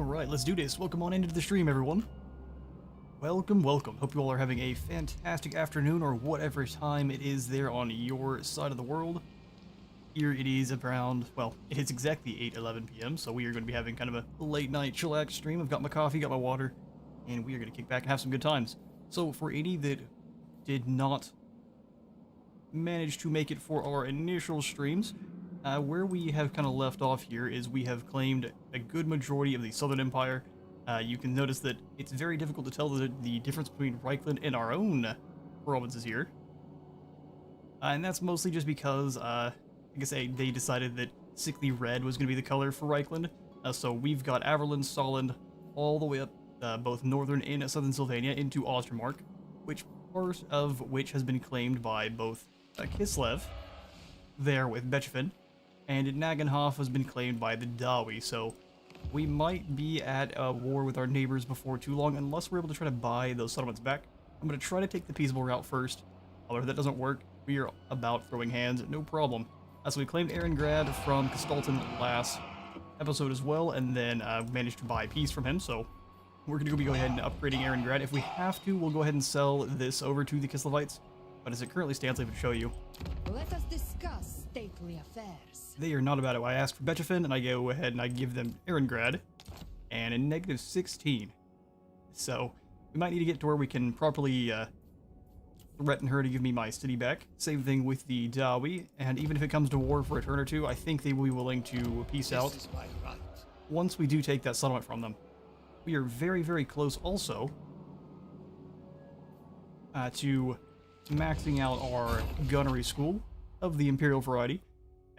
Alright, let's do this. Welcome on into the stream, everyone. Welcome, welcome. Hope you all are having a fantastic afternoon or whatever time it is there on your side of the world. Here it is around, well, it is exactly 8:11 p.m., so we are going to be having kind of a late night chillax stream. I've got my coffee, got my water, and we are going to kick back and have some good times. So for any that did not manage to make it for our initial streams, where we have kind of left off here is we have claimed a good majority of the Southern Empire. You can notice that it's very difficult to tell the difference between Reichland and our own provinces here. And that's mostly just because, like I say, they decided that sickly red was going to be the color for Reichland. So we've got Averland, Solland, all the way up both northern and southern Sylvania into Ostermark, which part of which has been claimed by both Kislev, there with Bechefin, and Nagenhof has been claimed by the Dawi, so we might be at a war with our neighbors before too long, unless we're able to try to buy those settlements back. I'm going to try to take the peaceable route first. However, if that doesn't work, we are about throwing hands, no problem. So we claimed Erengrad from Kastalton last episode as well, and then managed to buy peace from him, so we're going to go ahead and upgrading Erengrad. If we have to, we'll go ahead and sell this over to the Kislevites, but as it currently stands, I would show you. Let us discuss stately affairs. They are not about it. I asked for Bechefin, and I go ahead and I give them Erengrad, and a negative 16. So, we might need to get to where we can properly threaten her to give me my city back. Same thing with the Dawi, and even if it comes to war for a turn or two, I think they will be willing to peace out once we do take that settlement from them. We are very, very close also to maxing out our gunnery school of the Imperial variety.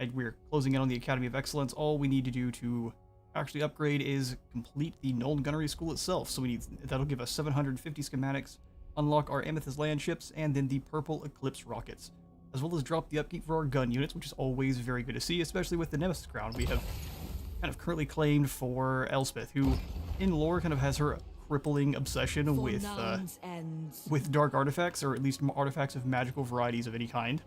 And we're closing in on the Academy of Excellence. All we need to do to actually upgrade is complete the Nuln Gunnery School itself. So that'll give us 750 schematics, unlock our Amethyst land ships, and then the Purple Eclipse rockets, as well as drop the upkeep for our gun units, which is always very good to see, especially with the Nemesis Crown we have kind of currently claimed for Elspeth, who in lore kind of has her crippling obsession with dark artifacts, or at least artifacts of magical varieties of any kind.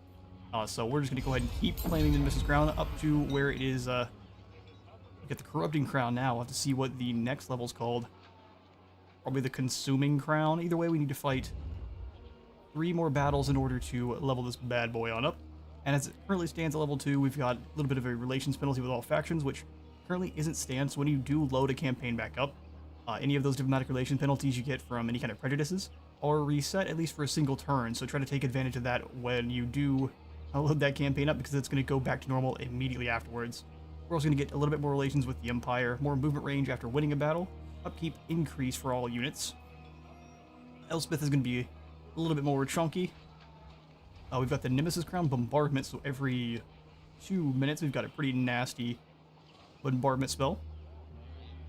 So we're just going to go ahead and keep claiming the Nemesis Crown up to where it is, get the Corrupting Crown now. We'll have to see what the next level's called. Probably the Consuming Crown. Either way, we need to fight 3 more battles in order to level this bad boy on up. And as it currently stands at level 2, we've got a little bit of a relations penalty with all factions, which currently isn't stand. So when you do load a campaign back up, any of those diplomatic relation penalties you get from any kind of prejudices are reset, at least for a single turn. So try to take advantage of that when you do load that campaign up, because it's going to go back to normal immediately afterwards. We're also going to get a little bit more relations with the Empire, more movement range after winning a battle, upkeep increase for all units. Elspeth is going to be a little bit more chunky. We've got the Nemesis Crown bombardment, so every 2 minutes we've got a pretty nasty bombardment spell.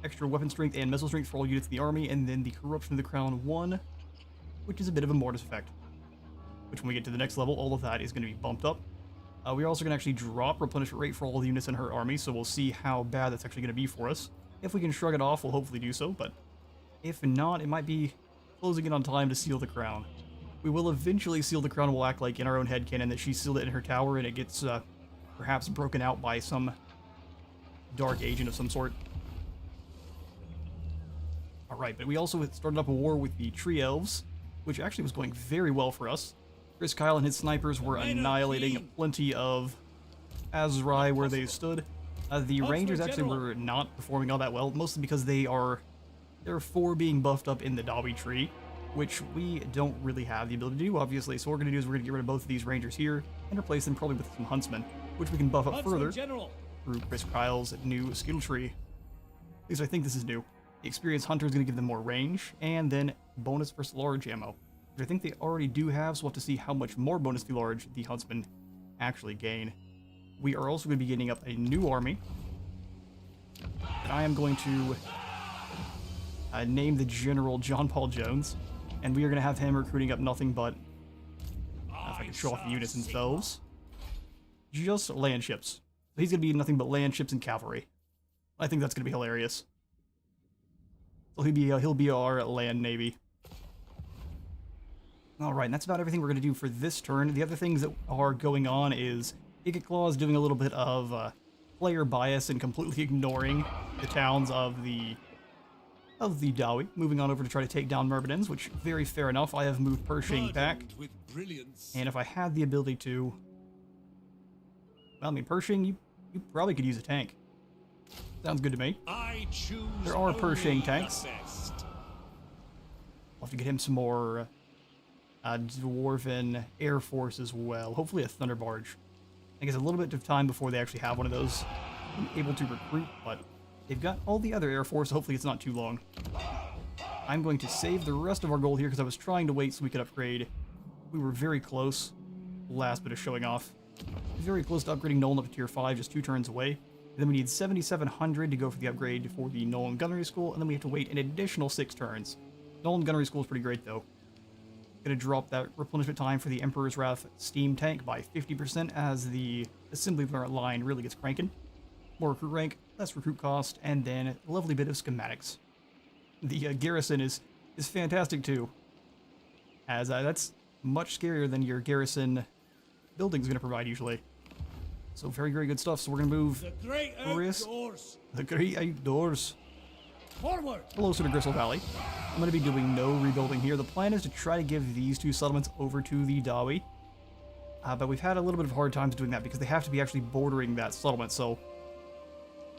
Extra weapon strength and missile strength for all units in the army, and then the Corruption of the Crown 1, which is a bit of a mortis effect, which when we get to the next level, all of that is going to be bumped up. We're also going to actually drop replenishment rate for all the units in her army, so we'll see how bad that's actually going to be for us. If we can shrug it off, we'll hopefully do so, but if not, it might be closing in on time to seal the crown. We will eventually seal the crown. We'll act like in our own headcanon that she sealed it in her tower and it gets perhaps broken out by some dark agent of some sort. Alright, but we also started up a war with the Tree Elves, which actually was going very well for us. Chris Kyle and his snipers were annihilating plenty of Azrai where they stood. The Rangers actually were not performing all that well, mostly because they're for being buffed up in the Dawi tree, which we don't really have the ability to do, obviously. So what we're going to do is we're going to get rid of both of these Rangers here and replace them probably with some Huntsmen, which we can buff up further through Chris Kyle's new skill tree. At least I think this is new. The Experienced Hunter is going to give them more range, and then bonus versus large ammo, which I think they already do have, so we'll have to see how much more bonus to large the Huntsmen actually gain. We are also going to be getting up a new army that I am going to name the General John Paul Jones, and we are going to have him recruiting up nothing but, if I can show off the units themselves, just land ships. So he's going to be nothing but land ships and cavalry. I think that's going to be hilarious. So he'll be our land navy. Alright, and that's about everything we're going to do for this turn. The other things that are going on is Icket Claw is doing a little bit of player bias and completely ignoring the towns of the of the Dawi, moving on over to try to take down Myrmidons, which, very fair enough. I have moved Pershing back, and if I had the ability to... Well, I mean, Pershing, you probably could use a tank. Sounds good to me. There are Pershing tanks. I'll have to get him some more Dwarven Air Force as well. Hopefully a Thunder Barge. I think it's a little bit of time before they actually have one of those able to recruit, but they've got all the other Air Force, so hopefully it's not too long. I'm going to save the rest of our gold here because I was trying to wait so we could upgrade. We were very close. Last bit of showing off. Very close to upgrading Nolan up to tier 5, just 2 turns away. And then we need 7,700 to go for the upgrade for the Nolan Gunnery School, and then we have to wait an additional 6 turns. Nolan Gunnery School is pretty great, though. Gonna drop that replenishment time for the Emperor's Wrath Steam Tank by 50% as the assembly line really gets cranking. More recruit rank, less recruit cost, and then a lovely bit of schematics. The garrison is fantastic, too, as that's much scarier than your garrison building's going to provide usually. So very, very good stuff. So we're going to move the great outdoors closer to Gristle Valley. I'm going to be doing no rebuilding here. The plan is to try to give these 2 settlements over to the Dawi. But we've had a little bit of hard times doing that because they have to be actually bordering that settlement. So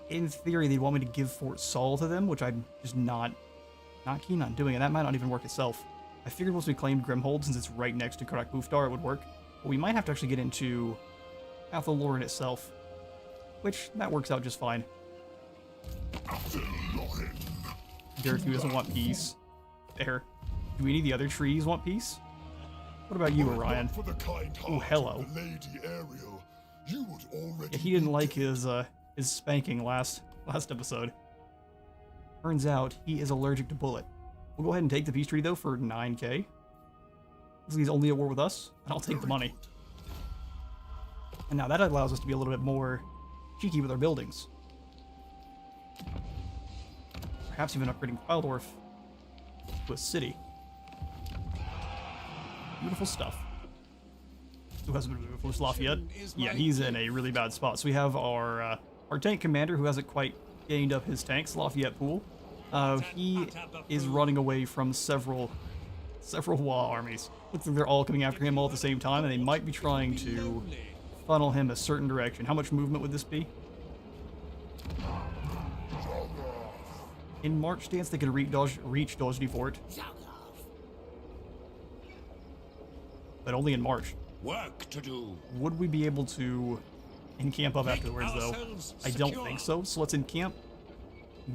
in theory, they'd want me to give Fort Saul to them, which I'm just not keen on doing, and that might not even work itself. I figured once we claimed Grimhold, since it's right next to Karak Buftar, it would work. But we might have to actually get into Athelloren itself, which that works out just fine. Gareth, who doesn't want peace. There. Do any of the other trees want peace? What about you, Orion? Oh, hello. Yeah, he didn't like his spanking last episode. Turns out he is allergic to bullet. We'll go ahead and take the peace treaty though for 9k. He's only at war with us, and I'll take the money. And now that allows us to be a little bit more cheeky with our buildings. Perhaps even upgrading Wildorf to a city. Beautiful stuff. Who hasn't been moved? Lafayette? Yeah, he's in a really bad spot. So we have our tank commander who hasn't quite gained up his tanks, Lafayette Pool. He is running away from several Wa armies. Looks like they're all coming after him all at the same time, and they might be trying to funnel him a certain direction. How much movement would this be? In March stance, they could reach Dojni Fort. But only in March. Work to do. Would we be able to encamp up afterwards, though? I don't think so. So let's encamp.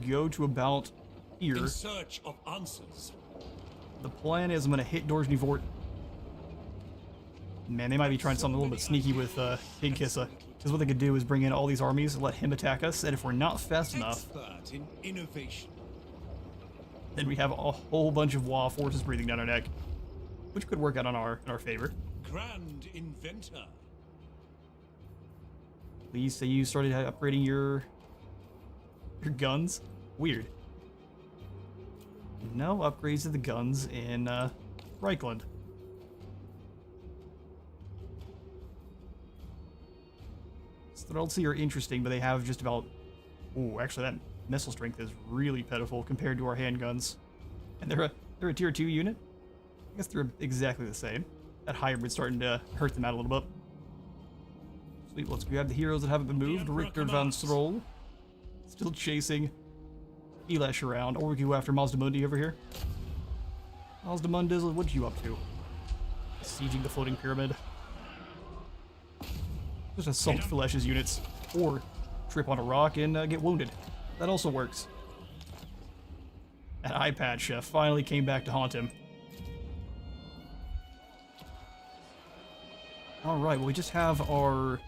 Go to about here. In search of answers. The plan is I'm going to hit Dojni Fort. Man, they might be trying something a little bit sneaky with Big Kissa. Because what they could do is bring in all these armies and let him attack us, and if we're not fast enough, in innovation. Then we have a whole bunch of Wa forces breathing down our neck, which could work out in our favor. Grand inventor. Please say you started upgrading your guns. Weird. No upgrades to the guns in Reichland. Streltsy are interesting, but they have just about... Ooh, actually that missile strength is really pitiful compared to our handguns. And they're a tier 2 unit? I guess they're exactly the same. That hybrid's starting to hurt them out a little bit. Sweet, let's grab the heroes that haven't been moved. Richter van Stroll. Still chasing Elish around. Or we can go after Mazdamundi over here. Mazdamundizzle, what you up to? Sieging the floating pyramid. Just assault Filesh's units. Or trip on a rock and get wounded. That also works. That iPad chef finally came back to haunt him. Alright, well we just have our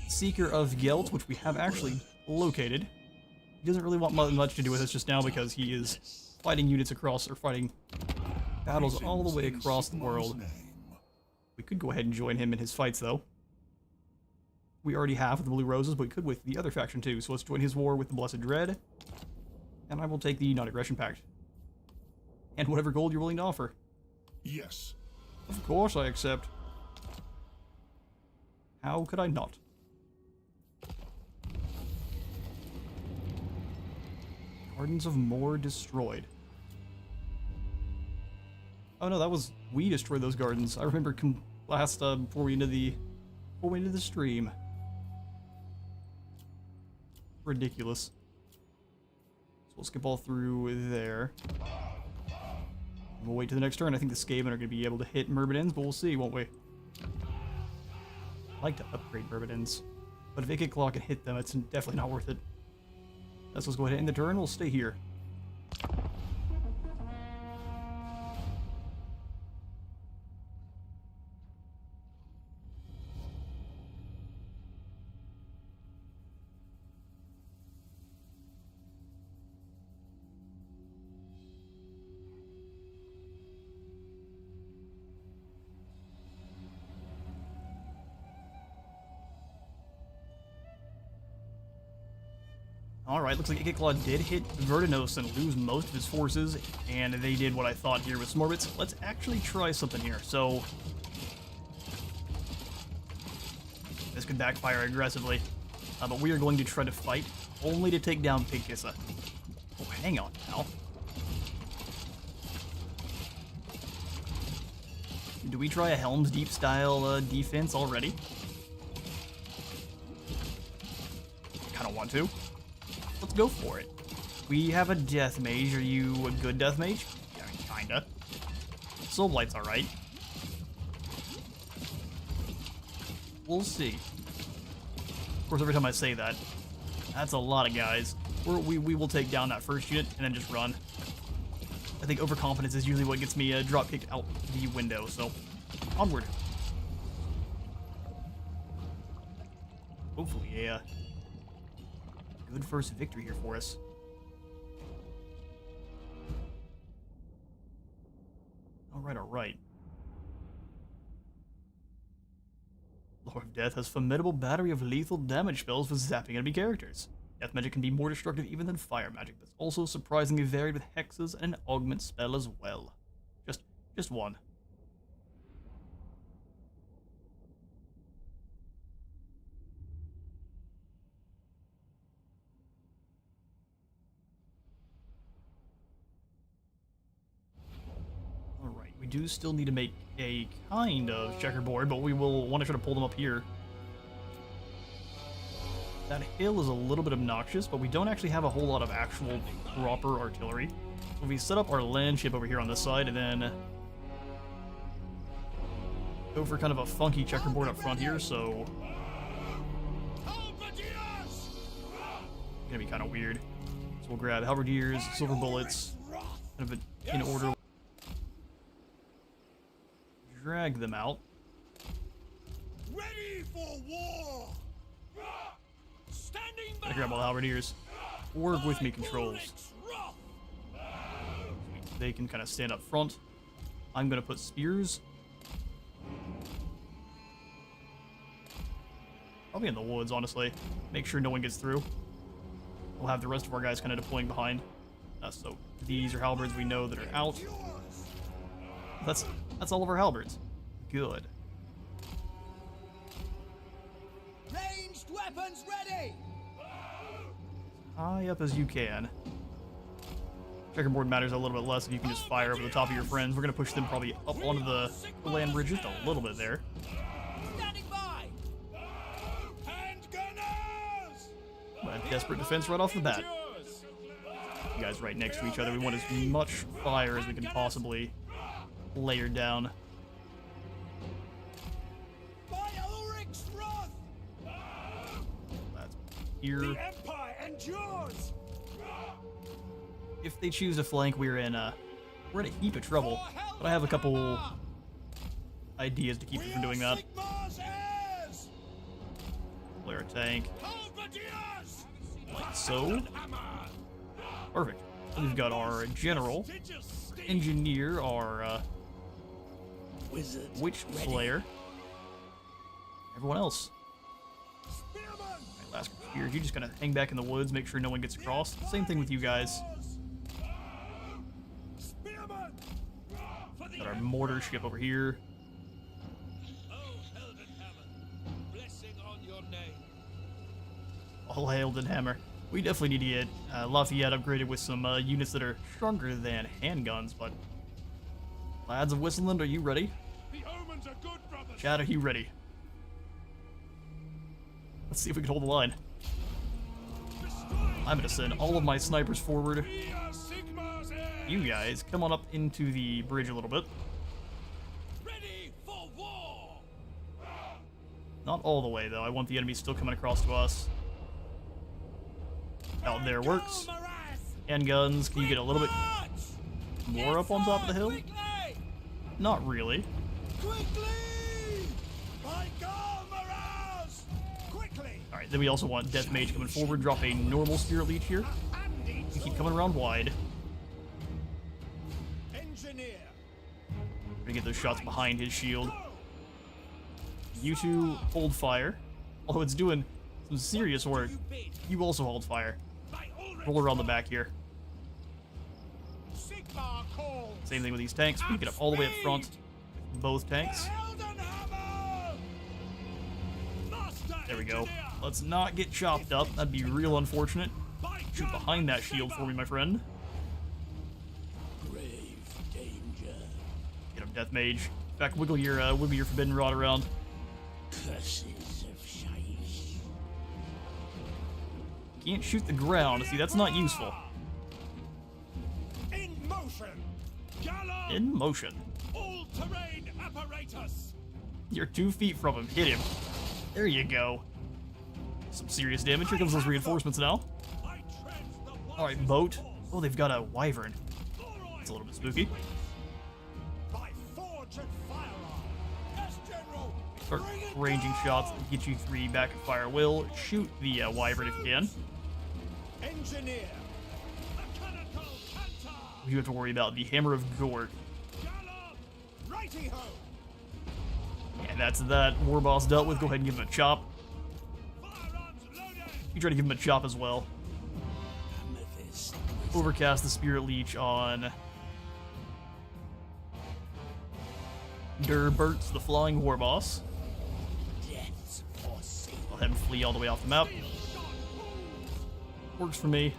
Seeker of Gelt, which we have actually located. He doesn't really want much to do with us just now because he is fighting units across, or fighting battles all the way across the world. We could go ahead and join him in his fights though. We already have with the Blue Roses, but we could with the other faction too. So let's join his war with the Blessed Dread. And I will take the Non-Aggression Pact. And whatever gold you're willing to offer. Yes. Of course I accept. How could I not? Gardens of Moor destroyed. Oh no, that was we destroyed those gardens. I remember last before we ended the stream. Ridiculous. So we'll skip all through there. We'll wait to the next turn. I think the Skaven are going to be able to hit Myrmidons, but we'll see, won't we? I'd like to upgrade Myrmidons, but if Ikit Claw can hit them, it's definitely not worth it. Let's go ahead and end the turn. We'll stay here. Alright, looks like Ikit did hit Vertinos and lose most of his forces, and they did what I thought here with Smorbits. Let's actually try something here. So, this could backfire aggressively, but we are going to try to fight, only to take down Pigkissa. Oh, hang on now. Do we try a Helm's Deep style defense already? Kind of want to. Let's go for it. We have a Death Mage. Are you a good Death Mage? Yeah, I mean, kinda. Soul Blight's alright. We'll see. Of course, every time I say that, that's a lot of guys. We will take down that first unit and then just run. I think overconfidence is usually what gets me drop-kicked out the window, so onward. Hopefully a good first victory here for us. Alright. Lord of Death has formidable battery of lethal damage spells for zapping enemy characters. Death magic can be more destructive even than fire magic, but it's also surprisingly varied with hexes and an augment spell as well. Just one. Alright, we do still need to make a kind of checkerboard, but we will want to try to pull them up here. That hill is a little bit obnoxious, but we don't actually have a whole lot of actual proper artillery. So we set up our land ship over here on this side, and then go for kind of a funky checkerboard up front here, so it's gonna be kind of weird. So we'll grab halberdiers, silver bullets, kind of in order. Drag them out. Ready for war. Gotta grab all the halberdiers. Org with me controls. They can kind of stand up front. I'm gonna put spears. Probably in the woods, honestly. Make sure no one gets through. We'll have the rest of our guys kind of deploying behind. So these are halberds we know that are out. That's all of our halberds. Good. Ranged weapons ready. High up as you can. Checkerboard matters a little bit less if you can just fire over the top of your friends. We're gonna push them probably up onto the land bridge just a little bit there. Standing by. And gunners. But desperate defense right off the bat. You guys right next to each other. We want as much fire as we can possibly layer down. By Ulrich's wrath. That's here. The Empire endures. If they choose to flank, we're in a heap of trouble. But I have a couple ideas to keep them from doing that. Flare a tank. Like so. Perfect. We've got our general, engineer, our witch slayer. Everyone else. Alright, last group here. You're just gonna hang back in the woods, make sure no one gets across. Same thing with you guys. Got our mortar ship over here. All hail Hammer. We definitely need to get Lafayette upgraded with some units that are stronger than handguns, but Lads of Whistleland, are you ready? The omens are good, brothers. Chad, are you ready? Let's see if we can hold the line. I'm gonna send all of my snipers forward. We are Sigmar's heirs. You guys, come on up into the bridge a little bit. Ready for war! Not all the way, though. I want the enemy still coming across to us. Out there works. Go, Moraz! Handguns, can you get a little bit March! more up on top of the hill? Quickly! Not really. Quickly! By God, Moraz! Quickly! Alright, then we also want Death Mage coming forward. Drop a normal Spirit Leech here. Andy, We keep coming around wide. engineer. Gonna get those shots behind his shield. You two hold fire. Although it's doing some serious work. You also hold fire. By Ulrich. Roll around the back here. Sigmar calls. Same thing with these tanks. We can get up all the way up front. Both tanks. Heldenhammer! Master There we go. engineer. Let's not get chopped up. That'd be real unfortunate. By Shoot God behind that and shield for Saber. me, my friend. Grave danger. Get him, Death Mage. In fact, wiggle your Forbidden Rod around. Curses of Shaish. Can't shoot the ground. See, that's not useful. In motion. Gallo. In motion. All-terrain apparatus. You're 2 feet from him. Hit him. There you go. Some serious damage. Here comes those reinforcements now. I tread the Alright, wisest boat. course. Oh, they've got a wyvern. Thoroid It's a little bit spooky. By forge and firearm. Yes, General. Start Bring it ranging down. shots. Get you 3 back at fire will. Shoot the wyvern if you can. Engineer. Mechanical canter. We do have to worry about the Hammer of Gorg. Gallop. Righty-ho. And that's that. War boss dealt with. Go ahead and give him a chop. Firearms loaded. You try to give him a chop as well. Amethyst. Overcast the Spirit Leech on Durberts, the Flying War Boss. Death's forsake. I'll have him flee all the way off the map. Works for me.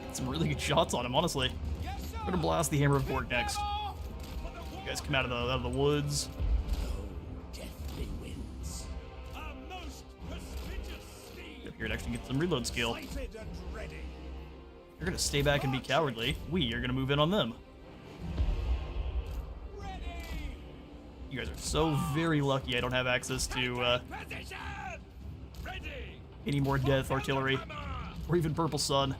Get some really good shots on him, honestly. Yes, sir. We're gonna blast the Hammer of Gorg next. For the You guys come out of the woods. No deathly winds. A most prestigious steed. Up here to actually get some reload skill. Sighted and ready. You're gonna stay back and be cowardly. We are gonna move in on them. Ready. You guys are so very lucky I don't have access to Position. Ready. any more Death Artillery Hammer. or even Purple Sun.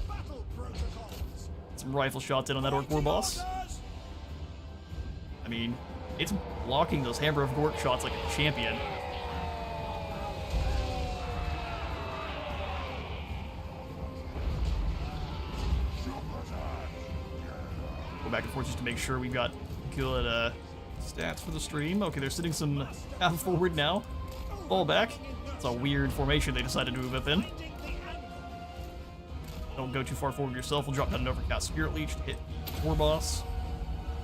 Battle protocols. Some rifle shots in on that Orc War Boss. Orders. I mean, it's blocking those Hammer of Gork shots like a champion. Go back and forth just to make sure we've got good stats for the stream. Okay, they're sitting some half forward now. Fall back. It's a weird formation they decided to move up in. Don't go too far forward yourself. We'll drop down an Overcast Spirit Leech to hit War Boss.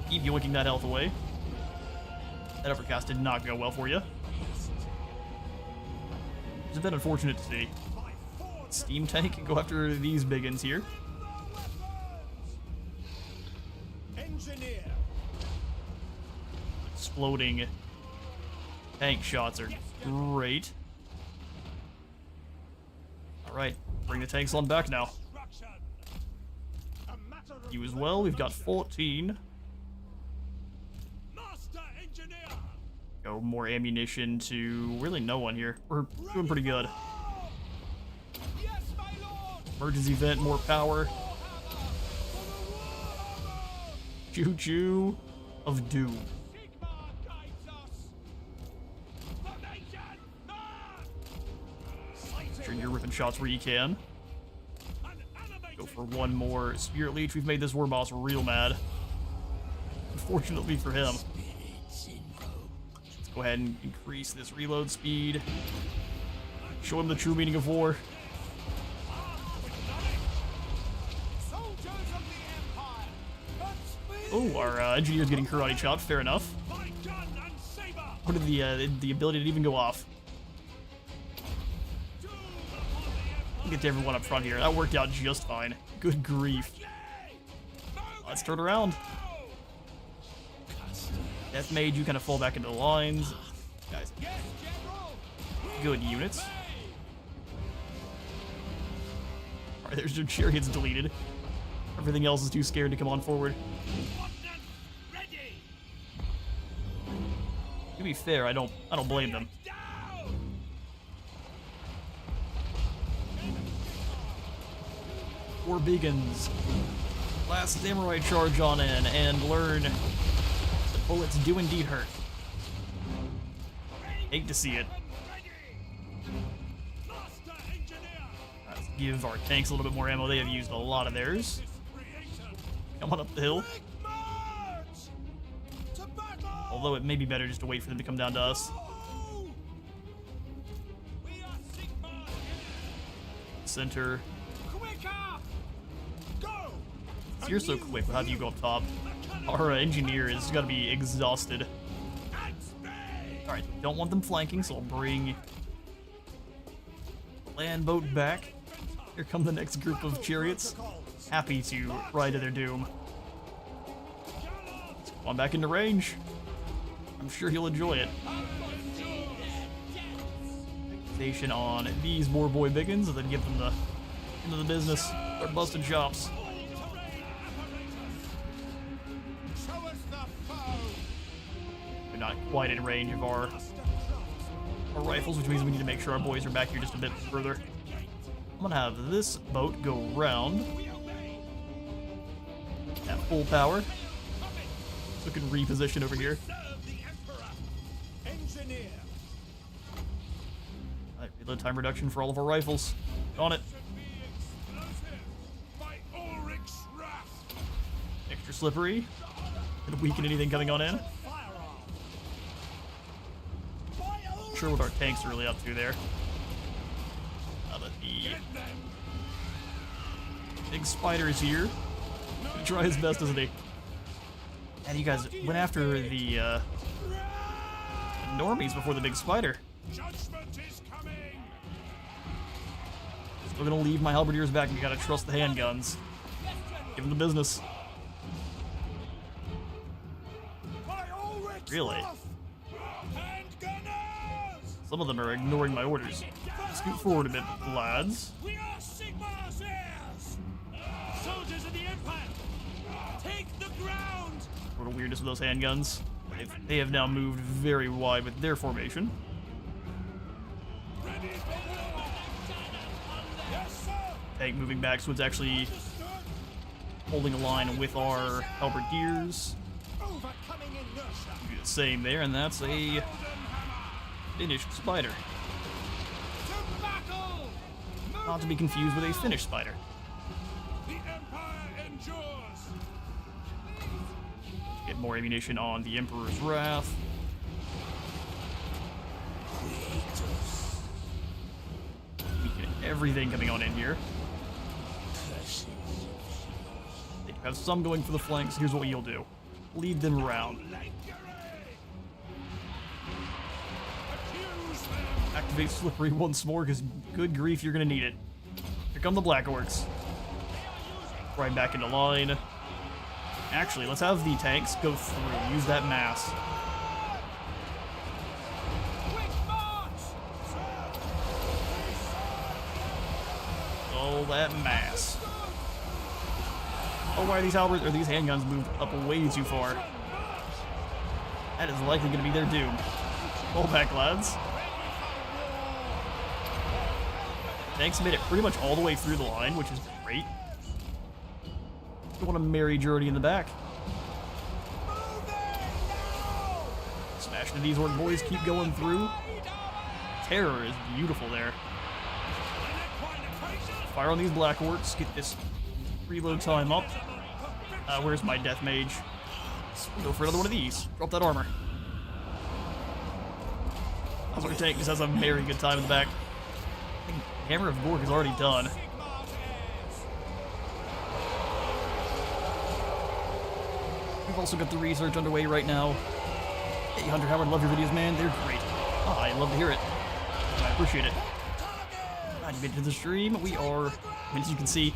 Keep yoinking that health away. That Overcast did not go well for you. It's a bit unfortunate to see. Steam Tank go after these biggins here. Engineer. Exploding tank shots are great. Alright, bring the tanks on back now. Construction. A matter of You as well, we've got 14. Master engineer. Go more ammunition to really no one here. We're doing pretty good. Yes, my lord. Emergency vent, more power. Choo-choo of doom. Sigmar guides us. Formation. March. Sure you're ripping shots where you can. An animated Go for one more Spirit Leech. We've made this War Boss real mad. Unfortunately for him. Spirits invoked. Let's go ahead and increase this reload speed. Show him the true meaning of war. soldiers of the empire. Oh, our engineer's getting karate chopped. Fair enough. By gun and saber. What did the ability to even go off? Doom upon the empire. Get to everyone up front here. That worked out just fine. Good grief. Yay. Let's turn around. Death Mage, you kind of fall back into the lines. Guys, good units. Alright, there's your chariots deleted. Everything else is too scared to come on forward. To be fair, I don't blame them. War begins. Last samurai charge on in and learn that bullets do indeed hurt. Hate to see it. Let's give our tanks a little bit more ammo. They have used a lot of theirs. Come on up the hill. Although it may be better just to wait for them to come down to us. Center. You're so quick, but how do you go up top? Our engineer is gonna be exhausted. Alright, don't want them flanking, so I'll bring the land boat back. Here come the next group of chariots. Happy to ride to their doom. Let's come on back into range. I'm sure he'll enjoy it. Station on these more boy biggins, and then give them the into the business. They're busting chops. We're not quite in range of our rifles, which means we need to make sure our boys are back here just a bit further. I'm gonna have this boat go round at full power, so we can reposition over here. Alright, reload time reduction for all of our rifles. On it. Extra slippery. Gonna weaken anything coming on in. Not sure what our tanks are really up to there. But the big spider is here. Gonna try his best, isn't he? And you guys went after the normies before the big spider. Still gonna leave my halberdiers back, and you gotta trust the handguns. Give them the business. Really? Some of them are ignoring my orders. Scoot forward a bit, lads. We are Sigmar's heirs! Soldiers of the Empire! Take the ground! A little weirdness with those handguns. They have now moved very wide with their formation. Ready for war! Yes, sir! Tank moving back, so it's actually holding a line with our halberdiers. Overcoming inertia! Do the same there, and that's a finished spider. To battle! Not to be confused with a finished spider. The Empire endures! Get more ammunition on the Emperor's Wrath. Weaken everything coming on in here. They have some going for the flanks. Here's what you'll do. Lead them around. Activate Slippery once more, because good grief, you're going to need it. Here come the Black Orcs. Right back into line. Actually, let's have the tanks go through. Use that mass. Oh, that mass. Oh, why are these halberds or these handguns moved up way too far? That is likely going to be their doom. Pull back, lads. Tanks made it pretty much all the way through the line, which is great. Don't want a merry journey in the back. Smash into these orc boys, keep going through. Terror is beautiful there. Fire on these black orcs, get this reload time up. Where's my death mage? Go for another one of these. Drop that armor. Our tank just has a very good time in the back. I think Hammer of Gork is already done. We've also got the research underway right now. Hey, Hunter Howard, love your videos, man. They're great. Oh, I love to hear it. I appreciate it. Glad you made it to the stream. We are, as you can see,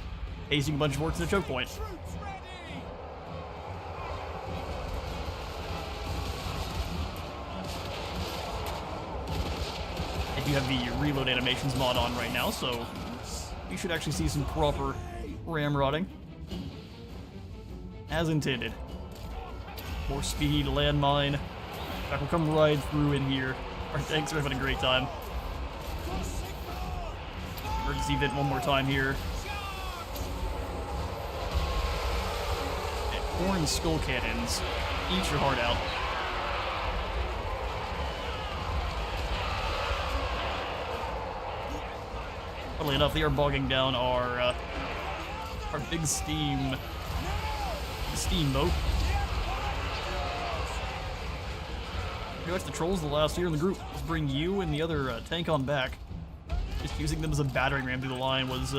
pacing a bunch of orcs in a choke point. do have the reload animations mod on right now, so you should actually see some proper ramrodding. As intended. More speed, landmine. In fact, we'll come right through in here. Our tanks are having a great time. Emergency vent one more time here. And Horn skull cannons. Eat your heart out. Funnily enough, they are bogging down our big steamboat. Pretty much the trolls the last year in the group. Let's bring you and the other tank on back. Just using them as a battering ram through the line was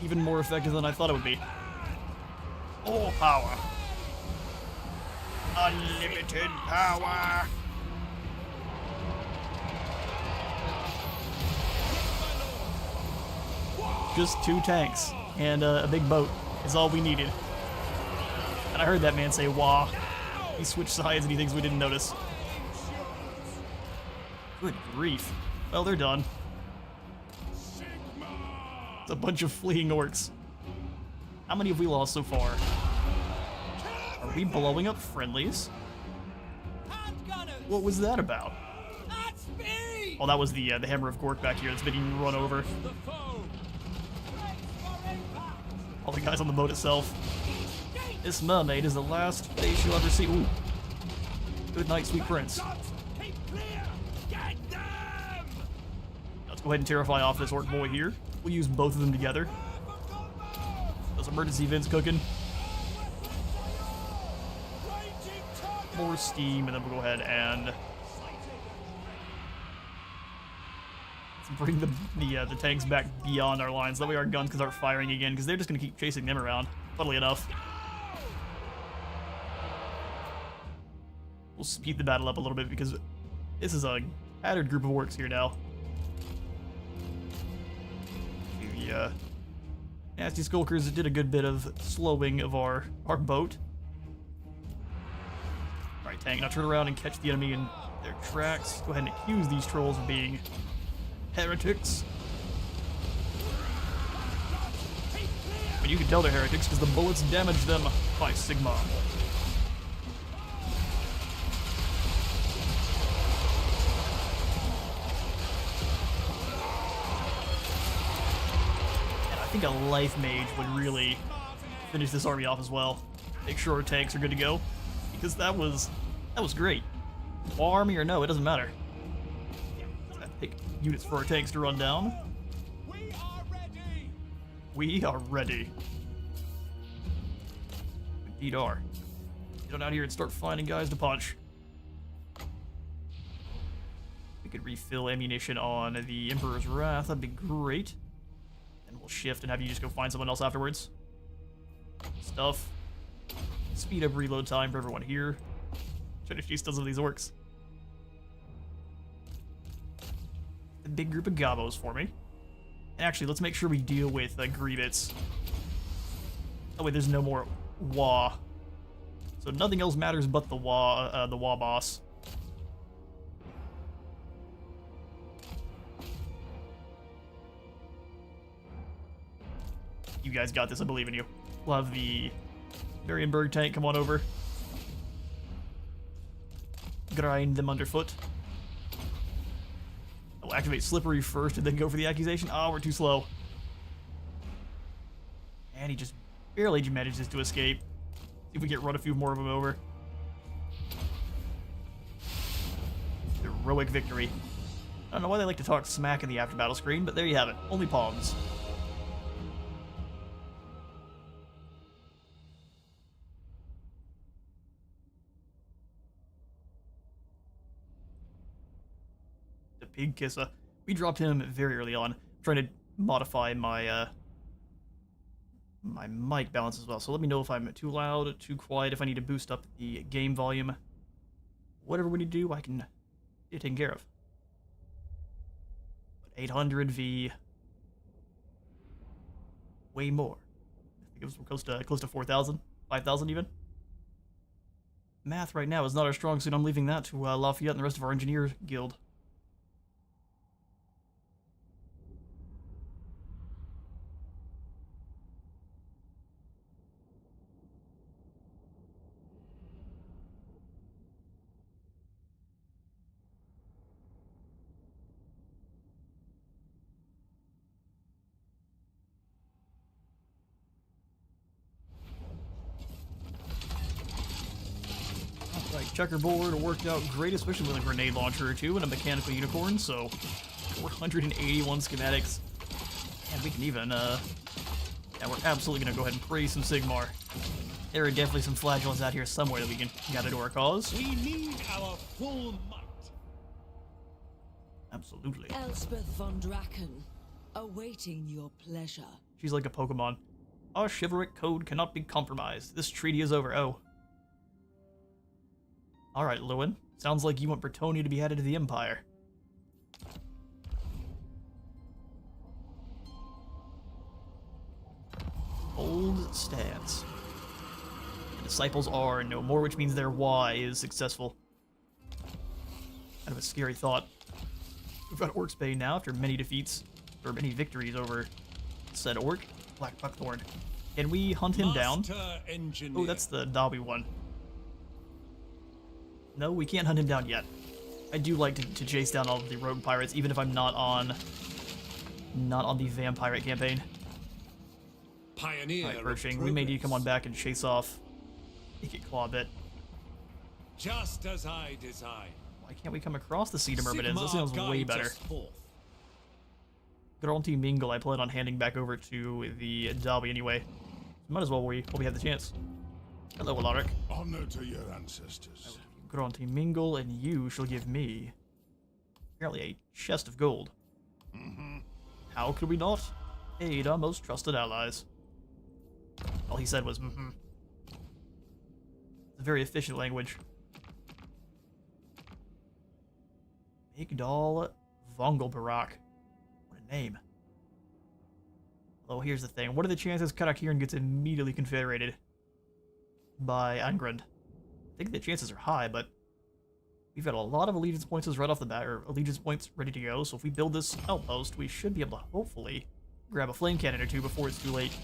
even more effective than I thought it would be. All power. Unlimited power. Just 2 tanks and a big boat is all we needed. And I heard that man say, wah. He switched sides and he thinks we didn't notice. Good grief. Well, they're done. It's a bunch of fleeing orcs. How many have we lost so far? Are we blowing up friendlies? What was that about? Oh, that was the Hammer of Gork back here that's being run over. All the guys on the boat itself. This mermaid is the last face you'll ever see. Ooh. Good night, sweet prince. Let's go ahead and terrify off this orc boy here. We'll use both of them together. Those emergency vents cooking. More steam, and then we'll go ahead and bring the tanks back beyond our lines. That way our guns can start firing again, because they're just going to keep chasing them around, funnily enough. We'll speed the battle up a little bit, because this is a tattered group of orcs here now. The nasty skulkers did a good bit of slowing of our boat. Alright, tank, now turn around and catch the enemy in their tracks. Go ahead and accuse these trolls of being heretics. But you can tell they're heretics because the bullets damage them by Sigma. And I think a life mage would really finish this army off as well. Make sure our tanks are good to go, because that was great. War army or no, it doesn't matter. Pick units for our tanks to run down. We are ready. We are ready. Indeed are. Get on out here and start finding guys to punch. We could refill ammunition on the Emperor's Wrath. That'd be great. And we'll shift and have you just go find someone else afterwards. Stuff. Speed up reload time for everyone here. Try to shoot some of these orcs. A big group of gobos for me. And actually, let's make sure we deal with Grievous. Oh wait, there's no more Wah. So nothing else matters but the Wah boss. You guys got this, I believe in you. We'll have the Marienburg tank come on over. Grind them underfoot. We'll activate Slippery first and then go for the accusation. Oh, we're too slow. And he just barely manages to escape. See if we can run a few more of them over. Heroic victory. I don't know why they like to talk smack in the after battle screen, but there you have it. Only pawns. Big Kissa. We dropped him very early on. I'm trying to modify my my mic balance as well. So let me know if I'm too loud, too quiet, if I need to boost up the game volume. Whatever we need to do, I can get it taken care of. But 800 v way more. I think it was close to 4,000, 5,000 even. Math right now is not our strong suit. I'm leaving that to Lafayette and the rest of our engineer guild. checkerboard worked out great, especially with a grenade launcher or two and a mechanical unicorn, so 481 schematics. And we can even, yeah, we're absolutely gonna go ahead and praise some Sigmar. There are definitely some flagellants out here somewhere that we can gather to our cause. We need our full might. Absolutely. Elspeth von Draken, awaiting your pleasure. She's like a Pokemon. Our chivalric code cannot be compromised. This treaty is over. Oh. Alright, Lewin. Sounds like you want Bretonnia to be added to the Empire. Old stance. The disciples are no more, which means their Y is successful. Kind of a scary thought. We've got Orc's Bane now after many defeats, or many victories over said Orc, Black Buckthorn. Can we hunt him down? Oh, that's the Dobby one. No, we can't hunt him down yet. I do like to chase down all of the rogue pirates, even if I'm not on the vampire campaign. Pioneer. Alright, Pershing, we may need to come on back and chase off Naked Clawbit. Just as I design. Why can't we come across the Sea to Myrmidons? This sounds way better. Good old Team Mingle, I plan on handing back over to the Dobby anyway. Might as well while we have the chance. Hello, Alaric. Honor to your ancestors. Good old Team Mingle, and you shall give me apparently a chest of gold. How could we not aid our most trusted allies? All he said was, It's a very efficient language. Migdal Vongelbarak. What a name. Although here's the thing. What are the chances Karakiran gets immediately confederated by Angrand? I think the chances are high, but we've got a lot of allegiance points right off the bat, or allegiance points ready to go, so if we build this outpost, we should be able to hopefully grab a flame cannon or two before it's too late.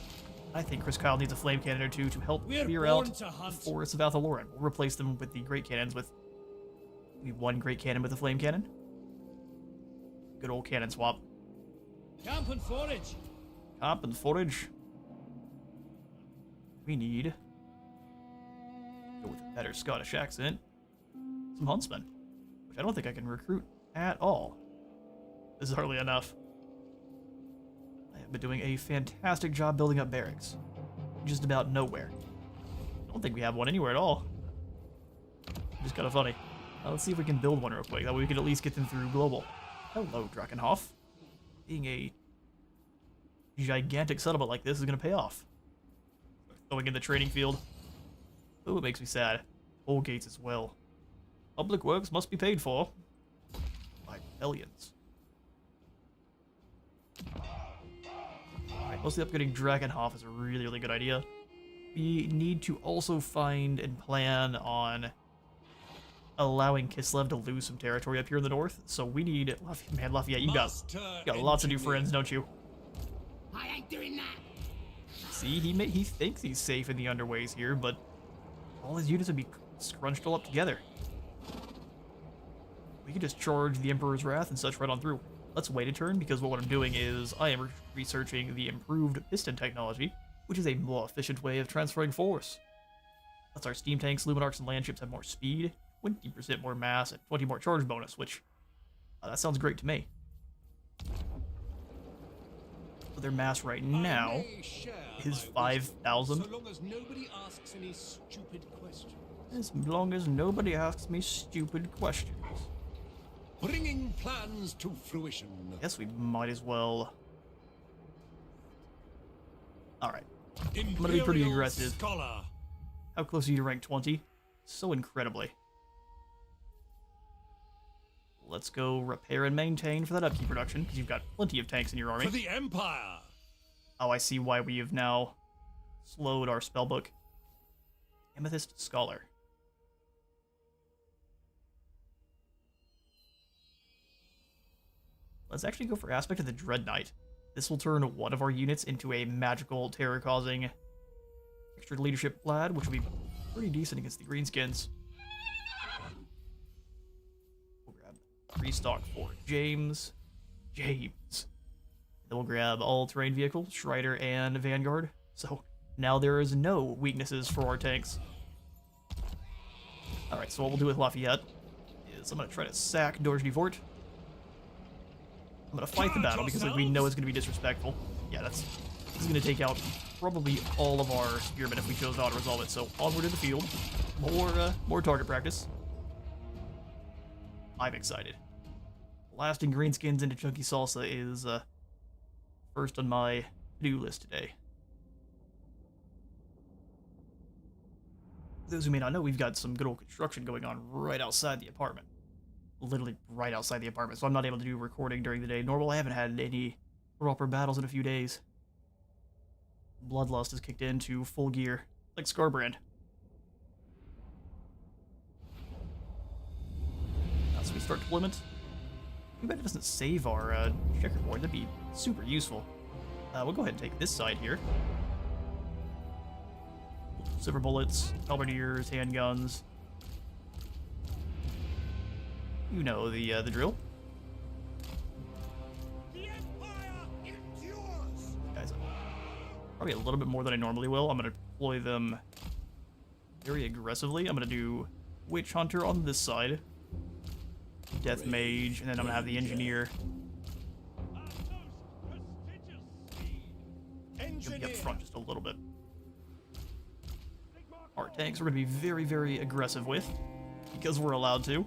I think Chris Kyle needs a flame cannon or two to help clear out the forests of Athaloran. We'll replace them with the great cannons with one great cannon with a flame cannon. Good old cannon swap. Camp and forage. Camp and forage. We need, go with a better Scottish accent, some huntsmen, which I don't think I can recruit at all. Bizarrely enough. I have been doing a fantastic job building up barracks. Just about nowhere. I don't think we have one anywhere at all. Just kind of funny. Let's see if we can build one real quick. That way we can at least get them through global. Hello, Drakenhof. Being a gigantic settlement like this is going to pay off. Going in the training field. Ooh, it makes me sad. Toll gates as well. Public works must be paid for by rebellions. Alright, mostly upgrading Drakenhof is a really, really good idea. We need to also find and plan on allowing Kislev to lose some territory up here in the north. So we need... Man, Lafayette, you got lots of new friends, don't you? I ain't doing that. See, he thinks he's safe in the underways here, but all his units would be scrunched all up together. We could just charge the Emperor's Wrath and such right on through. Let's wait a turn, because what I'm doing is I am researching the improved piston technology, which is a more efficient way of transferring force. Lets our steam tanks, luminarcs, and landships have more speed, 20% more mass, and 20 more charge bonus, which, that sounds great to me. So their mass right now is 5,000. So long as nobody asks any stupid questions. As long as nobody asks me stupid questions. Bringing plans to fruition. Guess we might as well. Alright. I'm gonna be pretty aggressive. Scholar. How close are you to rank 20? So incredibly. Let's go repair and maintain for that upkeep production, because you've got plenty of tanks in your army. For the Empire. Oh, I see why we have now slowed our spellbook. Amethyst Scholar. Let's actually go for Aspect of the Dread Knight. This will turn one of our units into a magical, terror-causing extra leadership lad, which will be pretty decent against the Greenskins. We'll grab restock for James. Then we'll grab all-terrain vehicle, Strider, and Vanguard. So now there is no weaknesses for our tanks. Alright, so what we'll do with Lafayette is I'm going to try to sack Dorje Fort. I'm going to fight the battle because like, we know it's going to be disrespectful. Yeah, this is going to take out probably all of our spearmen if we chose to auto-resolve it. So onward to the field. More target practice. I'm excited. Blasting greenskins into chunky salsa is first on my to-do list today. For those who may not know, we've got some good old construction going on right outside the apartment. Literally right outside the apartment, so I'm not able to do recording during the day, nor will I haven't had any proper battles in a few days. Bloodlust has kicked into full gear, like Scarbrand. So we start deployment. Too bad it doesn't save our checkerboard, that'd be super useful. We'll go ahead and take this side here. Silver bullets, halberdiers, handguns. You know the drill. The Empire endures. Guys, probably a little bit more than I normally will. I'm going to deploy them very aggressively. I'm going to do Witch Hunter on this side. Death Mage, and then I'm going to have the Engineer. He'll be up front just a little bit. Our tanks we're going to be very, very aggressive with, because we're allowed to.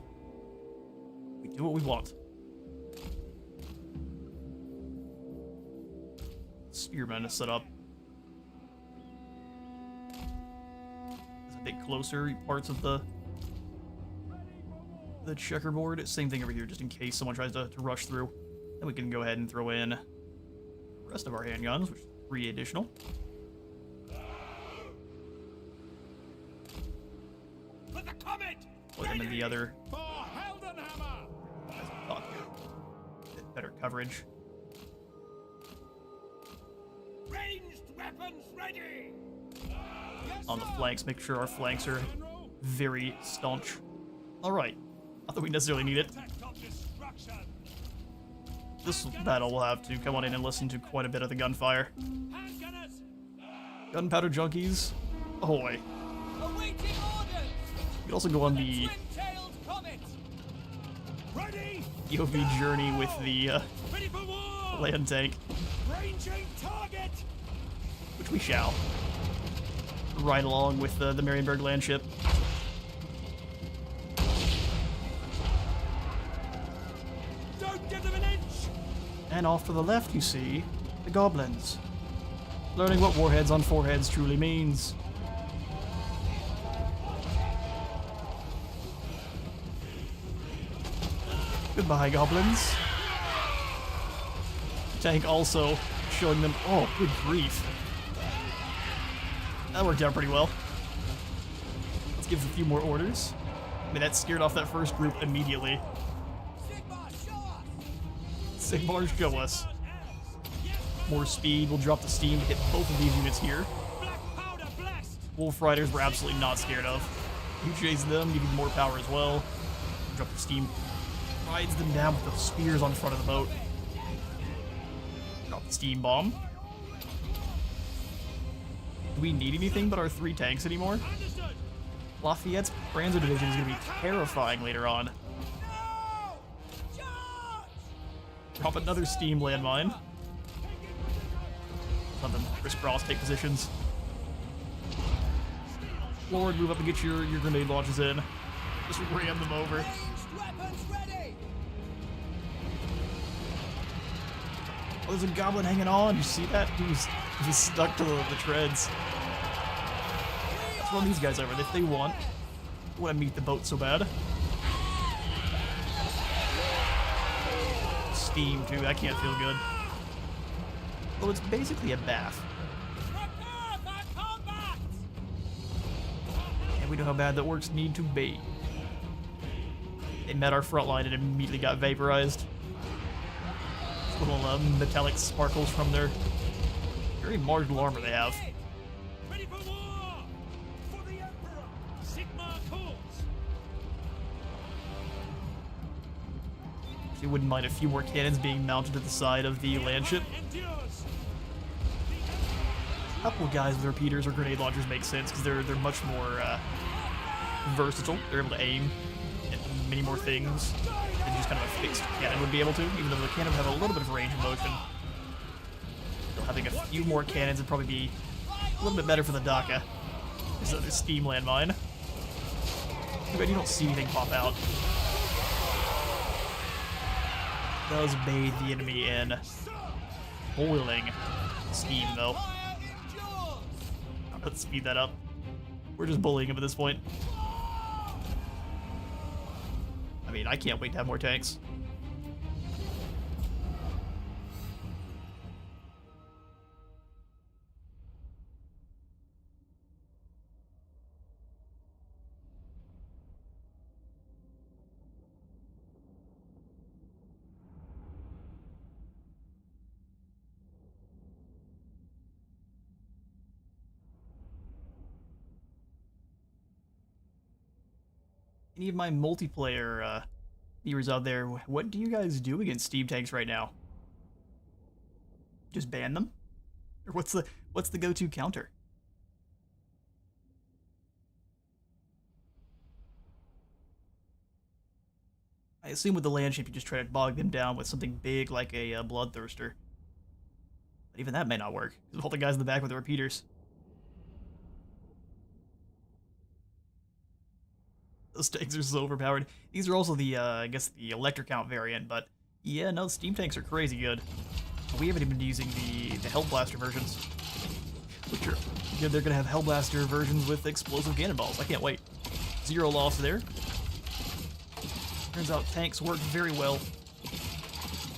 We do what we want. Spearmen is set up. It's a bit closer parts of the checkerboard. Same thing over here, just in case someone tries to rush through. Then we can go ahead and throw in the rest of our handguns, which is 3 additional. For the comet. Put them in the other. For Heldenhammer. As I thought here. Bit better coverage. Ranged weapons ready. On the flanks, make sure our flanks are very staunch. Alright. Not that we necessarily need it. This battle will have to come on in and listen to quite a bit of the gunfire. Gunpowder junkies. Ahoy. Awaiting orders. You can also go on the Twin-tailed comet. Ready. POV journey with the Ready for war. land tank, Ranging target. which we shall. Right along with the Marienburg land ship. Don't give them an inch. And off to the left, you see, the goblins. Learning what warheads on foreheads truly means. Goodbye, goblins. Tank also showing them... Oh, good grief. That worked out pretty well. Let's give a few more orders. I mean, that scared off that first group immediately. Sigmar, show us. More speed, we'll drop the steam to hit both of these units here. Black powder blast. Wolf Riders we're absolutely not scared of. You chase them, give you more power as well. Drop the steam. Rides them down with the spears on front of the boat. Drop the steam bomb. Do we need anything but our 3 tanks anymore? Understood. Lafayette's Panzer Division is going to be terrifying later on. No. Charge. Drop another steam landmine. Let them crisscross, take positions. Lord, move up and get your grenade launches in. Just ram them over. Ranged weapons ready. Oh, there's a goblin hanging on. You see that? He's stuck to the treads. Let's run these guys over if they want. I want to meet the boat so bad. Steam, too. That can't feel good. Well, it's basically a bath. Prepare for combat. And we know how bad that works need to be. They met our front line and immediately got vaporized. Little metallic sparkles from their very marginal armor they have. Ready for war. For the Emperor. Sigmar calls. She wouldn't mind a few more cannons being mounted to the side of the land ship. Endures. A couple guys with repeaters or grenade launchers make sense because they're much more versatile. They're able to aim at many more things than just kind of a fixed cannon would be able to, even though the cannon would have a little bit of range of motion. Still having a few more cannons would probably be a little bit better for the Daka. This is a steam landmine. Too bad you don't see anything pop out. Does bathe the enemy in boiling steam, though. Let's speed that up. We're just bullying him at this point. I mean, I can't wait to have more tanks. Any of my multiplayer viewers out there, what do you guys do against steam tanks right now? Just ban them? Or what's the go-to counter? I assume with the landship you just try to bog them down with something big like a bloodthirster. But even that may not work, because all the guys in the back with the repeaters. Those tanks are so overpowered. These are also the, I guess, the electric count variant, but yeah, no, steam tanks are crazy good. We haven't even been using the Hellblaster versions. Which are, yeah, they're gonna have Hellblaster versions with explosive cannonballs. I can't wait. 0 loss there. Turns out tanks work very well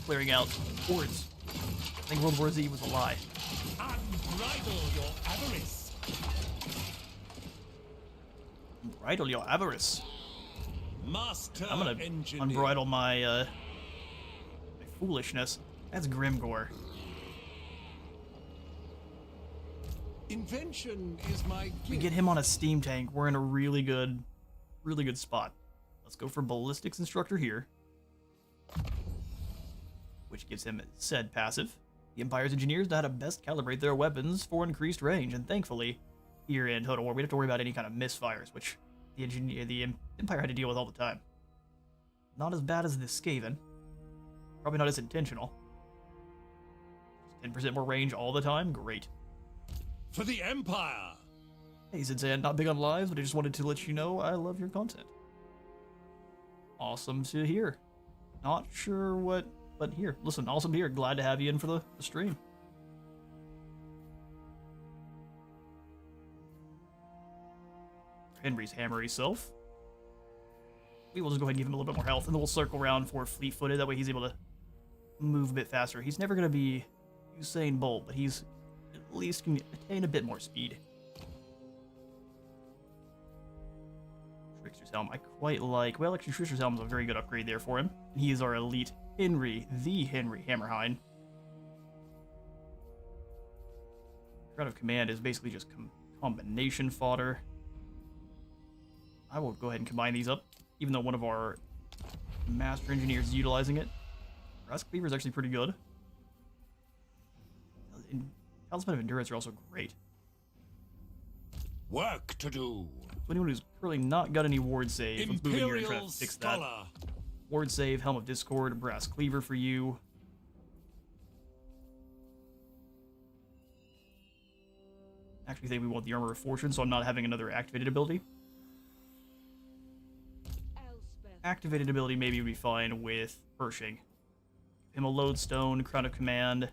clearing out hordes. I think World War Z was a lie. Unbridle your avarice. Bridle your avarice. Master I'm gonna engineer. unbridle my foolishness. That's Grimgore. Invention is my gift. We get him on a steam tank. We're in a really good spot. Let's go for ballistics instructor here, which gives him said passive. The Empire's engineers know how to best calibrate their weapons for increased range, and thankfully, here in Total War, we don't have to worry about any kind of misfires, which the Empire had to deal with all the time. Not as bad as the Skaven. Probably not as intentional. 10% more range all the time? Great. For the Empire! Hey, Zinzan, not big on lives, but I just wanted to let you know I love your content. Awesome to hear. Not sure what, but here. Listen, awesome to hear. Glad to have you in for the stream. Henry's hammery self. We will just go ahead and give him a little bit more health, and then we'll circle around for fleet-footed. That way he's able to move a bit faster. He's never going to be Usain Bolt, but he's at least can attain a bit more speed. Trickster's Helm, I quite like. Well, actually, Trickster's Helm is a very good upgrade there for him. He is our elite Henry, the Henry Hammerhine. Crown of Command is basically just combination fodder. I will go ahead and combine these up, even though one of our master engineers is utilizing it. Brass Cleaver is actually pretty good. Talisman of Endurance are also great. Work to do. So anyone who's currently not got any ward save, let's move in here and try to Imperial fix Scholar. that. Ward save, Helm of Discord, Brass Cleaver for you. Actually, I think we want the Armor of Fortune, so I'm not having another activated ability. Activated ability maybe would be fine with Pershing. Give him a Lodestone, Crown of Command,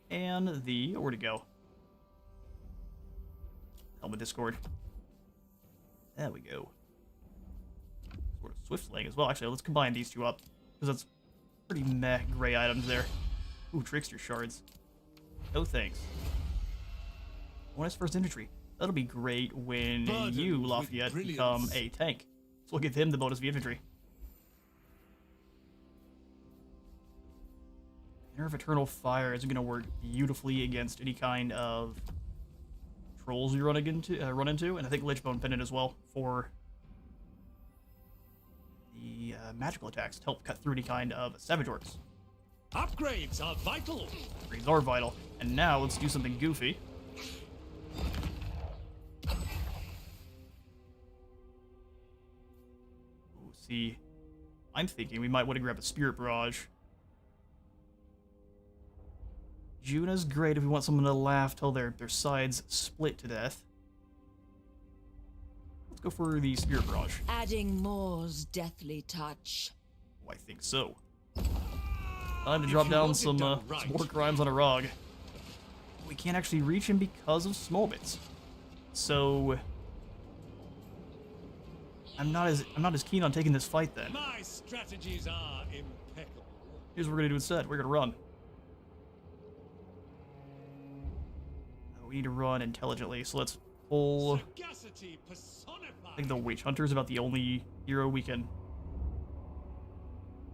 and where'd it go? Helm of Discord. There we go. Sort of Swift Sling as well. Actually, let's combine these two up, because that's pretty meh gray items there. Ooh, Trickster Shards. No thanks. Bonus First Infantry. That'll be great when Burdened you, with Lafayette, brilliance. become a tank. So we'll give him the bonus of infantry. Nerve Eternal Fire is going to work beautifully against any kind of trolls you run into, and I think Lichbone Pendant as well for the magical attacks to help cut through any kind of Savage Orcs. Upgrades are vital. Upgrades are vital. And now let's do something goofy. see. I'm thinking we might want to grab a Spirit Barrage. Juna's great if we want someone to laugh till their sides split to death. Let's go for the Spirit Barrage. Adding more's deathly touch. Oh, I think so. Time to drop down some war crimes on a Rog. We can't actually reach him because of small bits. So I'm not as keen on taking this fight then. My strategies are impeccable. Here's what we're gonna do instead. We're gonna run. We need to run intelligently, so let's pull. Sagacity personified. I think the Witch Hunter is about the only hero we can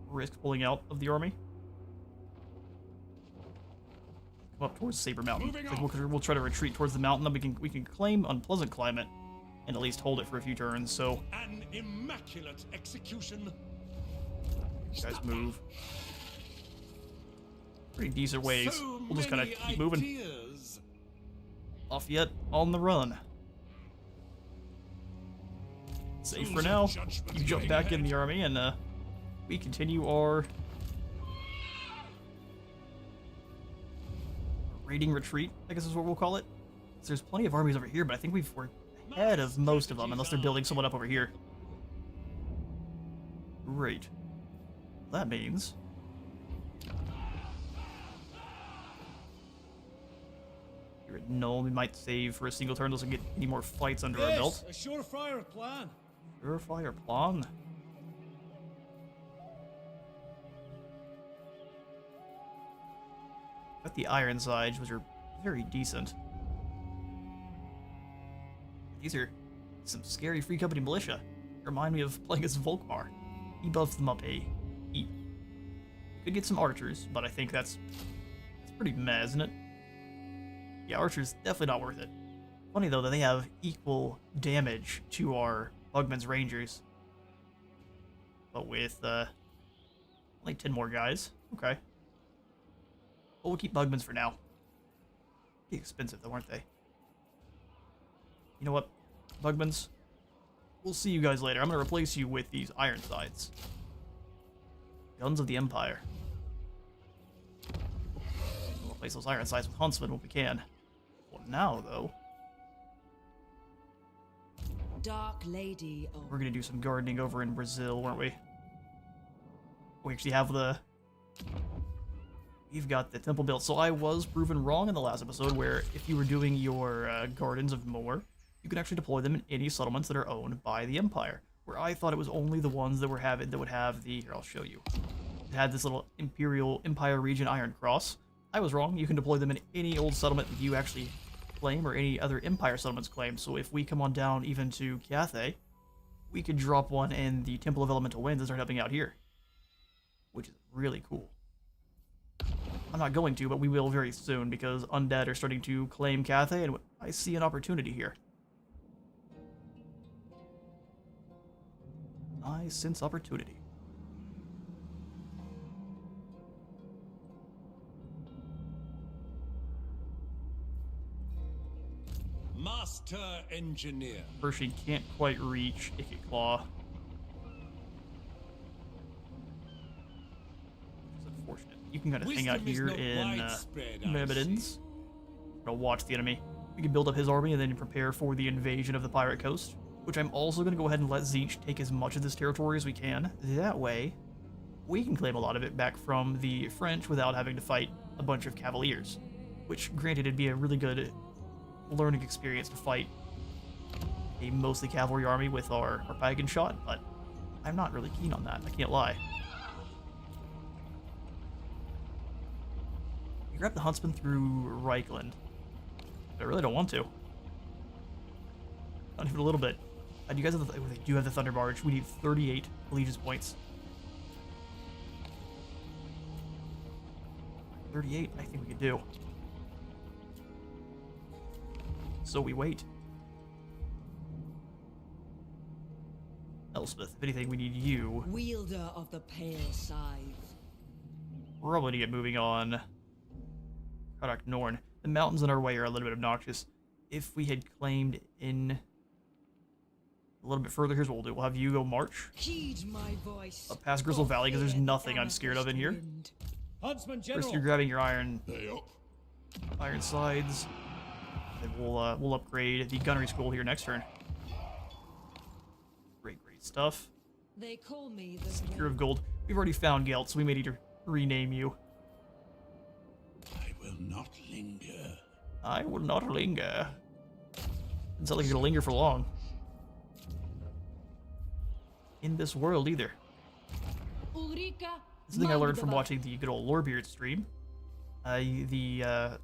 risk pulling out of the army. Come up towards Saber Mountain. I think we'll try to retreat towards the mountain, then we can claim Unpleasant Climate and at least hold it for a few turns. So An immaculate execution. you guys move. Pretty decent ways. So We'll just kind of many keep moving. ideas. Lafayette on the run. Safe for now. You jump back in the army and we continue our raiding retreat, I guess is what we'll call it. So there's plenty of armies over here, but I think we're ahead of most of them, unless they're building someone up over here. Great. That means you're at null. We might save for a single turn. Doesn't get any more fights under our belt. A surefire plan. Surefire plan. Got the Ironsides, which are very decent. These are some scary Free Company militia. Remind me of playing as Volkmar. He buffs them up a heap. Could get some archers, but I think that's pretty meh, isn't it? Yeah, archers definitely not worth it. Funny though that they have equal damage to our Bugman's Rangers, but with only 10 more guys. Okay. Well, we'll keep Bugman's for now. Be expensive though, aren't they? You know what, Bugman's? We'll see you guys later. I'm gonna replace you with these Ironsides. Guns of the Empire. We'll replace those Ironsides with Huntsmen when we can. Well, now though, Dark Lady. we're gonna do some gardening over in Brazil, weren't we? We actually have we've got the temple built. So I was proven wrong in the last episode, where if you were doing your gardens of more, you can actually deploy them in any settlements that are owned by the Empire. Where I thought it was only the ones that would have the. Here, I'll show you. It had this little Imperial Empire region Iron Cross. I was wrong. You can deploy them in any old settlement that you actually claim, or any other Empire settlements claim. So if we come on down even to Cathay, we could drop one in the Temple of Elemental Winds and start helping out here, which is really cool. I'm not going to, but we will very soon, because Undead are starting to claim Cathay, and I see an opportunity here. I sense opportunity. Master engineer. Hershey can't quite reach Icket Claw. It's unfortunate. You can kind of hang out here in Myrmidons. Gonna watch the enemy. We can build up his army and then prepare for the invasion of the Pirate Coast, which I'm also going to go ahead and let Zeech take as much of this territory as we can. That way, we can claim a lot of it back from the French without having to fight a bunch of Cavaliers, which, granted, it'd be a really good learning experience to fight a mostly cavalry army with our pagan shot, but I'm not really keen on that, I can't lie. You grab the Huntsman through Reichland, but I really don't want to. Not even a little bit. Do you guys have they do have the Thunder Barge. We need 38 allegiance points. 38, I think we could do. So we wait. Elspeth, if anything, we need you. Wielder of the Pale Scythe. We're probably gonna get moving on. Product Norn. The mountains in our way are a little bit obnoxious. If we had claimed in A little bit further, here's what we'll do. We'll have you go march Heed my voice. up past Grizzle Valley, because there's nothing I'm scared of in here. Huntsman General. First, you're grabbing your iron They up. slides. Then we'll upgrade the gunnery school here next turn. Great stuff. They call me the Secure of gold. We've already found Gelt, so we may need to rename you. I will not linger. I will not linger. Doesn't sound like you're gonna linger for long. In this world either. Ulrika. This is the thing I learned from watching the good old Lorebeard stream. The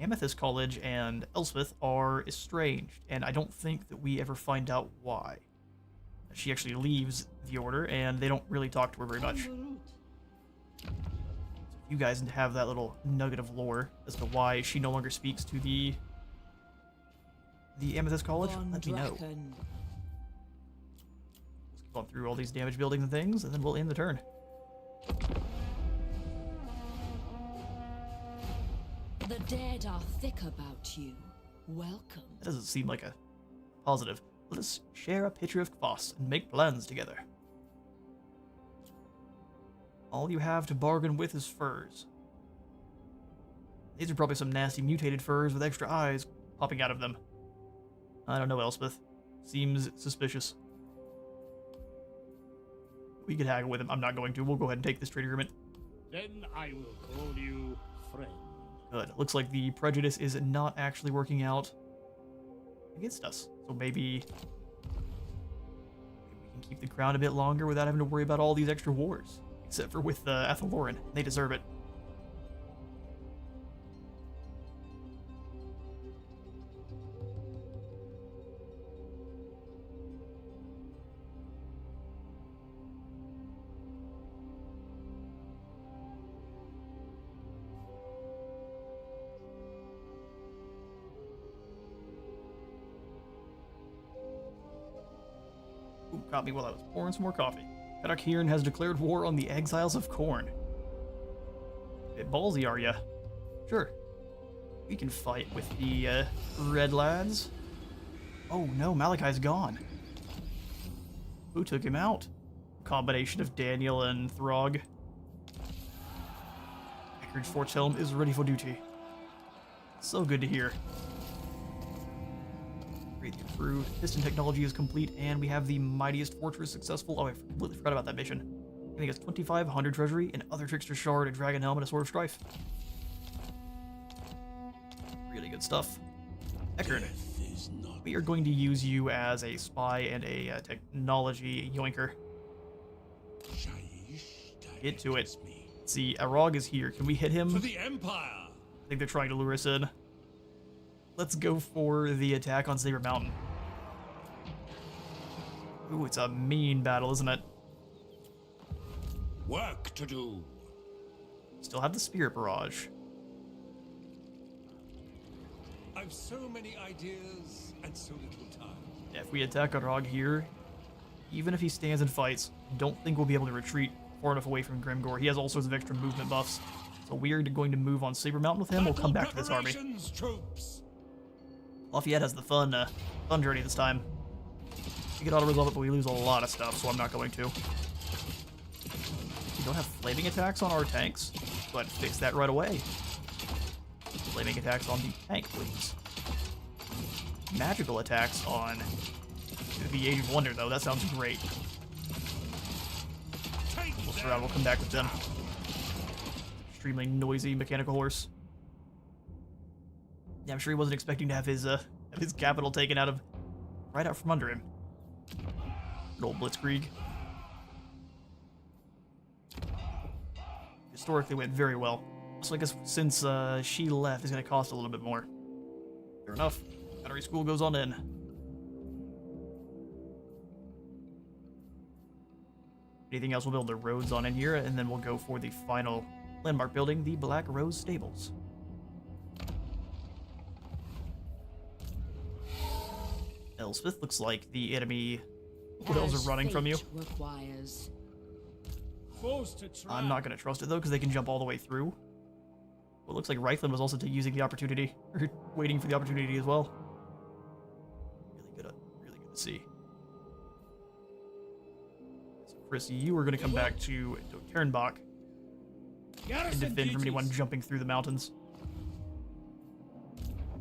Amethyst College and Elspeth are estranged, and I don't think that we ever find out why. She actually leaves the order, and they don't really talk to her very much. So you guys have that little nugget of lore as to why she no longer speaks to the Amethyst College. Von Let me know. Draken. Let's keep on through all these damage buildings and things, and then we'll end the turn. The dead are thick about you. Welcome. That doesn't seem like a positive. Let us share a pitcher of kvass and make plans together. All you have to bargain with is furs. These are probably some nasty mutated furs with extra eyes popping out of them. I don't know, Elspeth. Seems suspicious. We could haggle with him. I'm not going to. We'll go ahead and take this trade agreement. Then I will call you friend. Good. Looks like the prejudice is not actually working out against us. So maybe we can keep the crown a bit longer without having to worry about all these extra wars. Except for with Athelloran. They deserve it. Ooh, caught me while I was pouring some more coffee. Karakiran has declared war on the exiles of Khorne. Bit ballsy, are ya? Sure. We can fight with the red lads. Oh no, Malachi's gone. Who took him out? Combination of Daniel and Throg. Eckridge Forthelm is ready for duty. So good to hear. Greatly improved. Piston technology is complete, and we have the mightiest fortress successful. Oh, I completely forgot about that mission. I think it's 2,500 treasury, and other trickster shard, a dragon helm, and a sword of strife. Really good stuff. Eckard, we are going to use you as a spy and a technology yoinker. Get to it. Let's see, Arog is here. Can we hit him? To the Empire. I think they're trying to lure us in. Let's go for the attack on Saber Mountain. Ooh, it's a mean battle, isn't it? Work to do. Still have the Spirit Barrage. I've so many ideas and so little time. Yeah, if we attack Arog here, even if he stands and fights, I don't think we'll be able to retreat far enough away from Grimgor. He has all sorts of extra movement buffs. So we are going to move on Saber Mountain with him. We'll come back to this army. Troops. Lafayette has the fun journey this time. We can auto-resolve it, but we lose a lot of stuff, so I'm not going to. We don't have flaming attacks on our tanks. Go ahead and fix that right away. Flaming attacks on the tank, please. Magical attacks on the Age of Wonder, though. That sounds great. We'll surround. We'll come back with them. Extremely noisy mechanical horse. Yeah, I'm sure he wasn't expecting to have his capital taken right out from under him. Good old Blitzkrieg. Historically went very well. So I guess since she left, it's going to cost a little bit more. Fair enough. Gunnery school goes on in. Anything else, we'll build the roads on in here, and then we'll go for the final landmark building, the Black Rose Stables. Elspeth, looks like the enemy elves are running from you. Requires. I'm not going to trust it, though, because they can jump all the way through. Well, it looks like Reithlin was also using the opportunity, or waiting for the opportunity as well. Really good to see. Chris, you are going to come back to Turnbach and Garrison defend from anyone duties. jumping through the mountains.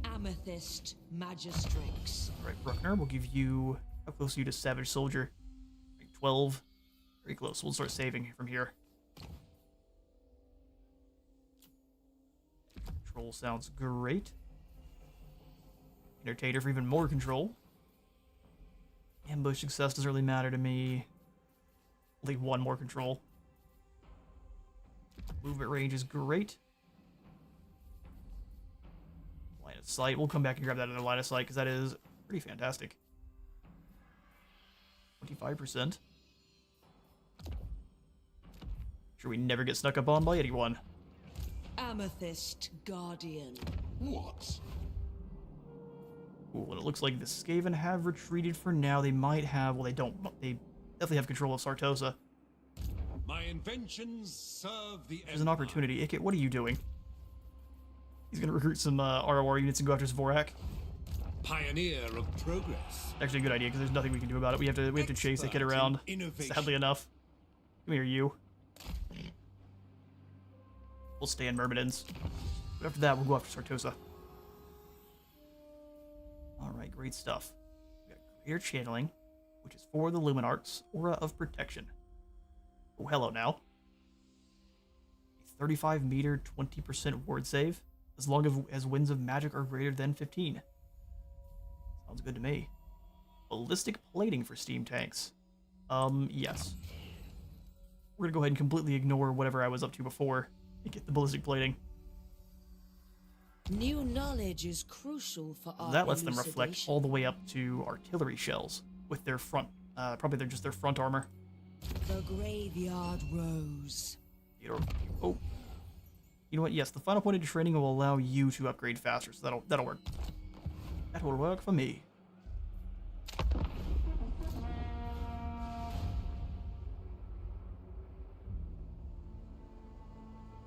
Amethyst Magistrix. All right, Bruckner, we'll give you... How close are you to Savage Soldier? Like 12. Very close. We'll start saving from here. Control sounds great. Entertainer for even more control. Ambush success doesn't really matter to me. Only one more control. Movement range is great. Line of sight. We'll come back and grab that other line of sight because that is pretty fantastic. 25%. Sure we never get snuck up on by anyone. Amethyst Guardian. What? Cool, and it looks like the Skaven have retreated for now. They might have, well, they don't. They definitely have control of Sartosa. My inventions serve the There's an opportunity. Ikit, what are you doing? He's gonna recruit some ROR units and go after Zvorak. Pioneer of progress. Actually, a good idea because there's nothing we can do about it. We have to chase Ikit around. Innovation. Sadly enough. Come here, you. We'll stay in Myrmidons. But after that, we'll go after Sartosa. Alright, great stuff. We got Greater Channeling, which is for the Luminarch's Aura of Protection. Oh, hello now. A 35 meter, 20% ward save, as long as winds of magic are greater than 15. Sounds good to me. Ballistic plating for steam tanks. Yes. We're gonna go ahead and completely ignore whatever I was up to before and get the ballistic plating. New knowledge is crucial for our That lets them reflect elucidation. all the way up to artillery shells with their front, probably they're just their front armor. The Graveyard Rose. Oh, you know what? Yes, the final point of training will allow you to upgrade faster, so that'll work. That will work for me.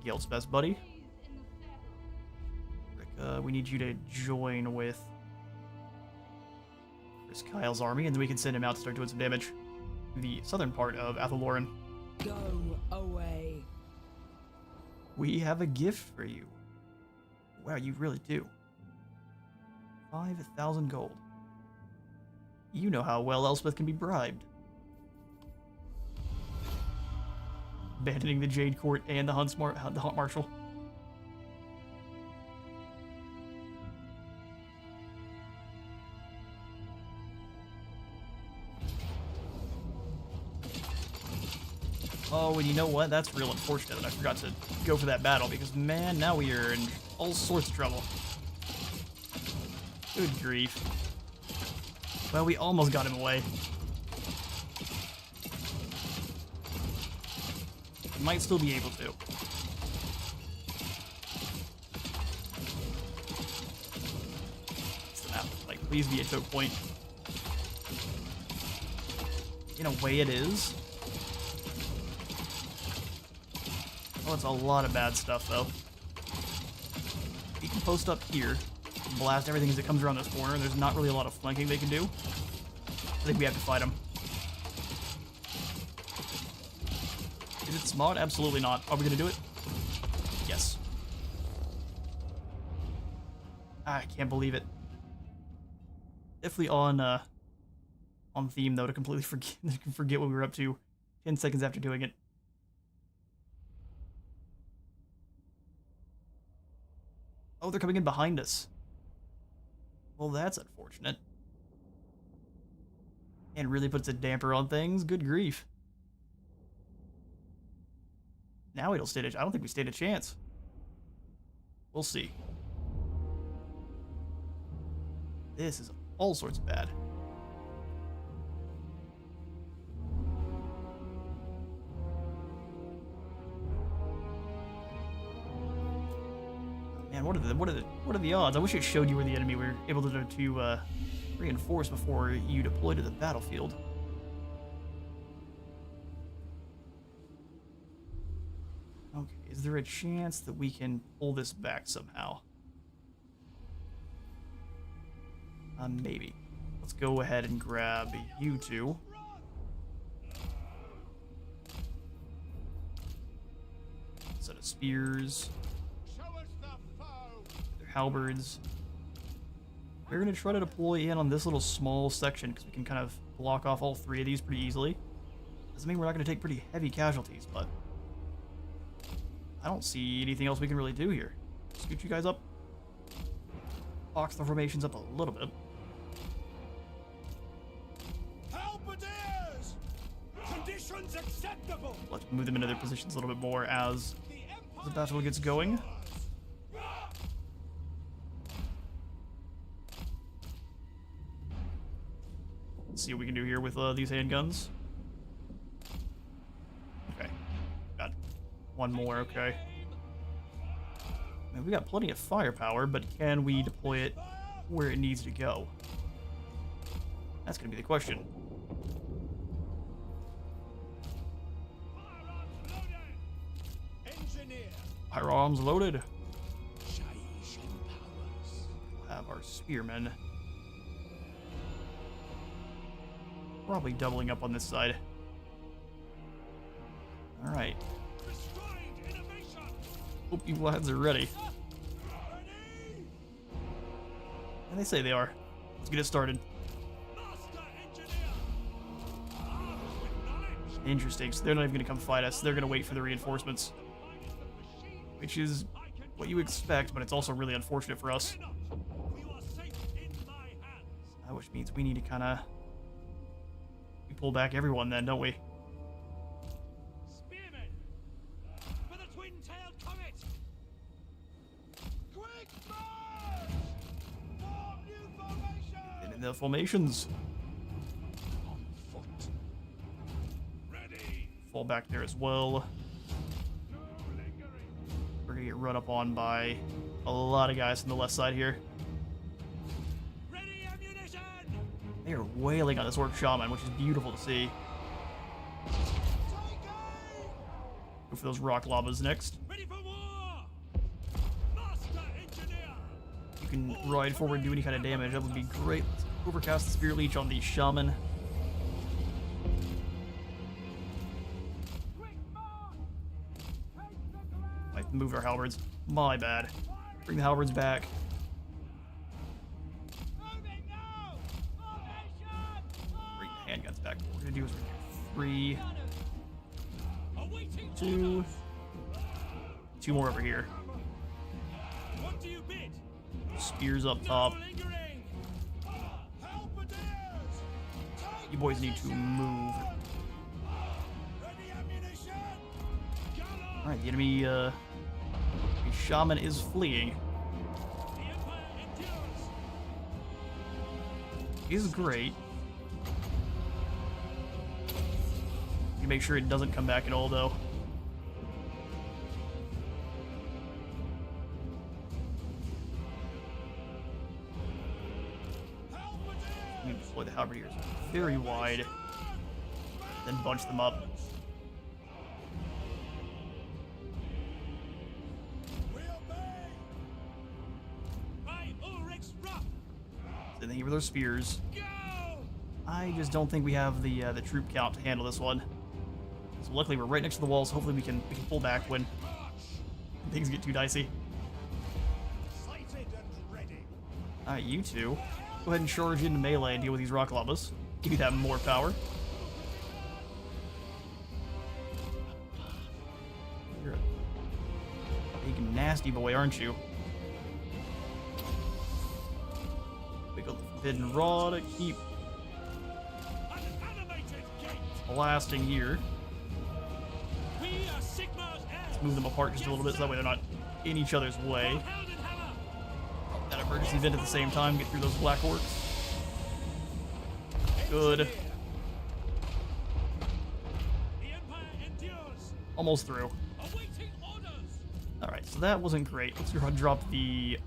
Gale's best buddy. Rick, we need you to join with Chris Kyle's army, and then we can send him out to start doing some damage. The southern part of Athaloran. Go away. We have a gift for you. Wow, you really do. 5,000 gold. You know how well Elspeth can be bribed. Abandoning the Jade Court and the Hunt Marshal. Oh, and you know what? That's real unfortunate that I forgot to go for that battle, because, man, now we are in all sorts of trouble. Good grief. Well, we almost got him away. Might still be able to. What's the map? Like, please be a choke point. In a way it is. Oh, it's a lot of bad stuff, though. You can post up here, blast everything as it comes around this corner. There's not really a lot of flanking they can do. I think we have to fight them. Is it smart? Absolutely not. Are we gonna do it? Yes. I can't believe it. Definitely on theme, though, to completely forget what we were up to 10 seconds after doing it. Oh, they're coming in behind us. Well, that's unfortunate. And really puts a damper on things. Good grief. Now we don't stand I don't think we stand a chance. We'll see. This is all sorts of bad. Man, what are the odds? I wish it showed you where the enemy were able to reinforce before you deploy to the battlefield. Okay, is there a chance that we can pull this back somehow? Maybe. Let's go ahead and grab you two. spears, Show us the foe. their halberds. We're going to try to deploy in on this little small section because we can kind of block off all three of these pretty easily. Doesn't mean we're not going to take pretty heavy casualties, but I don't see anything else we can really do here. Scoot you guys up. Box the formations up a little bit. Halberdiers! Conditions acceptable. Let's move them into their positions a little bit more as the battle gets going. Let's see what we can do here with these handguns. Okay. Got one more, okay. I mean, we got plenty of firepower, but can we deploy it where it needs to go? That's going to be the question. Engineer. Firearms loaded. Shaiishan powers. We'll have our spearmen. Probably doubling up on this side. Alright. Restrained innovation. Hope you lads are ready. Ready. And they say they are. Let's get it started. Master engineer. Armed with knowledge. Interesting. So they're not even going to come fight us. They're going to wait for the reinforcements. Which is what you expect, but it's also really unfortunate for us. You are safe in my hands. Which means we need to kind of... We pull back everyone then, don't we? Spearmen. For the twin-tailed comet. Quick march. Form new formation. And in the formations. On foot. Ready. Fall back there as well. No lingering. We're going to get run up on by a lot of guys from the left side here. Ready ammunition. They are wailing on this orc shaman, which is beautiful to see. Take aim. Go for those rock llamas next. Ready for war. Master engineer. You can ride forward and do any kind of damage. That would be great. Let's overcast the Spear Leech on the shaman. Quick march. Take the ground. I moved our halberds. My bad. Bring the halberds back. Moving now. Formation. Bring the handguns back. What we're going to do is we're going to do 3, Awaiting 2, orders. 2 more over here. What do you bid? Spears up No top. lingering. Halberdiers. Take You boys need to move. Ready ammunition. Gallop. Alright, the enemy shaman is fleeing. The Empire endures. Is great. You make sure it doesn't come back at all, though. You deploy the halberdiers very wide, then bunch them up. We obey. By Ulrich's wrath. Then they hit with their spears. Go. I just don't think we have the troop count to handle this one. So luckily we're right next to the walls. Hopefully we can pull back when things get too dicey. Sighted and ready. Alright, you two, go ahead and charge into melee and deal with these rock llamas. Give you that more power. You're a big nasty boy, aren't you? Wiggle the forbidden rod to keep An animated gate. blasting here. We are Sigmar's heirs. Move them apart just a little bit so that way they're not in each other's way. Held and hammer. That emergency vent at the same time, get through those black orcs. Good. The Empire endures. Almost through. Awaiting orders. Alright, so that wasn't great. Let's drop the...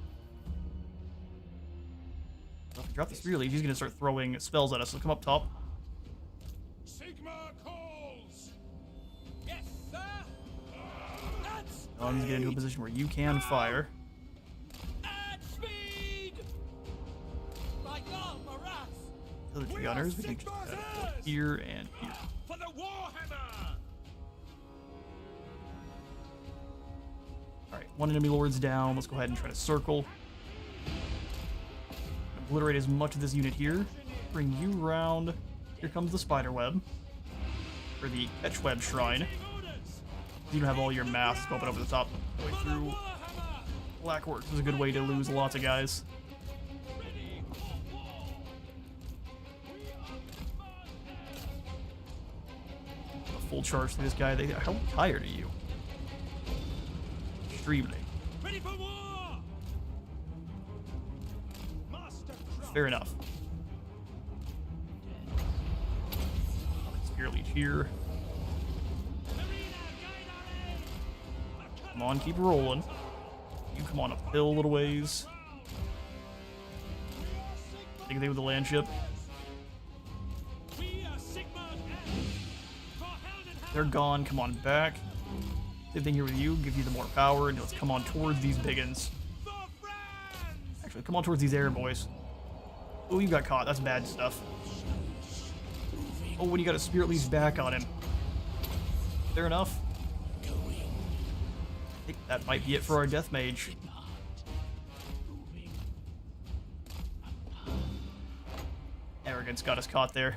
Well, if we drop the Spear Leech, he's going to start throwing spells at us, so come up top. Sigmar calls. Yes, sir. That's Guns get into a position where you can fire. at speed. Like all Maras. The other two gunners, we can just here and here. For the Warhammer. Alright, one enemy lord's down. Let's go ahead and try to circle. Obliterate as much of this unit here. Bring you round. Here comes the spider web. For the catch web shrine. You don't have all your masks go up and over the top. Way through. Blackworks is a good way to lose lots of guys. A full charge to this guy. How tired are you? Extremely. Ready for war! Master Fair enough. Spear Leech here. Come on, keep rolling. You come on uphill a little ways. Think they with the land ship. They're gone. Come on back. Same thing here with you. Give you the more power, and let's come on towards these biggins. Actually, come on towards these air boys. Oh, you got caught. That's bad stuff. Oh, when you got a Spirit Leech back on him. Fair enough. I think that might be it for our Death Mage. Arrogance got us caught there.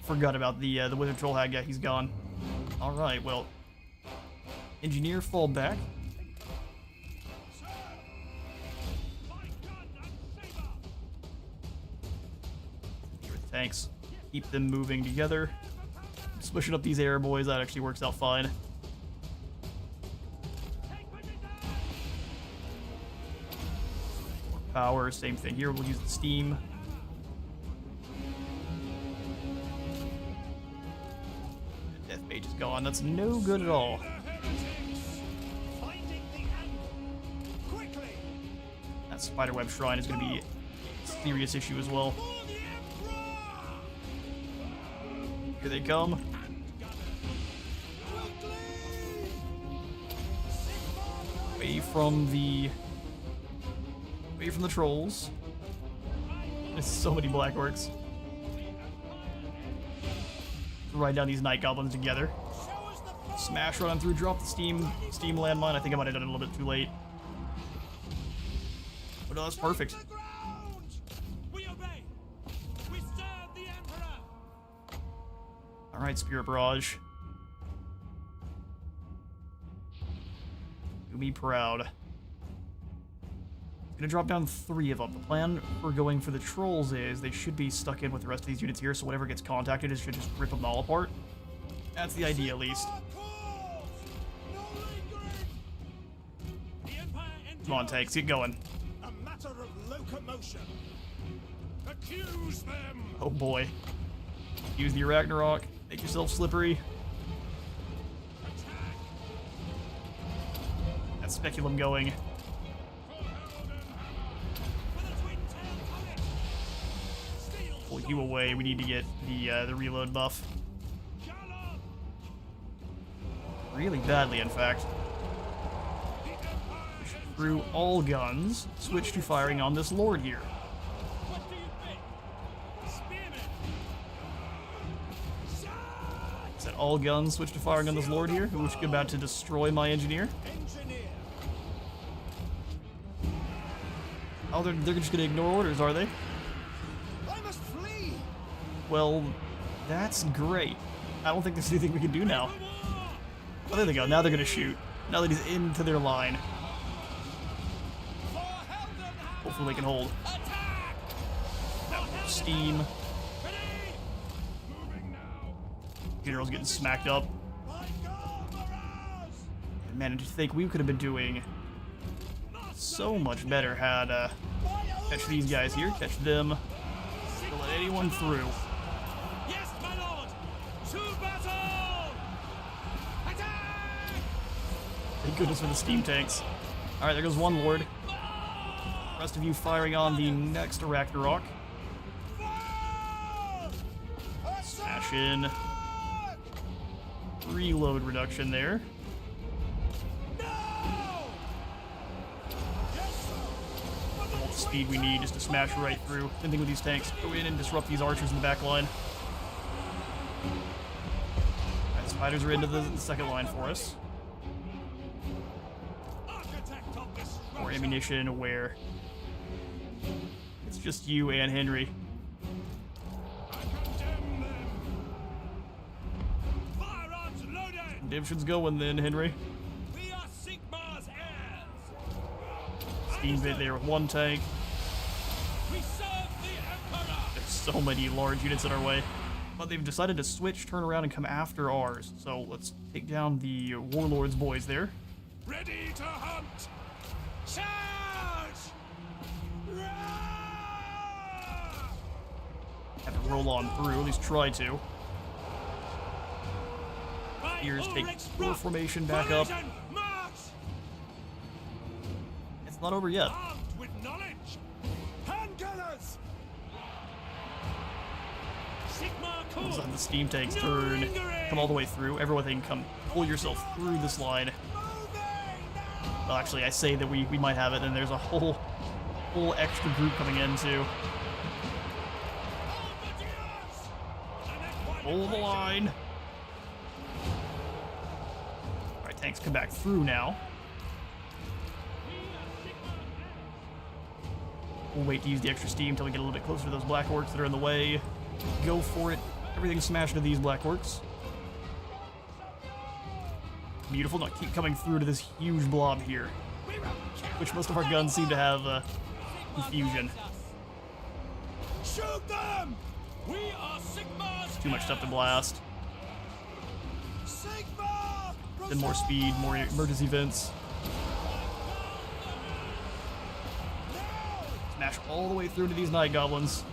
Forgot about the Wizard Troll Hag. Yeah, he's gone. Alright, well. Engineer, fall back. Here with the tanks. Keep them moving together. Smushing up these air boys, that actually works out fine. More power, same thing here. We'll use the steam. Death Mage is gone. That's no good at all. That Spiderweb Shrine is going to be a serious issue as well. Here they come. Away from the trolls. There's so many Blackworks. Ride down these night goblins together. Smash run through, drop the steam landmine. I think I might have done it a little bit too late. But no, that's perfect. Alright, Spirit Barrage. Do me proud. Gonna drop down 3 of them. The plan for going for the trolls is they should be stuck in with the rest of these units here, so whatever gets contacted, it should just rip them all apart. That's the idea, at least. Come on, tanks, get going. A matter of locomotion. Accuse them. Oh boy. Use the Ragnarok. Make yourself slippery. That speculum going. Pull you away. We need to get the reload buff. Really badly, in fact. Push through all guns. Switch to firing on this lord here. Set all guns. Switch to firing on this lord here, who's about to destroy my engineer. Oh, they're just gonna ignore orders, are they? Well, that's great. I don't think there's anything we can do now. Oh, there they go. Now they're going to shoot. Now that he's into their line. Hopefully they can hold. Steam. General's getting smacked up. Man, I just think we could have been doing so much better had catch these guys here, catch them. Don't let anyone through. Yes, my lord! To battle! Attack! Thank goodness for the steam tanks. Alright, there goes one lord. Rest of you firing on the next Ragnarok. Smash in. Reload reduction there. All the speed we need just to smash right through. Same thing with these tanks. Go in and disrupt these archers in the back line. Alright, spiders are into the second line for us. more ammunition where it's just you and Henry. I condemn them. Firearms loaded. Redemption's going then, Henry. We are Sigmar's heirs. Steam Vent there with one tank. We serve the Emperor. There's so many large units in our way. But they've decided to switch, turn around, and come after ours. So let's take down the Warlord's boys there. Ready to hunt. Charge! Roar! Have to roll on through, at least try to. By Spears take Ulrich's war wrath, formation back up. formation, march! It's not over yet. Armed with knowledge. Handgunners! Sigmar Let's Corps. have the steam tanks No turn, lingering. come all the way through. Everyone can come pull yourself through this line. Well, actually, I say that we might have it, and there's a whole extra group coming in too. Hold the line. All right, tanks come back through now. We'll wait to use the extra steam until we get a little bit closer to those black orcs that are in the way. Go for it. Everything smashed into these black orcs. Beautiful. Now keep coming through to this huge blob here, which most of our guns seem to have confusion. Shoot them! We are Sigmar's Too much stuff to blast. Sigmar! Then more speed, more emergency vents. Smash all the way through to these night goblins.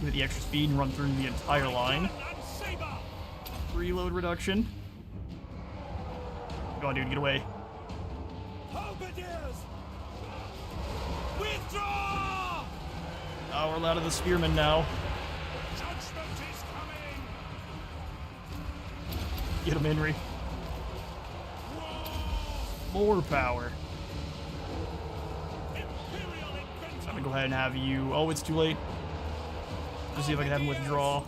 Give it the extra speed and run through the entire line. Reload reduction. Go on, dude, get away. Halberdiers! Withdraw! Oh, we're out of the spearmen now. Judgment is coming! Get him, Henry. More power. Imperial inventor! I'm gonna go ahead and have you. Oh, it's too late. Let's see if I can have him withdraw.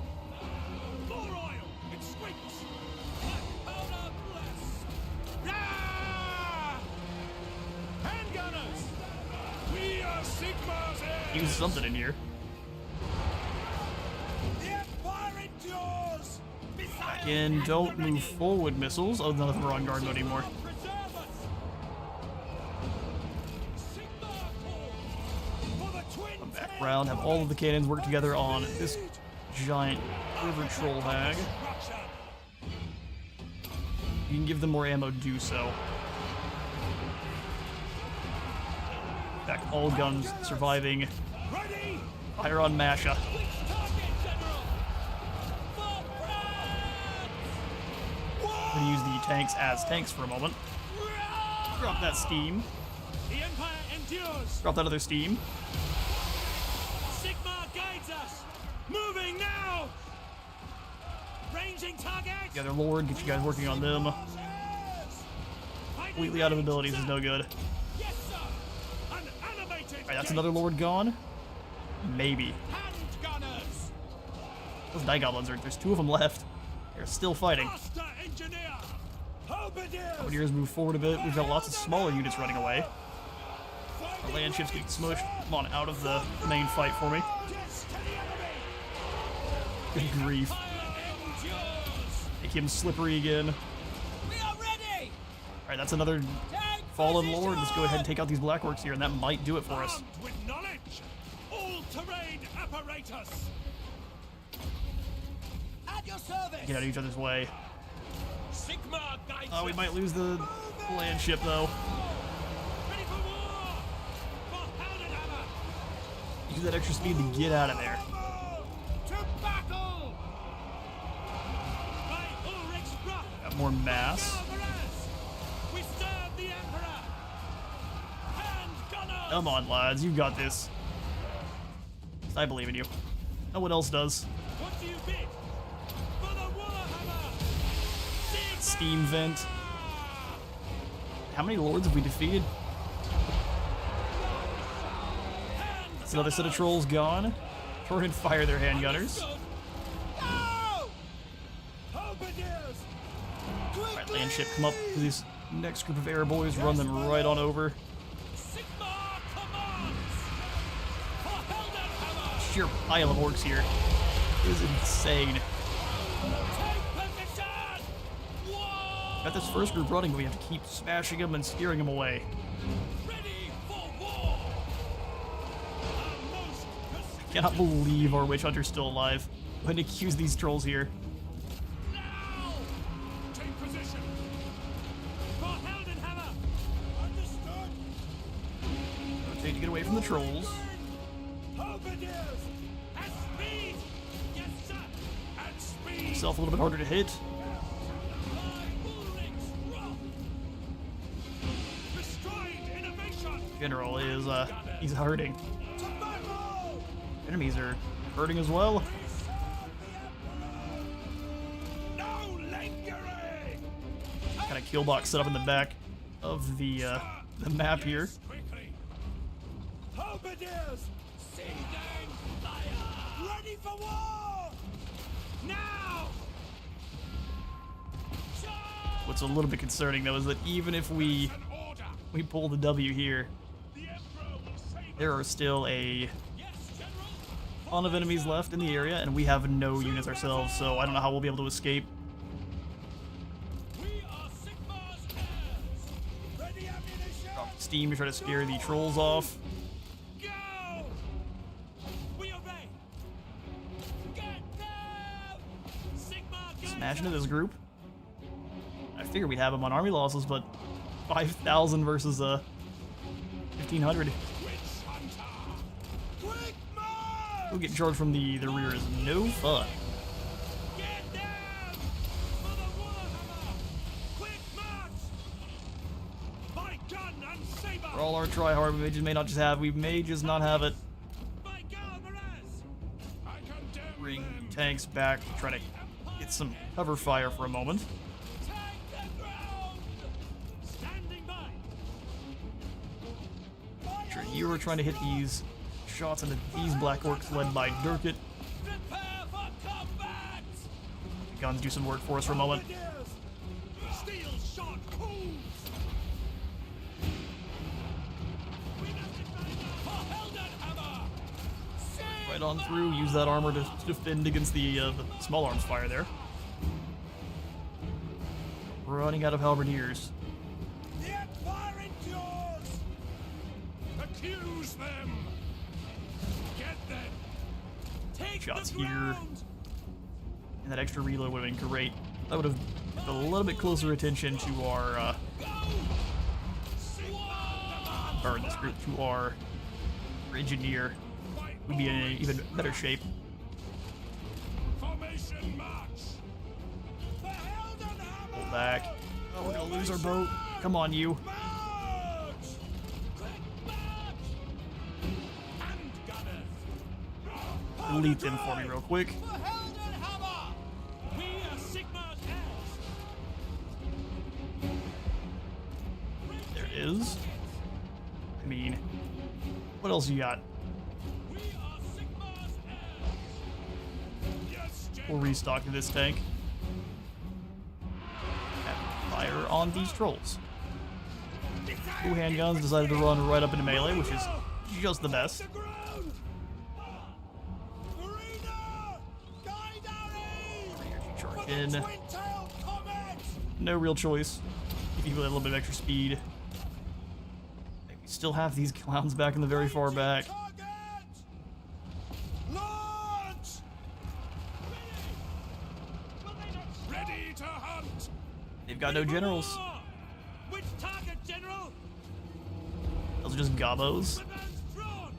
More oil! It squeaks! Black powder blast! Rah! Handgunners! We are Sigmar's heirs! Use something in here. The Empire endures! Back in. Don't move forward missiles. Oh, none of them are on guard mode anymore. Preserve us! Sigmar Corps! For the twin Come back around. Have all of the cannons work together on this giant river troll hag. You can give them more ammo, do so. Back all guns surviving. Ready! Fire on Masha. Which target, General? For France! I'm gonna use the tanks as tanks for a moment. Drop that steam. The Empire endures! Drop that other steam. Sigmar guides us! Moving now! Ranging target! The other lord, get you guys working on them. Completely out of abilities is no good. Yes, sir! An animated Alright, that's another lord gone. Maybe. handgunners! Those night goblins are. There's two of them left. They're still fighting. Master engineer! Halberdiers! Halberdiers move forward a bit. We've got lots of smaller units running away. Our land ship's getting smushed. Come on, out of the main fight for me. Good grief. Make him slippery again. We are ready! Alright, that's another fallen lord. Let's go ahead and take out these black orcs here, and that might do it for us. Armed with knowledge! All-terrain apparatus! At your service! Get out of each other's way. Sigmar guides Oh, we us. might lose the land ship, though. Ready for war! For pounded hammer! Use that extra speed to get out of there. To battle! By Ulrich's wrath! Got more mass. Alvarez! We serve the Emperor! Handgunners! Come on, lads. You've got this. I believe in you. No one else does. What do you bid? For the Warhammer! Sigmar! Steam vent. How many lords have we defeated? That's another set of trolls gone. Turn and fire their handgunners. No! Halberdiers! Alright, land ship, come up to this next group of air boys, run them right on over. Sigmar commands! For Heldenhammer! Sheer pile of orcs here is insane. Take position! War! Got this first group running, but we have to keep smashing them and scaring them away. Ready for war! Our most I cannot believe our witch hunter's still alive. I'm going to accuse these trolls here. now! Take position! For Heldenhammer! Understood! Rotate to get away from the trolls. Halberdiers! At speed! Yes, sir! At speed! Myself a little bit harder to hit. By Ulrich's wrath! Restrained innovation! General is, he's hurting. To battle! Enemies are hurting as well. No lingering! Got a kill box set up in the back of the map here. Quickly! Halberdiers! Seething fire! Ready for war! Now! Charge! What's a little bit concerning though is that even if we An order! pull the W here, The Emperor will save there are still a Yes, General! ton of enemies left in the area, and we have no units ourselves, so I don't know how we'll be able to escape. We are Sigmar's heirs! Ready ammunition! Steam to try to scare the trolls off. Go! We obey! Get them! Sigmar, get Smash into them! this group. I figured we'd have them on army losses, but 5,000 versus 1,500. Witch Hunter! Quick march! We'll get charged from the rear is no fun. Get them! For the Warhammer! Quick march! By gun and saber! For all our try hard, we may just not have it. By Galmaraz! I condemn Bring them! tanks back, try to get some cover fire for a moment. Take the ground! Standing by! Sure, you were trying to hit these shots into these black orcs led by Durkit. Prepare for combat! The guns do some work for us for a moment. Halberdiers! Steel shot hooves! We must defend for Heldenhammer! Right on through, use that armor to defend against the small arms fire there. Running out of halberdiers. The Empire endures! Accuse them! Get them! Take Shots the here. ground! And that extra reload would have been great. That would have put a little bit closer attention to our, Go! Sigmar! or in this group, to our engineer. We'd be in an even better shape. Formation march! For Heldenhammer! Pull back. Oh, we're gonna lose our boat. Come on, you. March! Quick march! And gunners! Delete them for me real quick. For Heldenhammer! We are Sigmar's heirs! There it is. I mean, what else you got? We are Sigmar's heirs! Yes, We'll General! restock this tank. And fire on these trolls. Two handguns decided to run right up into melee, which is just the best. The ground! Marina! Guide our aid! Charge For the in. twin-tailed comet! No real choice. Give you a little bit of extra speed. Maybe still have these clowns back in the very far back. Target! Launch! Ready to hunt! They've got no generals. Which target, General? Those are just gobos. Weapons drawn!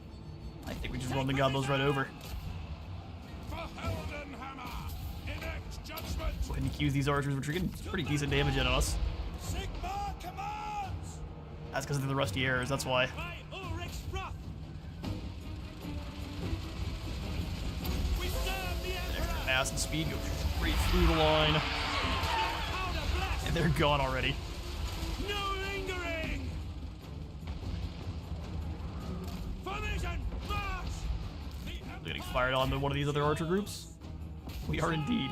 I think we just run the gobos right over. For Heldenhammer! Enact judgment! Go ahead and accuse these archers, which are getting pretty decent damage in us. Sigmar commands! That's because of the rusty arrows, that's why. By Ulrich's wrath! We serve the Extra Emperor! mass and speed go straight through the line. Powder blast! And they're gone already. No lingering! Formation! March! The Getting fired on by one of these other archer groups. We are indeed.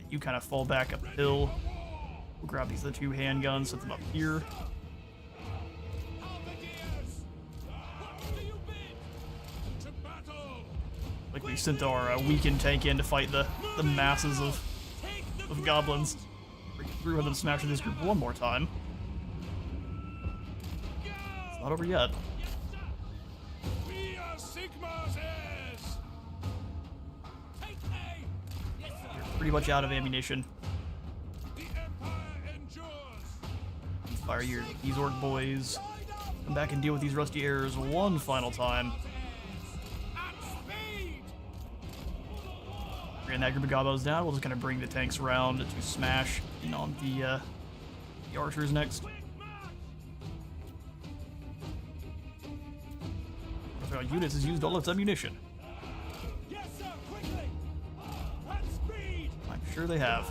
You kind of fall back uphill. We'll grab these other 2 handguns, set them up here. Halberdiers! What do you bid? To battle! Like we sent our weakened tank in to fight the masses of Take the goblins. Break through and then smashing this group one more time. It's not over yet. Yes, sir! We are Sigmar's heirs! Take A! Yes, sir! Pretty much out of ammunition. The Empire endures! Fire these orc boys. Come back and deal with these rusty arrows one final time. At speed! Bring that group of gobos down. We'll just kind of bring the tanks around to smash in on the archers next. Quick march! If our units has used all its ammunition. Yes, sir! Quickly! At speed! I'm sure they have.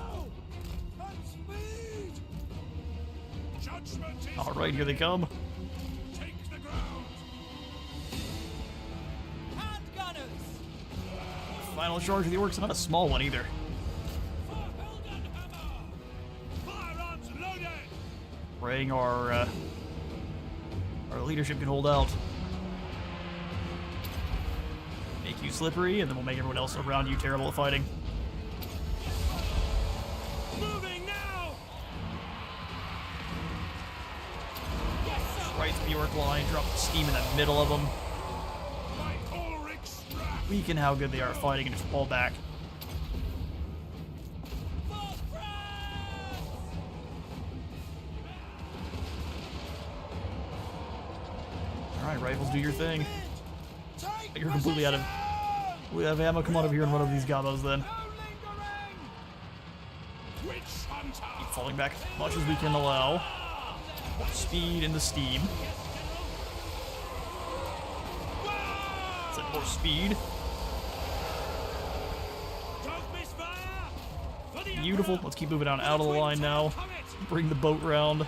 At speed! Judgment is Alright, here they come. Take the ground! Handgunners! Final charge of the orcs, not a small one either. For Heldenhammer! Firearms loaded! Praying our leadership can hold out. Make you slippery, and then we'll make everyone else around you terrible at fighting. Moving now! Right to the orc line, drop the steam in the middle of them. My Ulrich strap! Weaken how good they are at fighting and just fall back. Alright, rifles, do your thing. You're completely out of ammo. Come on over here and run over these gobos then. Witch hunter! Keep falling back as much as we can allow. More speed into steam. Set more speed. Don't miss fire! For the Beautiful. Let's keep moving on out of the line now. Bring the boat round.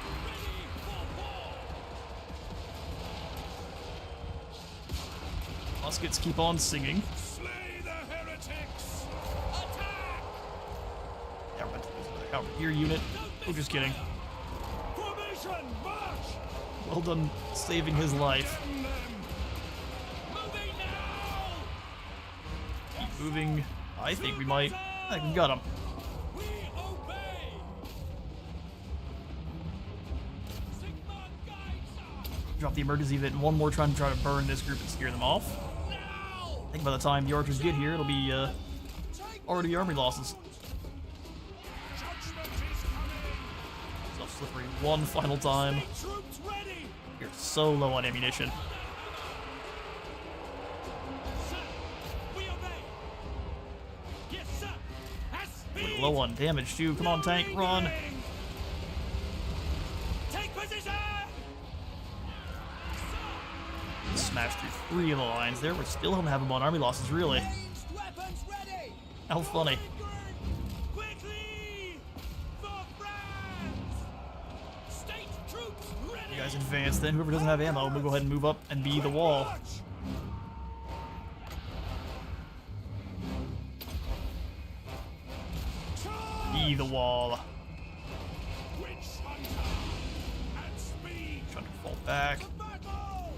Muskets keep on singing. Slay the heretics! Attack! Yeah, we're about to your unit. Oh, just kidding. Formation, march! Well done saving his life. End them! Moving now! Keep moving. I think we might. I think we got him. We obey! Sigmar guides us! Drop the emergency event one more time to try to burn this group and scare them off. Now! I think by the time the archers get here, it'll be already army losses. Judgment is coming! So slippery one final time. Troops ready! You're so low on ammunition. Sir, we obey! Yes, sir! At speed! Low on damage too. Come on, tank, run. Take position! Smash through 3 of the lines there. We still don't have them on army losses, really. Ranged weapons ready! How funny. Quickly! For France! State troops ready! You guys advance then. Whoever doesn't have ammo, we'll go ahead and move up and be the wall. March! Be the wall. Witch hunter! At speed! Trying to fall back. Battle!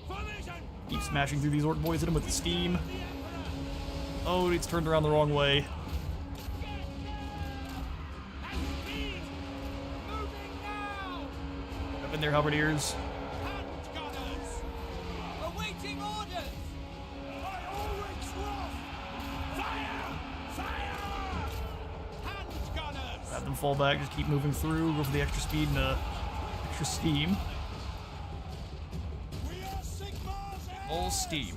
Formation! Keep smashing through these orc boys. Hit them with the steam. The Emperor! Oh, it's turned around the wrong way. At speed! Moving now! Up in there, halberdiers. Handgunners! Awaiting orders! By Ulrich's wrath! Fire! Fire! Handgunners! Have them fall back. Just keep moving through. Go for the extra speed and extra steam. We are Sigmar's heirs! All steam.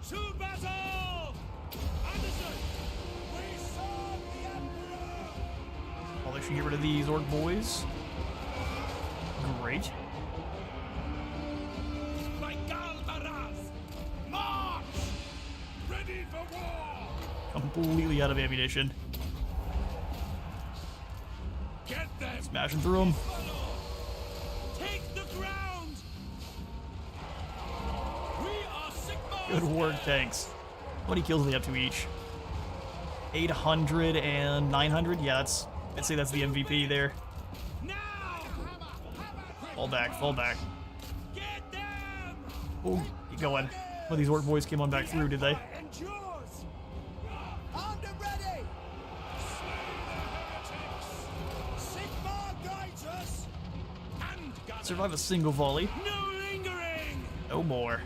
To battle! Anderson! We serve the Emperor! I'll let you get rid of these orc boys. Great. By Galvaraz! March! Ready for war! Completely out of ammunition. Get them! Smashing through them. Take the ground! We are Sigmar's Good work, tanks. How many kills are they up to each? 800 and 900? Yeah, I'd say that's the MVP there. Fall back, fall back. Get them! Oh, you going? One of these orc boys came on back through, did they? Endures! Armed and ready! Sigmar guides us! And gather. Survive a single volley. No lingering! No more.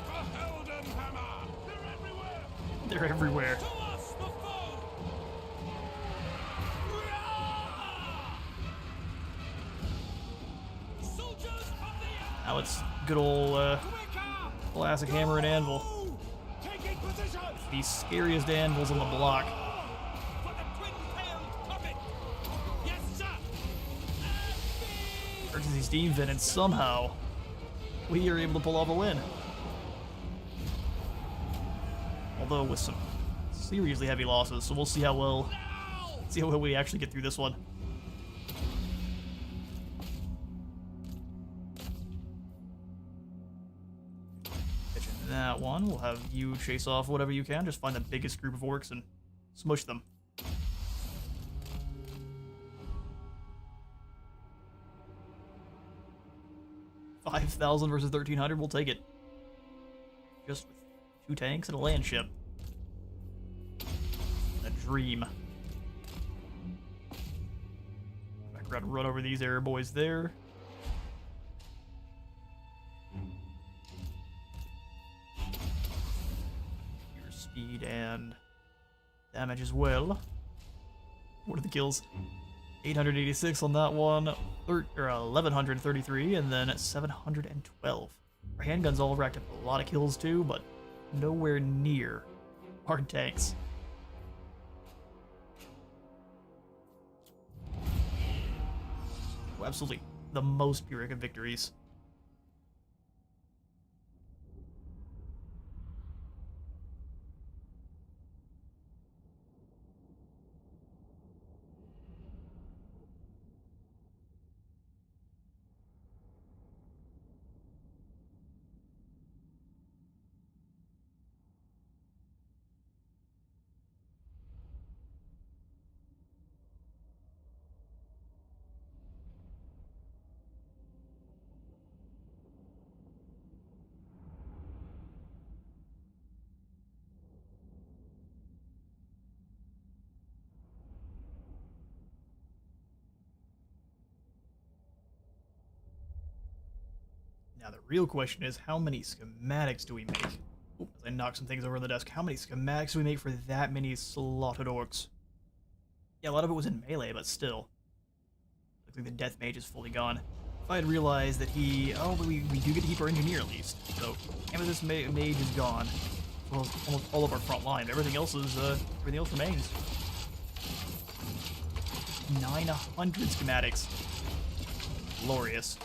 The Helden Hammer! They're everywhere! They're everywhere. To us, the foe! Soldiers of the Now it's good old Quicker! classic hammer and anvil. Taking position! The scariest anvils on the block. For the twin-tailed puppet! Yes, sir! Emergency steam fin, and somehow we are able to pull off a win. Although with some seriously heavy losses, so we'll see how well we actually get through this one. Catching that one, we'll have you chase off whatever you can. Just find the biggest group of orcs and smush them. $5,000 versus 1,300, we'll take it. Just with 2 tanks and a land ship. A dream. Back around and run over these air boys there. Your speed and damage as well. What are the kills? 886 on that one, 1,133, and then 712. Our handguns all racked up a lot of kills too, but nowhere near our tanks. Absolutely the most Pyrrhic of victories. Now the real question is, how many schematics do we make? Oop, as I knock some things over the desk, how many schematics do we make for that many slaughtered orcs? Yeah, a lot of it was in melee, but still. Looks like the death mage is fully gone. If I had realized that but we do get to keep our engineer at least. So, Amethyst mage is gone. Well, almost all of our front line. Everything else remains. 900 schematics. Glorious.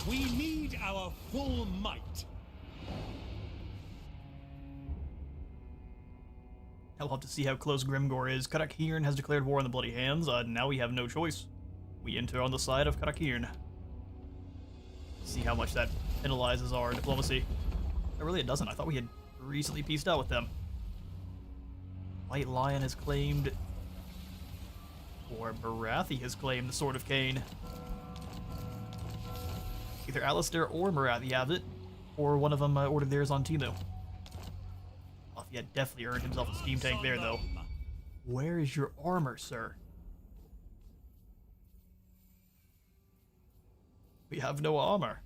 We need our full might. I'll have to see how close Grimgor is. Karakirn has declared war on the Bloody Hands. Now we have no choice. We enter on the side of Karakirn. See how much that penalizes our diplomacy. Oh, really, it doesn't. I thought we had recently peaced out with them. White Lion has claimed... Or Marathi has claimed the Sword of Cain. Either Alistair or Marathi have it, or one of them ordered theirs on Timu. Lafayette definitely earned himself a steam tank there, though. Where is your armor, sir? We have no armor.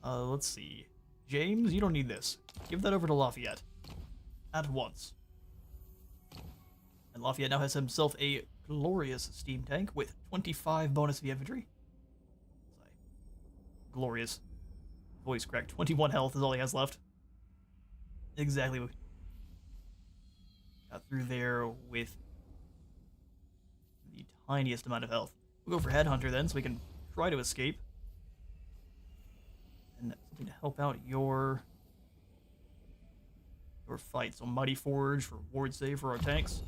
Let's see. James, you don't need this. Give that over to Lafayette. At once. And Lafayette now has himself a glorious steam tank with 25 bonus V infantry. Glorious. Voice crack. 21 health is all he has left. Exactly. Got through there with the tiniest amount of health. We'll go for Headhunter then, so we can try to escape. And something to help out your fight. So Mighty Forge for ward save for our tanks.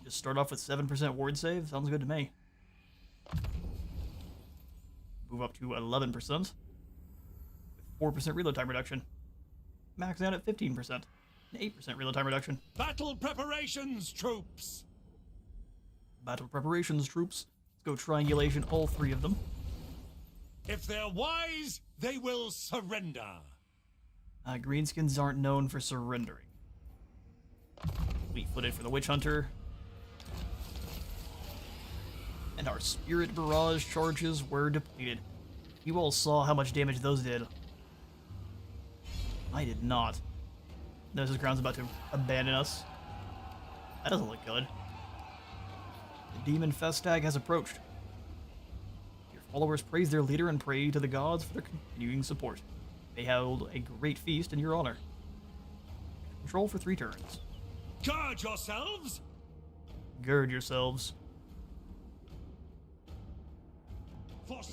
Just start off with 7% ward save. Sounds good to me. Move up to 11% with 4% reload time reduction. Max out at 15%. An 8% reload time reduction. Battle preparations, troops. Battle preparations, troops. Let's go triangulation, all 3 of them. If they're wise, they will surrender. Greenskins aren't known for surrendering. Fleet-footed for the Witch Hunter. And our Spirit Barrage charges were depleted. You all saw how much damage those did. I did not. Notice Ground's about to abandon us. That doesn't look good. The Demon Festag has approached. Your followers praise their leader and pray to the gods for their continuing support. They held a great feast in your honor. Control for 3 turns. Guard yourselves! Gird yourselves.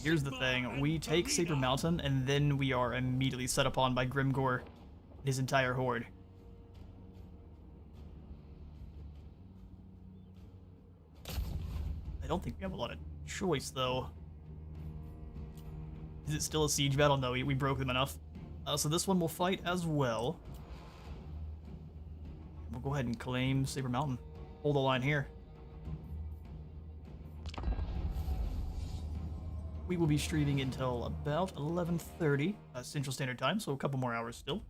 Here's the thing, we take Saber Mountain, and then we are immediately set upon by Grimgor and his entire horde. I don't think we have a lot of choice, though. Is it still a siege battle? No, we broke them enough. So this one will fight as well. We'll go ahead and claim Saber Mountain. Hold the line here. We will be streaming until about 11:30 Central Standard Time, so a couple more hours still.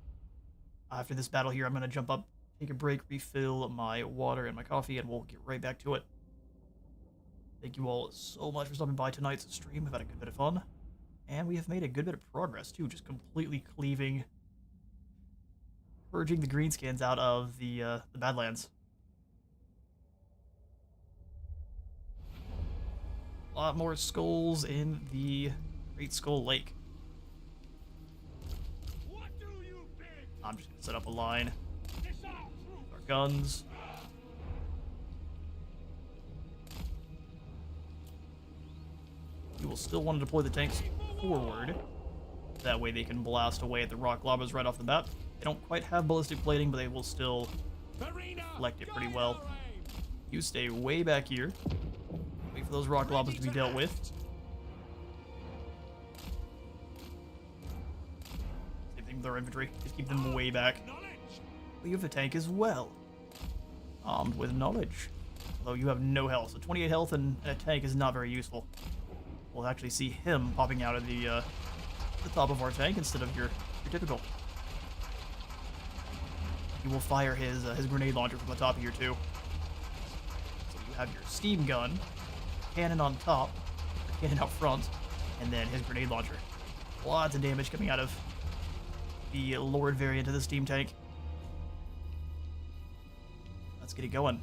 After this battle here, I'm going to jump up, take a break, refill my water and my coffee, and we'll get right back to it. Thank you all so much for stopping by tonight's stream. We've had a good bit of fun. And we have made a good bit of progress, too, just completely cleaving, purging the greenskins out of the Badlands. A lot more skulls in the Great Skull Lake. What do you bid? I'm just going to set up a line. Disarm troops! Our guns. You will still want to deploy the tanks forward. That way they can blast away at the rock lavas right off the bat. They don't quite have ballistic plating, but they will still deflect it pretty well. You stay way back here. Wait for those rock lavas to be dealt with. Same thing with our infantry. Just keep them way back. We have a tank as well. Armed with knowledge. Although you have no health, so 28 health and a tank is not very useful. We'll actually see him popping out of the top of our tank instead of your typical. You will fire his grenade launcher from the top here too. So you have your steam gun, cannon on top, cannon out front, and then his grenade launcher. Lots of damage coming out of the Lord variant of the steam tank. Let's get it going.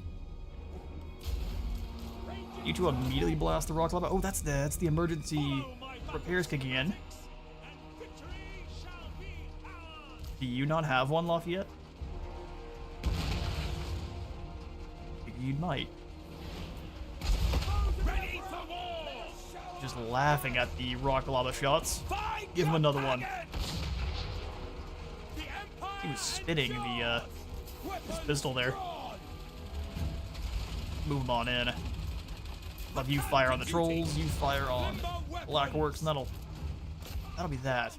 You two immediately blast the rock lava. Oh, that's the emergency repairs kicking in. Do you not have one, Lafayette? You might. Just laughing at the rock lava shots. Give him another one. He was spitting the his pistol there. Move him on in. Love you fire on the trolls, you fire on Black Orcs, and that'll be that.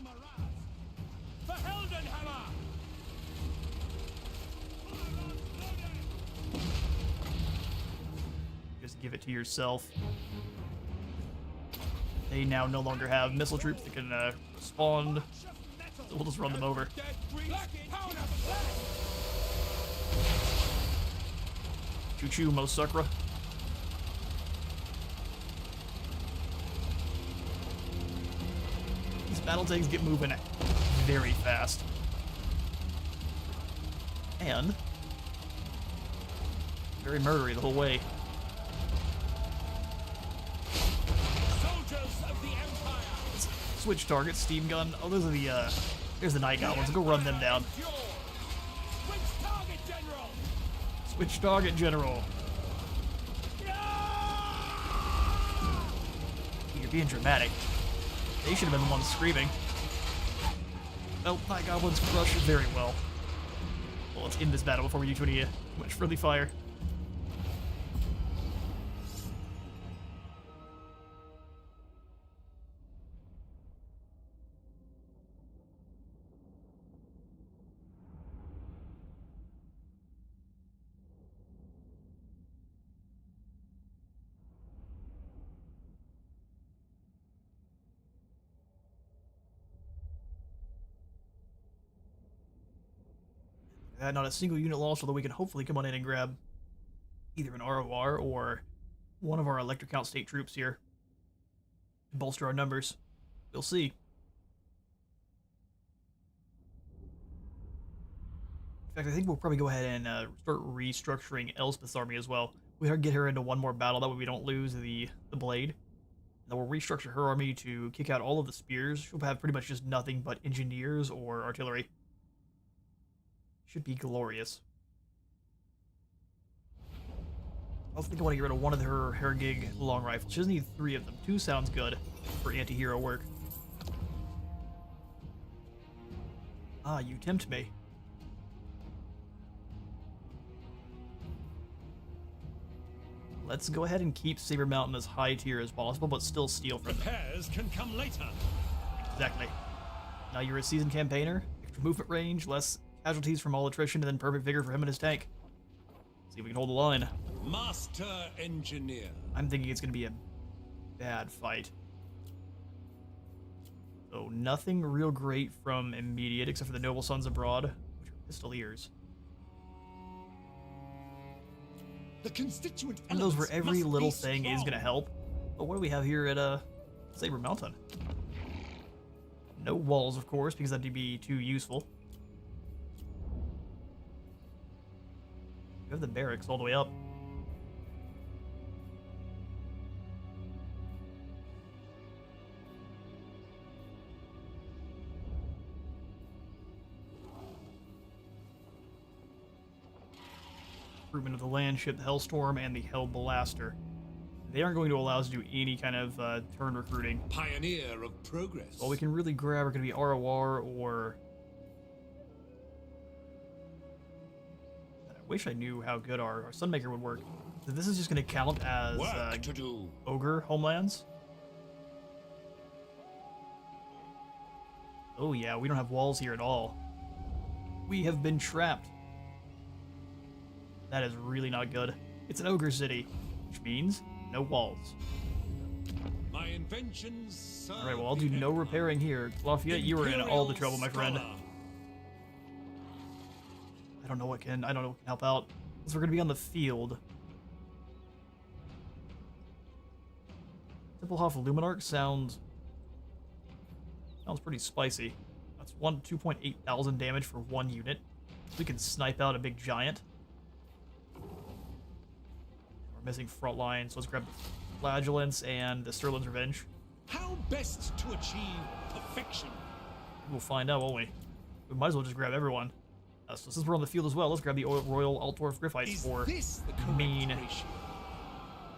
Just give it to yourself. They now no longer have missile troops that can respond, so we'll just run them over. Choo-choo, Mo Sucra. These battle tanks get moving very fast. And very murdery the whole way. Soldiers of the Empire. Let's switch targets, steam gun. Oh, those are the there's the night goblins. Go run them down. Switch target, General. Switch target, General. You're being dramatic. They should have been the ones screaming. Well, night goblins crush very well. Well, let's end this battle before we do too much friendly fire. Not a single unit lost, although we can hopefully come on in and grab either an ROR or one of our electric count state troops here to bolster our numbers. We'll see. In fact, I think we'll probably go ahead and start restructuring Elspeth's army as well. We gotta get her into one more battle, that way we don't lose the blade. And then we'll restructure her army to kick out all of the spears. She'll have pretty much just nothing but engineers or artillery. Should be glorious. I also think I want to get rid of one of her Hergig long rifles. She doesn't need 3 of them. 2 sounds good for anti-hero work. Ah, you tempt me. Let's go ahead and keep Saber Mountain as high tier as possible, but still steal from them. Repairs can come later. Exactly. Now you're a seasoned campaigner, extra movement range, less casualties from all attrition, and then perfect vigor for him and his tank. See if we can hold the line. Master Engineer. I'm thinking it's going to be a bad fight. So nothing real great from immediate, except for the Noble Sons Abroad, which are Pistoliers. The constituent And those where elements every must little be thing is strong. going to help. But what do we have here at Saber Mountain? No walls, of course, because that'd be too useful. We have the barracks all the way up. Recruitment of the Landship, the Hellstorm, and the Hellblaster. They aren't going to allow us to do any kind of turn recruiting. Pioneer of progress. All we can really grab are going to be ROR or... I wish I knew how good our Sunmaker would work. So this is just going to count as Work to do. Ogre homelands. Oh yeah, we don't have walls here at all. We have been trapped. That is really not good. It's an ogre city, which means no walls. My inventions. Alright, well I'll do no repairing here. Lafayette, you were in all the trouble, my friend. I don't know what can help out. Because we're gonna be on the field. Templehof Luminarch sounds pretty spicy. That's 2.8 thousand damage for 1 unit. We can snipe out a big giant. We're missing front line, so let's grab Flagellance and the Sterling's Revenge. How best to achieve perfection? We'll find out, won't we? We might as well just grab everyone. So since we're on the field as well, let's grab the Royal Altdorf Griffites Is for this the correct main ratio?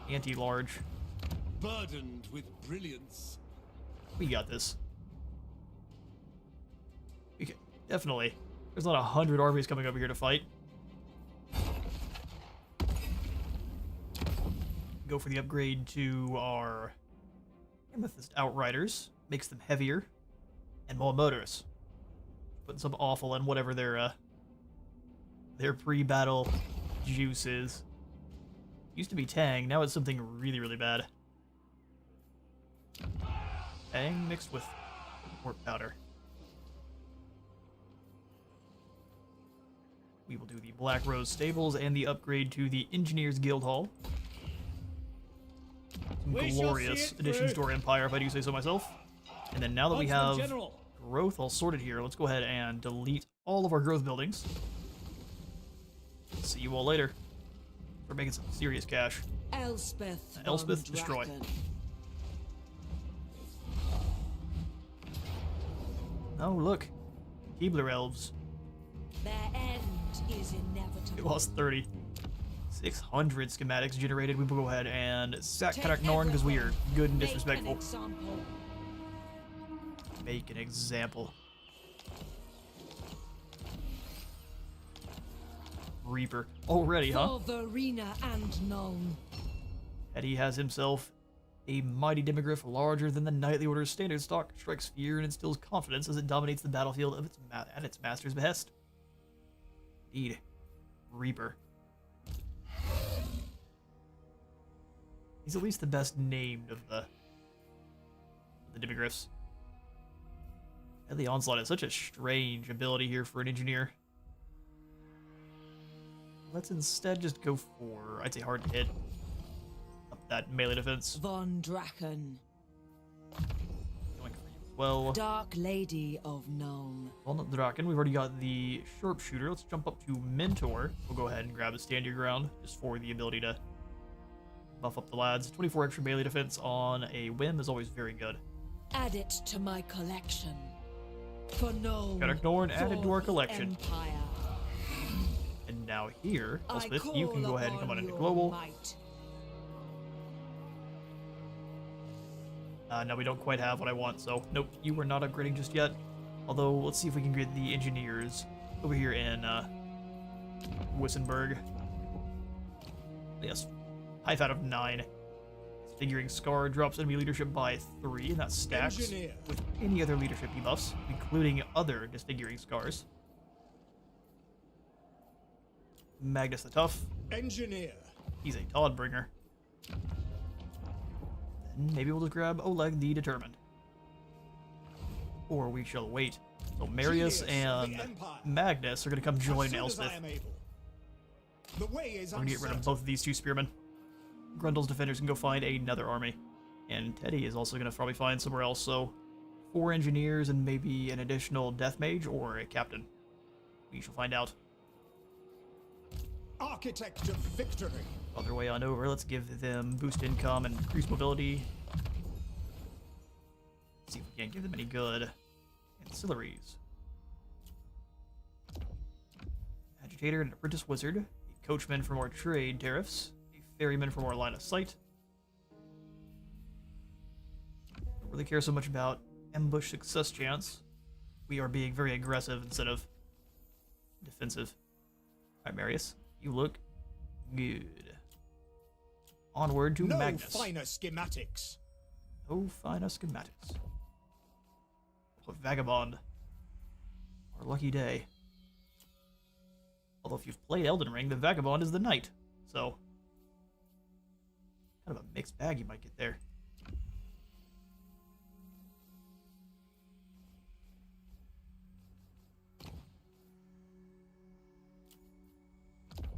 anti-large. Burdened with brilliance. We got this. Okay, definitely. There's not 100 armies coming over here to fight. Go for the upgrade to our Amethyst Outriders. Makes them heavier and more motorous. Putting some awful in whatever their pre-battle juice is. Used to be Tang, now it's something really, really bad. Tang mixed with pork powder. We will do the Black Rose Stables and the upgrade to the Engineers Guild Hall. Some glorious additions to our empire, if I do say so myself. And then now that we have growth all sorted here, let's go ahead and delete all of our growth buildings. See you all later. We're making some serious cash. Elspeth Elspeth, von destroy. Draken. Oh, look. Keebler elves. Their end is inevitable. We lost 30. 600 schematics generated. We will go ahead and sack Kanak Norn because we are good and disrespectful. Make an example. Make an example. Reaper. Already, huh? For Verena and Nuln. And he has himself a mighty demogryph larger than the Knightly Order's standard stock, strikes fear and instills confidence as it dominates the battlefield of at its master's behest. Indeed. Reaper. He's at least the best named of the demogryphs. And the Onslaught is such a strange ability here for an engineer. let's instead just go for, I'd say, hard to hit. Up that melee defense. Von Draken, Going for you as well. Dark Lady of Nuln. Walnut Draken, we've already got the Sharpshooter. Let's jump up to Mentor. We'll go ahead and grab a Stand Your Ground, just for the ability to buff up the lads. 24 extra melee defense on a whim is always very good. Add it to my collection. For no. Got Ignorn added to our collection. Empire. And now here, I Elspeth, call you can go ahead and come on upon into your Global. might. No, we don't quite have what I want, so nope, you are not upgrading just yet. Although, let's see if we can get the engineers over here in Wissenberg. Yes, 5 out of 9. Disfiguring Scar drops enemy leadership by 3, and that stacks Engineer. with any other leadership debuffs, including other Disfiguring Scars. Magnus the Tough, Engineer. he's a Toddbringer. Then maybe we'll just grab Oleg the Determined. Or we shall wait. So Marius Genius of the and Empire. Magnus are going to come join As soon as I Elspeth. am able. The way is I'm going to get rid of uncertain. both of these two spearmen. Grundle's defenders can go find another army. And Teddy is also going to probably find somewhere else, so 4 engineers and maybe an additional death mage or a captain. We shall find out. Architect of victory. Other way on over, let's give them boost income and increase mobility. See if we can't give them any good ancillaries. Agitator and apprentice wizard, a coachman for more trade tariffs, a ferryman for more line of sight. Don't really care so much about ambush success chance. We are being very aggressive instead of defensive. Alright, Marius, you look good. Onward to No Magnus. finer schematics. No finer schematics. Oh, Vagabond. Our lucky day. Although if you've played Elden Ring, the Vagabond is the knight. So, kind of a mixed bag you might get there.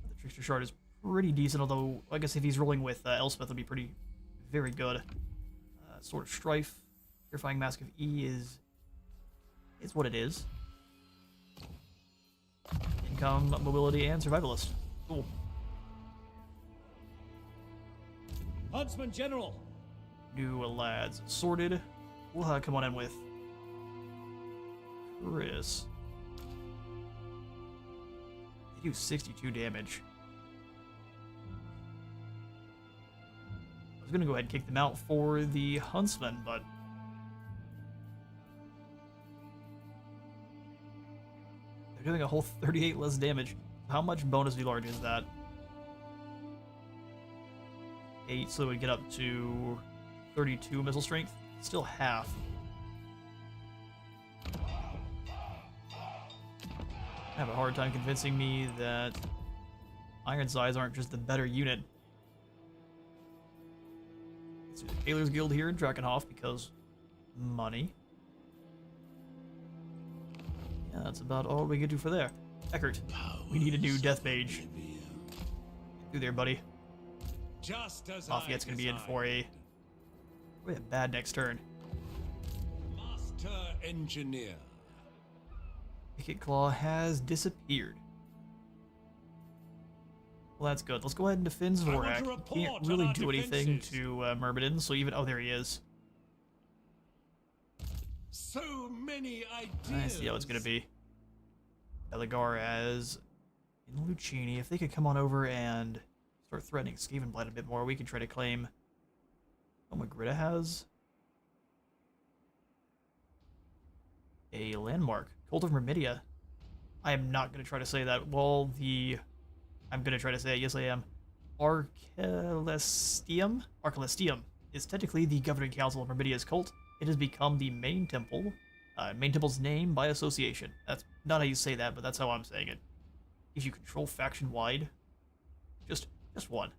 The Trickster Shard is pretty decent, although I guess if he's rolling with Elspeth, it'll be very good. Sword of Strife, Purifying Mask of E is what it is. Income, mobility, and survivalist. Cool. Huntsman General. New lads sorted. We'll come on in with Chris. They do 62 damage. I was gonna go ahead and kick them out for the Huntsman, but they're doing a whole 38 less damage. How much bonus V-Large is that? 8, so it would get up to 32 missile strength. Still half. I have a hard time convincing me that Ironsides aren't just the better unit. Let's do the Tailor's Guild here in Drakenhof because money. Yeah, that's about all we can do for there. Eckert, we need a new Death Mage. Get through there, buddy. Just as Lafayette's gonna be in for a bad next turn. Master Engineer. Wicked Claw has disappeared. Well, that's good. Let's go ahead and defend I want Zorak. to He report can't on really our do anything defenses. to Myrmidon, so even... Oh, there he is. So many ideas. I see how it's going to be. Elegar as in Lucchini. If they could come on over and start threatening Skavenblight a bit more, we can try to claim... Oh, Magritta has... a landmark. Cult of Myrmidia. I am not going to try to say that. Well, I'm going to try to say it. Yes, I am. Arcelestium is technically the governing council of Myrmidia's cult. It has become the main temple. Main temple's name by association. That's not how you say that, but that's how I'm saying it. If you control faction-wide, just one.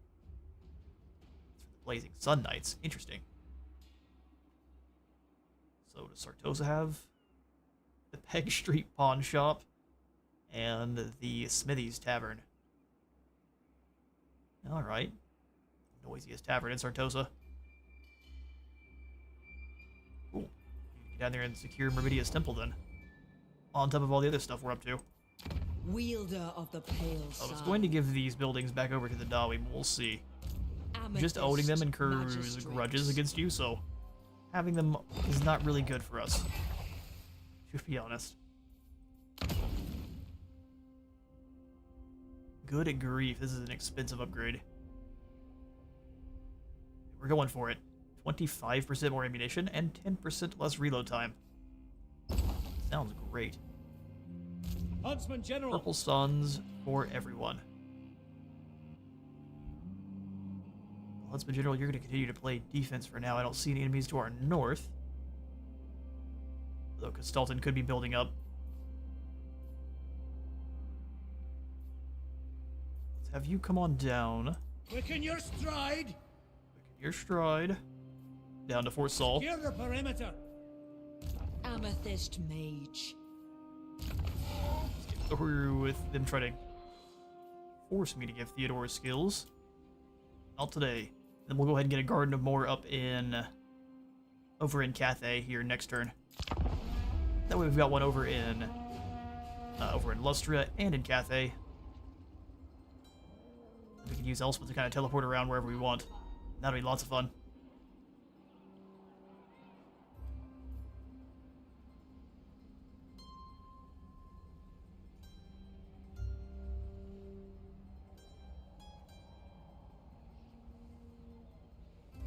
It's for the Blazing Sun Knights. Interesting. So does Sartosa have the Peg Street Pawn Shop and the Smithy's Tavern? Alright. Noisiest tavern in Sartosa. Cool. Get down there and secure Meridia's temple then. On top of all the other stuff we're up to. Wielder of the pale I was sun. going to give these buildings back over to the Dawi, but we'll see. Just owning them incurs grudges against you, so having them is not really good for us. To be honest. Good grief, this is an expensive upgrade. We're going for it. 25% more ammunition and 10% less reload time. Sounds great. Huntsman General. Purple suns for everyone. Huntsman General, you're going to continue to play defense for now. I don't see any enemies to our north. Though Castalton could be building up. Let's have you come on down. Quicken your stride. Quicken your stride. Down to Fort Saul. Secure the perimeter. Amethyst mage. Let's get through with them trying to force me to give Theodore skills. Not today. Then we'll go ahead and get a Garden of More up in over in Cathay here next turn. That way we've got one over in Lustria and in Cathay. We can use Elspeth to kind of teleport around wherever we want. That'll be lots of fun.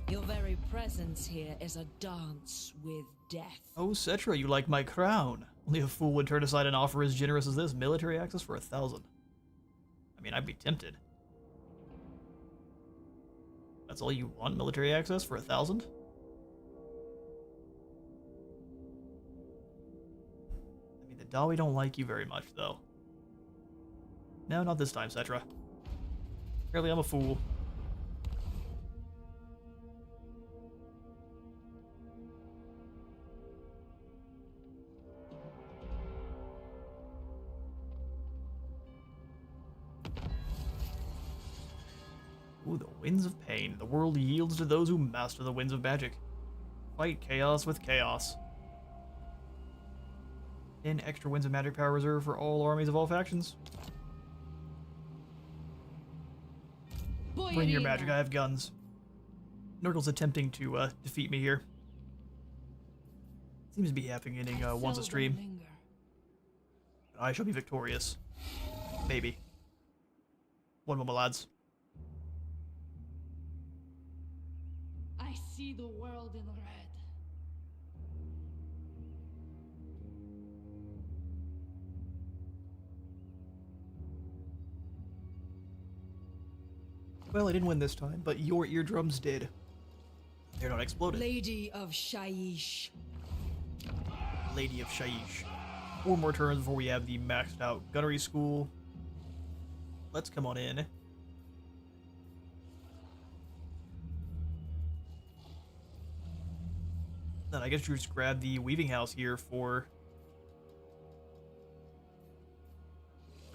Your very presence here is a dance with death. Oh, Cetra, you like my crown. Only a fool would turn aside an offer as generous as this. Military access for 1,000. I mean, I'd be tempted. That's all you want? Military access for 1,000? I mean, the Dawi don't like you very much, though. No, not this time, Cetra. Apparently I'm a fool. Ooh, the winds of pain. The world yields to those who master the winds of magic. Fight chaos with chaos. 10 extra winds of magic power reserved for all armies of all factions. Bring your magic, I have guns. Nurgle's attempting to defeat me here. Seems to be happening once a stream. I shall be victorious. Maybe. One moment, lads. I see the world in red. Well, I didn't win this time, but your eardrums did. They're not exploded. Lady of Shaiish. Lady of Shaiish. 4 more turns before we have the maxed out gunnery school. Let's come on in. Then I guess you just grab the weaving house here for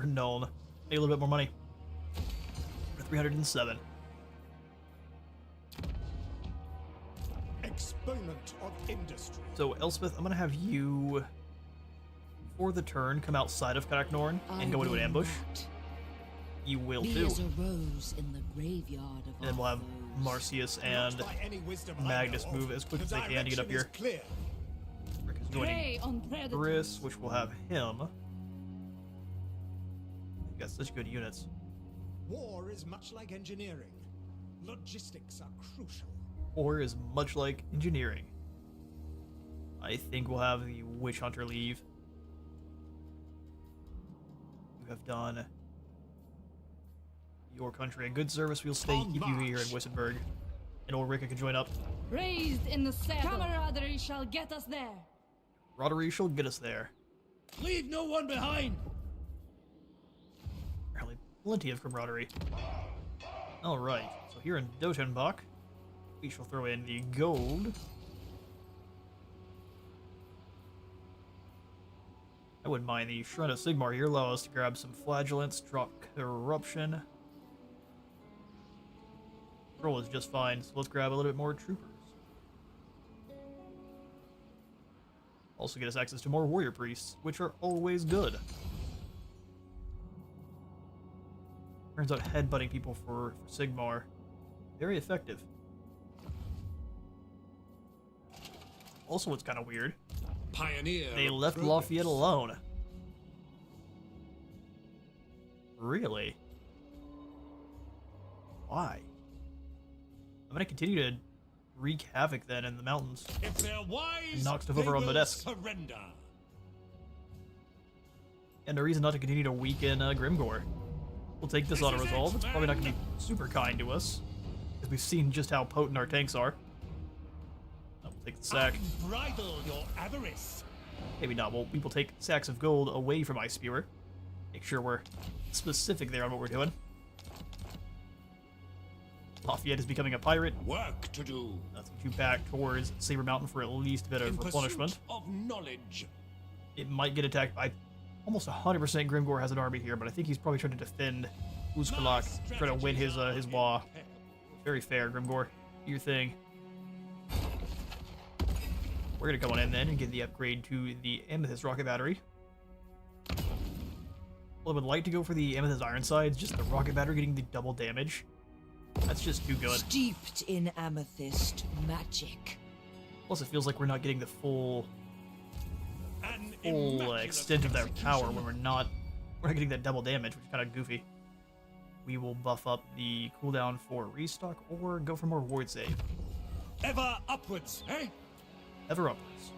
Nuln. Pay a little bit more money. For 307. Exponent of industry. So Elspeth, I'm gonna have you for the turn come outside of Karaknorn and go into an ambush. You will Be too. as a rose in the graveyard of And then we'll have our foes. Marcius and Not by any wisdom I Magnus know of. move as quick as The they can to get up direction here. is clear. Rick is joining Prey on predators. Briss, which will have him. We've got such good units. War is much like engineering. Logistics are crucial. Or is much like engineering. I think we'll have the Witch Hunter leave. You have done your country a good service. We'll stay keep you here in Wissenberg. And Ulrika can join up. Raised in the saddle. Camaraderie shall get us there. Roddery shall get us there. Leave no one behind. Apparently plenty of camaraderie. Alright, so here in Dotenbach, we shall throw in the gold. I wouldn't mind the Shrine of Sigmar here. Allow us to grab some flagellants, drop corruption. Patrol is just fine, so let's grab a little bit more troopers. Also get us access to more warrior priests, which are always good. Turns out headbutting people for Sigmar, very effective. Also, what's kind of weird, Pioneer. they of left progress. Lafayette alone. Really? Why? I'm gonna continue to wreak havoc then in the mountains. If they're wise, And knock stuff they over on the will desk. surrender. And no reason not to continue to weaken Grimgor. We'll take this This auto is resolve. It's probably not X-Men. gonna be super kind to us, because we've seen just how potent our tanks are. We'll take the sack. Unbridle your avarice. Maybe not. We will take sacks of gold away from Ice Spewer. Make sure we're specific there on what we're doing. Lafayette is becoming a pirate. Work to do. Let's get you back towards Saber Mountain for at least a bit of In replenishment. pursuit of knowledge. It might get attacked by almost 100% Grimgor has an army here, but I think he's probably trying to defend Uzkalak, try to win his Wa. Very fair, Grimgor. Do your thing. We're gonna come on in then and get the upgrade to the Amethyst rocket battery. Well, I would like to go for the Amethyst Ironsides, just the rocket battery getting the double damage. That's just too good. Steeped in amethyst magic. Plus, it feels like we're not getting the full An immaculate extent of their power execution. when we're not getting that double damage, which is kind of goofy. We will buff up the cooldown for restock or go for more ward save. Ever upwards, eh? Ever upwards.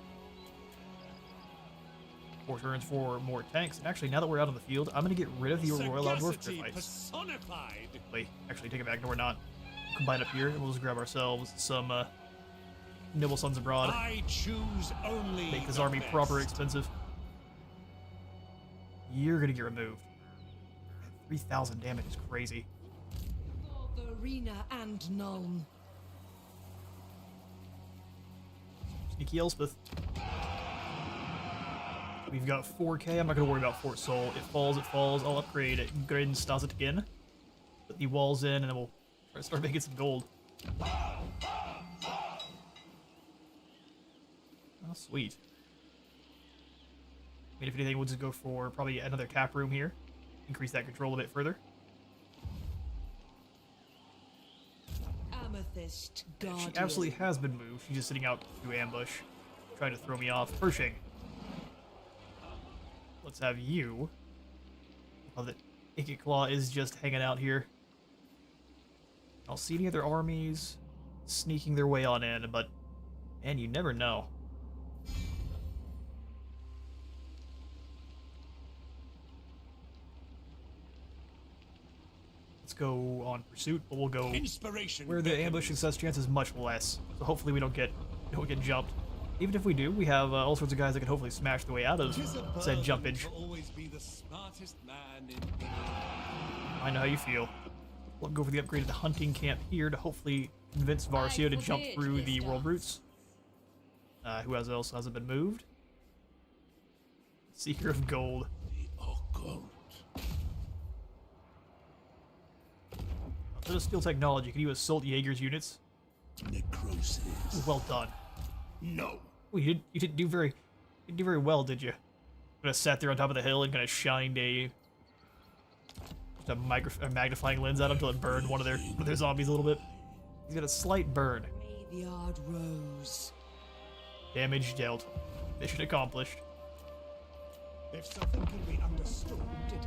4 turns for more tanks. And actually, now that we're out on the field, I'm going to get rid of the Royal Outdwarf Sagacity Griffiths. personified. Wait, actually, take it back. No, we're not. We'll combine up here, and we'll just grab ourselves some Noble Sons Abroad. I choose only Make this the army best. proper expensive. You're going to get removed. 3,000 damage is crazy. For the arena and Nuln. Sneaky Elspeth. We've got 4k. I'm not going to worry about Fort Soul. It falls, it falls. I'll upgrade it. Go ahead and staz it again. Put the walls in, and then we'll try to start making some gold. Oh, sweet. I mean, if anything, we'll just go for probably another tap room here. Increase that control a bit further. Amethyst guardian. She absolutely has been moved. She's just sitting out to ambush. Trying to throw me off. Pershing. Let's have you. Oh, that Icket Claw is just hanging out here. I don't see any other armies sneaking their way on in, but man, you never know. Let's go on pursuit, but we'll go Inspiration where the ambush success chance is much less. So hopefully we don't get jumped. Even if we do, we have all sorts of guys that can hopefully smash their way out of said jumpage. To always be the smartest man in I know how you feel. We'll go for the upgrade of the hunting camp here to hopefully convince Varcio to jump forbid through this the world dance. routes. Who else hasn't been moved? Seeker of Gold. The occult. Instead of steel technology, can you assault Jaeger's units? Necrosis. Well done. No. Well, you didn't do very well, did you? Kind of sat there on top of the hill and kind of shined a magnifying lens at him until it burned one of their zombies a little bit. He's got a slight burn. Graveyard rose. Damage dealt. Mission accomplished. If something can be understood, it can be.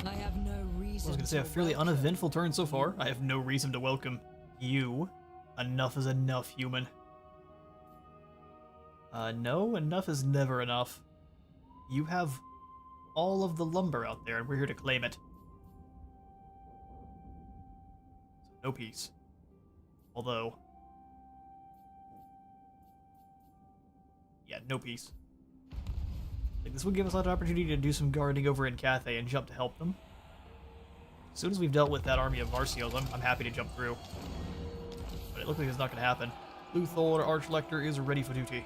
I have no reason. I was gonna say a fairly welcome uneventful turn so far. I have no reason to welcome you. Enough is enough, human. No, enough is never enough. You have all of the lumber out there, and we're here to claim it. So no peace. Although... yeah, no peace. Like, this would give us an opportunity to do some guarding over in Cathay and jump to help them. As soon as we've dealt with that army of Marcios, I'm happy to jump through. But it looks like it's not going to happen. Luthor, Archlector, is ready for duty.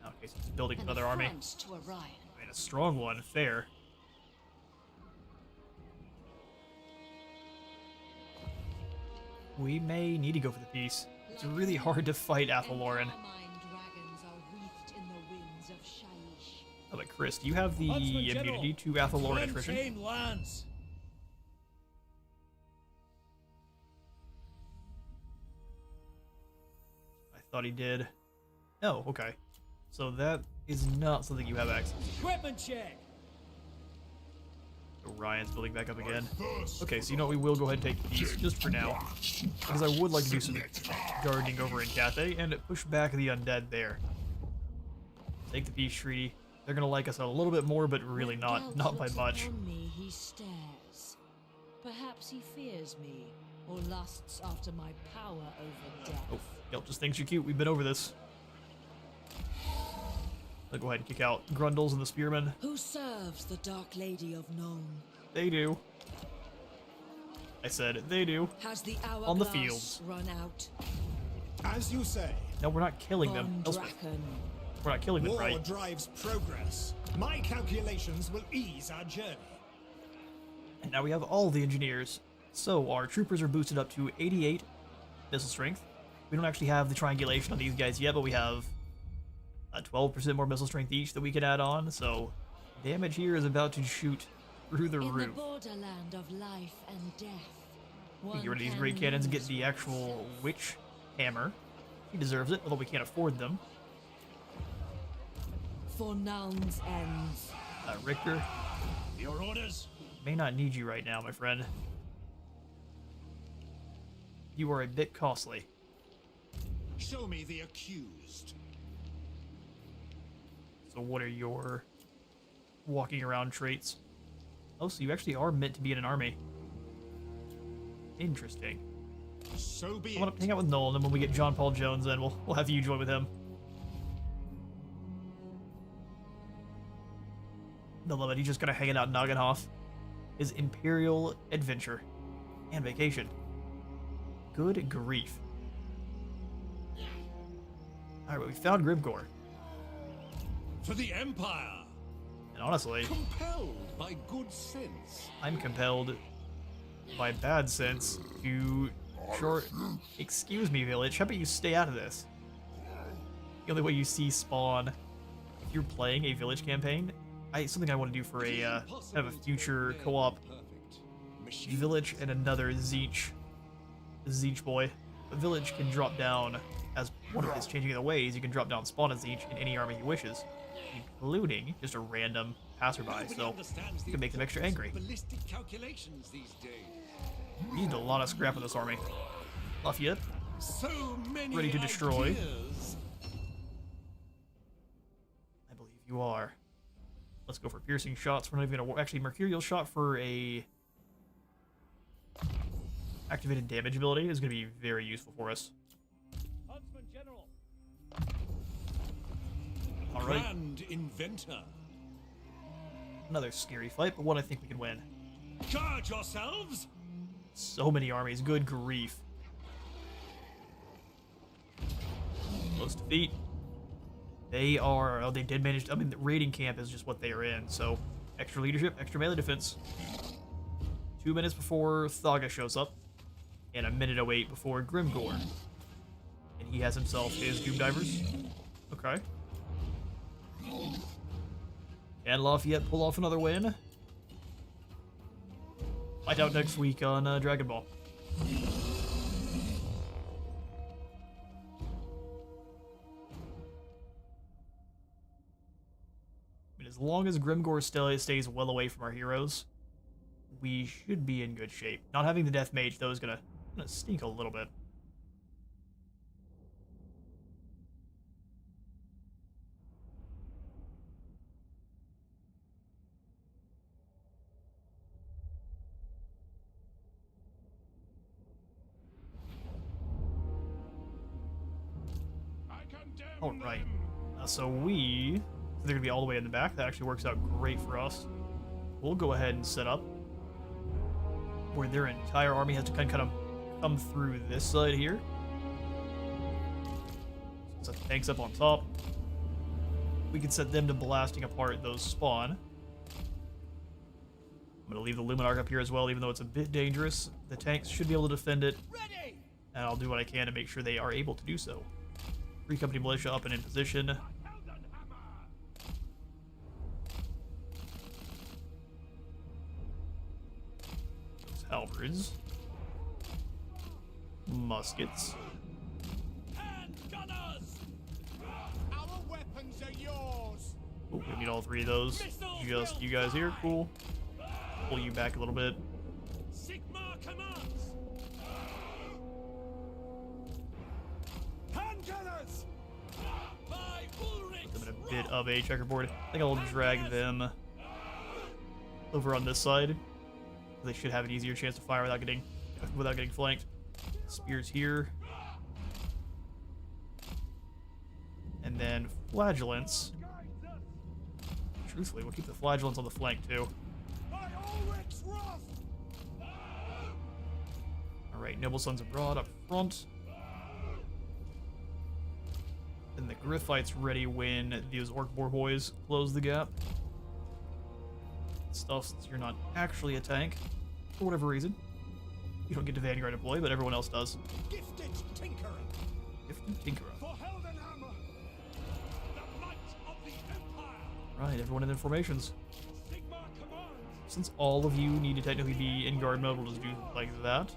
Okay, so he's building another army. To Orion. I mean, a strong one, fair. We may need to go for the peace. It's really hard to fight Athaloran. Oh, but Chris, do you have the Huntsman General, immunity to Athaloran attrition? Glen lands. I thought he did. Oh, okay. So that is not something you have access to. Equipment check. Orion's building back up again. Okay, so you know what, we will go ahead and take the peace, just for now. Because I would like to do some gardening over in Cathay, and push back the undead there. Take the peace treaty. They're gonna like us a little bit more, but really not by much. Me, he stares. Perhaps he fears me, or lusts after my power over death. Oh, Gelt just thinks you're cute, we've been over this. I'll go ahead and kick out Grundles and the Spearmen. Who serves the Dark Lady of Nome? They do. I said they do. Has the hourglass On the fields. run out? As you say, No, we're not killing them. Von Elspeth. Draken. We're not killing them, war right? drives progress. My calculations will ease our journey. And now we have all the engineers. So our troopers are boosted up to 88 missile strength. We don't actually have the triangulation on these guys yet, but we have 12% more missile strength each that we can add on. So damage here is about to shoot through the In the roof. borderland of life and death. We One get rid of these can great cannons and get lose the actual witch hammer. He deserves it, although we can't afford them. for Noun's ends. Richter, Your orders. may not need you right now, my friend. You are a bit costly. Show me the accused. So what are your walking around traits? Oh, so you actually are meant to be in an army. Interesting. So be I want it. to hang out with Nolan, and when we get John Paul Jones in, we'll have you join with him. No limit, he's just gonna hang out in Nagenhof. His Imperial adventure and vacation. Good grief. Alright, well, we found Grimgor. For the Empire. And honestly, Compelled by good sense. I'm compelled by bad sense to excuse me, village, how about you stay out of this? The only way you see spawn if you're playing a village campaign, something I want to do for a kind of a future co-op village and another Zeech boy. A village can drop down as one of his changing of the ways. You can drop down spawn a Zeech in any army he wishes, including just a random passerby. So you can make them extra angry. Ballistic calculations these days. We need a lot of scrap in this army. Lafayette, So many ready to destroy. ideas. I believe you are. Let's go for piercing shots. We're not even gonna actually mercurial shot for a activated damage ability is gonna be very useful for us. Huntsman General. All right, Grand inventor. another scary fight, but one I think we can win. Charge yourselves. So many armies, good grief. Close defeat. They are, oh, they did manage, I mean, the raiding camp is just what they are in, so extra leadership, extra melee defense. 2 minutes before Thaga shows up, and a minute 08 before Grimgor. And he has himself his Doom Divers. Okay. Can Lafayette pull off another win? Find out next week on Dragon Ball. I mean, as long as Grimgor still stays well away from our heroes, we should be in good shape. Not having the Death Mage, though, is gonna stink a little bit. Alright. So they're going to be all the way in the back. That actually works out great for us. We'll go ahead and set up where their entire army has to kind of come through this side here. So the tanks up on top. We can set them to blasting apart those spawn. I'm going to leave the Luminarch up here as well, even though it's a bit dangerous. The tanks should be able to defend it. Ready! And I'll do what I can to make sure they are able to do so. 3 company militia up and in position. Those halberds. Muskets. Hand gunners! Our weapons are yours. Oh, we need all 3 of those. Just you guys here, cool. Pull you back a little bit. Sigmar commands! Hand gunners! By Ulrich! Put them in a bit of a checkerboard. I think I'll drag them over on this side. They should have an easier chance to fire without getting flanked. Spears here. And then flagellants. Truthfully, we'll keep the flagellants on the flank too. By Ulrich's wrath! Alright, Noble Sons Abroad up front. Then the Griffite's ready when these Orc Boar boys close the gap. Stuff, since you're not actually a tank, for whatever reason. You don't get to Vanguard deploy, but everyone else does. Gifted tinkering. Gifted Tinkerer. For Heldenhammer! The might of the Empire! Right, everyone in their formations. Sigmar commands! Since all of you need to technically be in guard mode, we'll just do like that.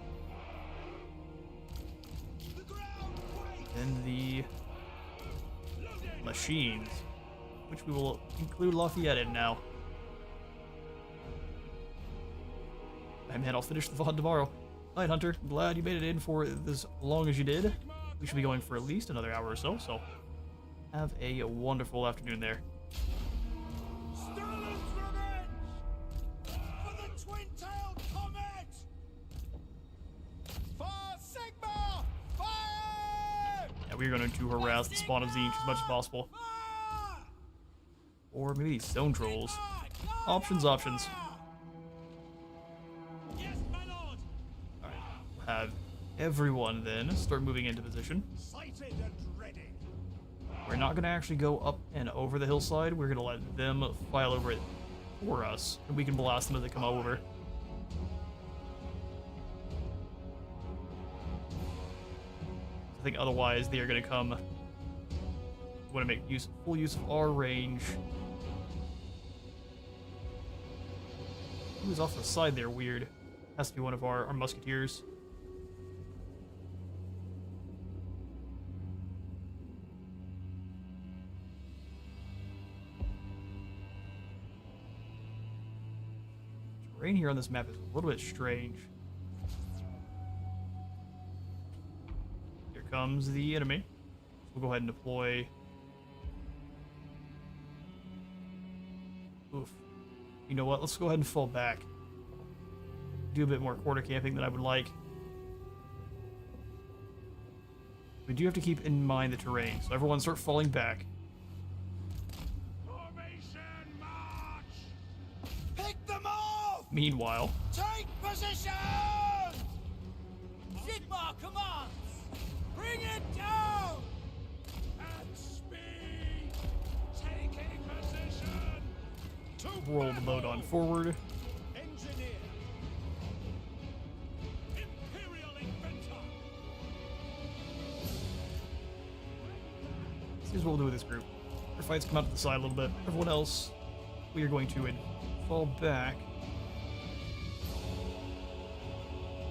The ground quakes! Then the Loaded! machines, which we will include Lafayette in now. Hey man, I'll finish the VOD tomorrow. Alright, Hunter, glad you made it in for as long as you did. We should be going for at least another hour or so, so have a wonderful afternoon there. Stalin's revenge! For the twin-tailed comet! For Sigmar! Fire! Yeah, we're going to harass the spawn of Tzeentch as much as possible. Fire! Or maybe these stone trolls. Options. Yes, my lord! Alright, we'll have everyone then start moving into position. Sighted and ready. We're not going to actually go up and over the hillside. We're going to let them file over it for us, and we can blast them as they come over. I think otherwise they are going to come. Want to make full use of our range. Who's off the side there? Weird. Has to be one of our musketeers. Terrain here on this map is a little bit strange. Here comes the enemy. We'll go ahead and deploy. Oof. You know what? Let's go ahead and fall back. Do a bit more quarter camping than I would like. We do have to keep in mind the terrain, so everyone start falling back. Formation march! Pick them off! Meanwhile, Take position! Sigmar commands! Bring it down! At speed! Taking position! roll the load on forward. Engineer. Imperial inventor! Here's what we'll do with this group. Our fights come out to the side a little bit. Everyone else, we are going to fall back.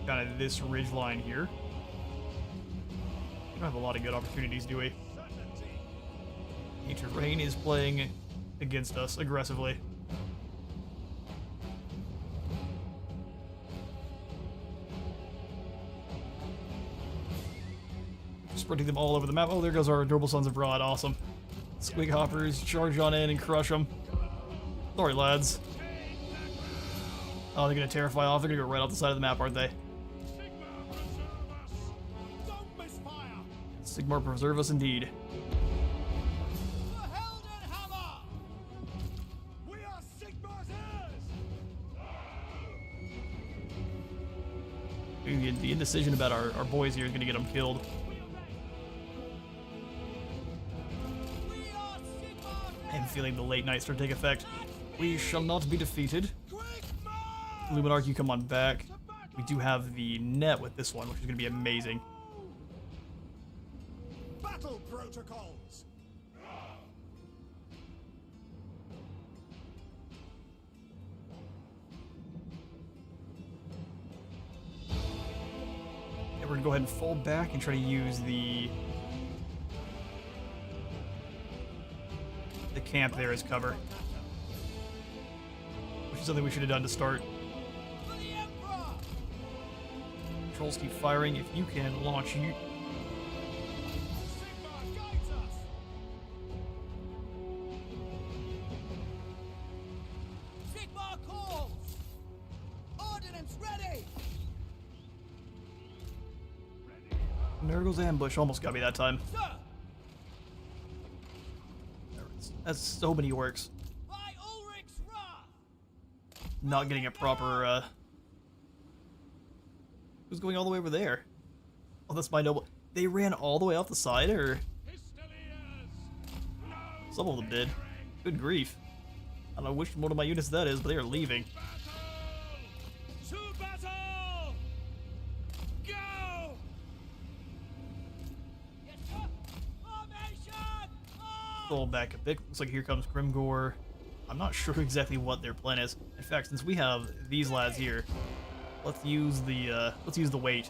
Kind of this ridge line here. We don't have a lot of good opportunities, do we? The terrain is playing against us aggressively. Sprinting them all over the map. Oh, there goes our Noble Sons of Rod. Awesome. Squig hoppers, charge on in and crush them. Sorry, lads. Oh, they're gonna terrify off. They're gonna go right off the side of the map, aren't they? Sigmar, preserve us! Don't misfire! Sigmar preserve us indeed. The indecision about our boys here is going to get them killed. I am feeling the late night start to take effect. We shall not be defeated. Luminarch, you come on back. We do have the net with this one, which is going to be amazing. Battle protocols. And we're going to go ahead and fall back and try to use the camp there as cover. Which is something we should have done to start. Trolls keep firing. If you can launch you. Sigmar calls! Ordnance ready! Nurgle's ambush almost got me that time. Sir! That's so many orcs. By Ulrich's wrath! Not getting a proper, Who's going all the way over there? Oh, that's my noble. They ran all the way off the side, or? Some of them did. Good grief. I don't know which one of my units that is, but they are leaving. To battle! Go! Yes, sir! Formation! Fall back a bit. Looks like here comes Grimgor. I'm not sure exactly what their plan is. In fact, since we have these lads here, let's use the weight.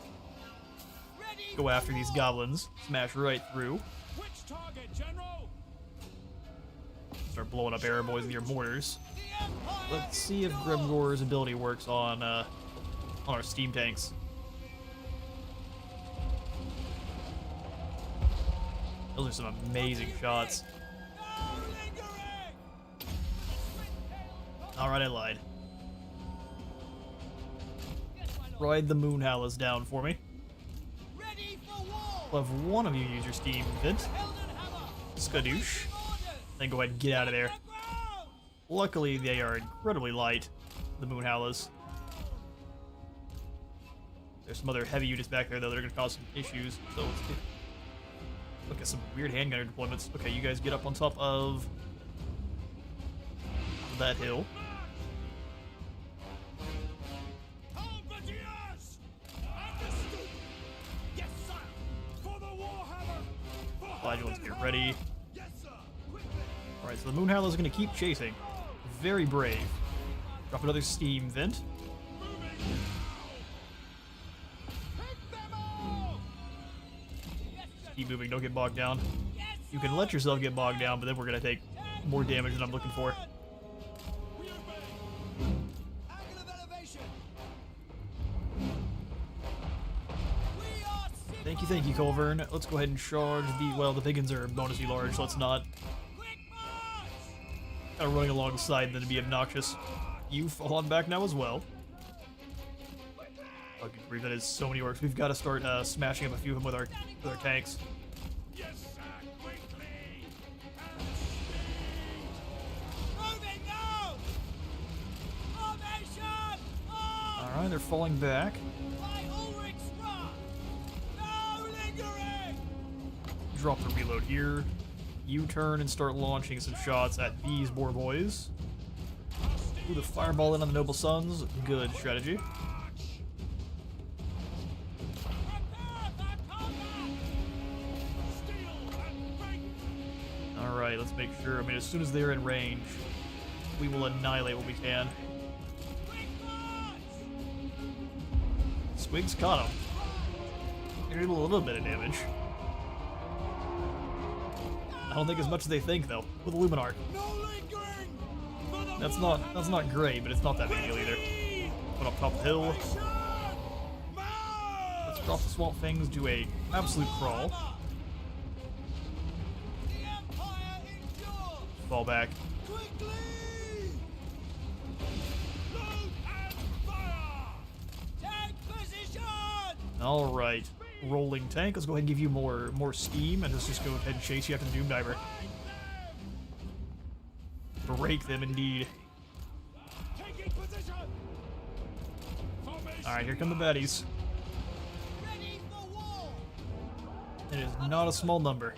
Go after these goblins. Smash right through. Which target, General? Start blowing up arrow boys with your mortars. Let's see if Grimgor's ability works on our steam tanks. Those are some amazing shots. Alright, I lied. Ride the Moonhowlers down for me. We'll have one of you use your steam vent. Skadoosh. Then go ahead and get out of there. Luckily, they are incredibly light, the Moonhowlers. There's some other heavy units back there, though, that are going to cause some issues. So let's look at some weird handgunner deployments. Okay, you guys get up on top of that hill. Flagellants, get ready. Alright, so the Moonhowler is going to keep chasing. Very brave. Drop another steam vent. Keep moving, don't get bogged down. You can let yourself get bogged down, but then we're going to take more damage than I'm looking for. Thank you, Colvern. Let's go ahead and charge the... Well, the Piggins are bonusly large, so let's not... Kind of running alongside them to be obnoxious. You fall on back now as well. Oh, good grief, that is so many orcs. We've got to start smashing up a few of them with our tanks. Yes, sir, quickly! Alright, they're falling back. Drop the reload here. U-turn and start launching some shots at these boar boys. Ooh, the fireball in on the noble sons. Good strategy. Alright, let's make sure. I mean, as soon as they're in range, we will annihilate what we can. Squigs caught him. They're able to do a little bit of damage. I don't think as much as they think, though, with a Luminarch. That's not great, but it's not that big deal either. Put up top of the hill. Let's drop the Swamp Fangs, do a absolute crawl. Fall back. Alright. Rolling tank. Let's go ahead and give you more steam, and let's just go ahead and chase you after the Doom Diver. Break them indeed. Alright, here come the baddies. It is not a small number.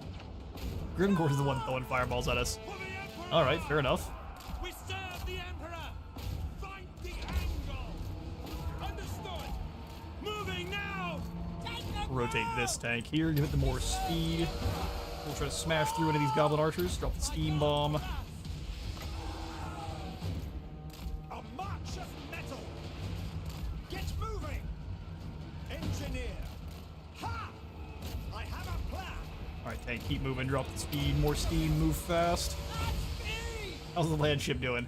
Grimgore is the one throwing fireballs at us. Alright, fair enough. We serve the Emperor! Find the angle! Understood! Moving now! Rotate this tank here, give it the more speed. We'll try to smash through into these goblin archers, drop the steam bomb. A march of metal. Get moving. Engineer. Ha! I have a plan. Alright, tank, keep moving, drop the speed, more steam, move fast. How's the land ship doing?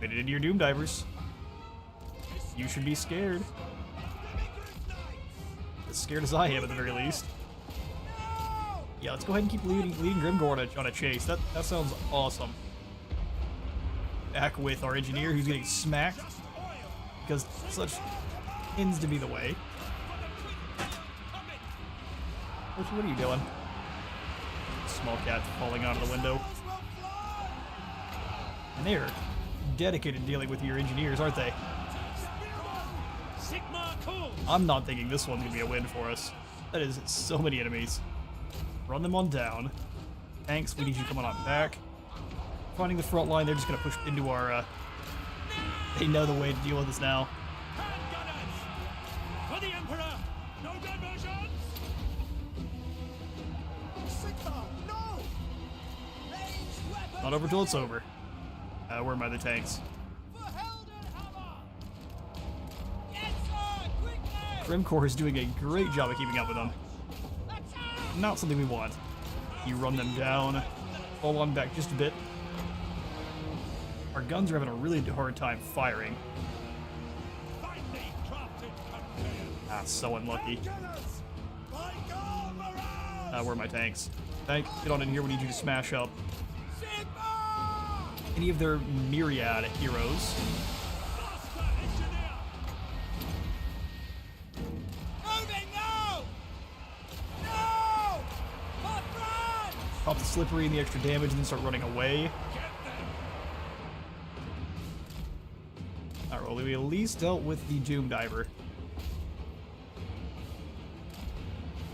Made it into your Doom Divers. You should be scared. As scared as I am at the very least. Yeah, let's go ahead and keep leading Grimgore on a chase. That sounds awesome. Back with our engineer who's getting smacked. Because such tends to be the way. What are you doing? Small cat falling out of the window. And they're dedicated to dealing with your engineers, aren't they? Sigma calls! I'm not thinking this one's gonna be a win for us. That is so many enemies. Run them on down. Tanks, we need you coming on back. Finding the front line, they're just gonna push into our, they know the way to deal with us now. Handgunners! For the Emperor! No diversions! Sigma, no! Range weapon. Not over till it's over. Where are my other tanks? For Heldenhammer! Yes, sir! Quickly! Grimcore is doing a great job of keeping up with them. Attack! Not something we want. You run them down, fall on back just a bit. Our guns are having a really hard time firing. Finely crafted campaign! Ah, so unlucky. Gunners. By God, morale. Where are my tanks? Tank, get on in here, we need you to smash up Sigma! any of their myriad heroes. Master Engineer! Moving now! No! My friend! Pop the slippery and the extra damage and then start running away. Get them! Alright, well, we at least dealt with the Doom Diver.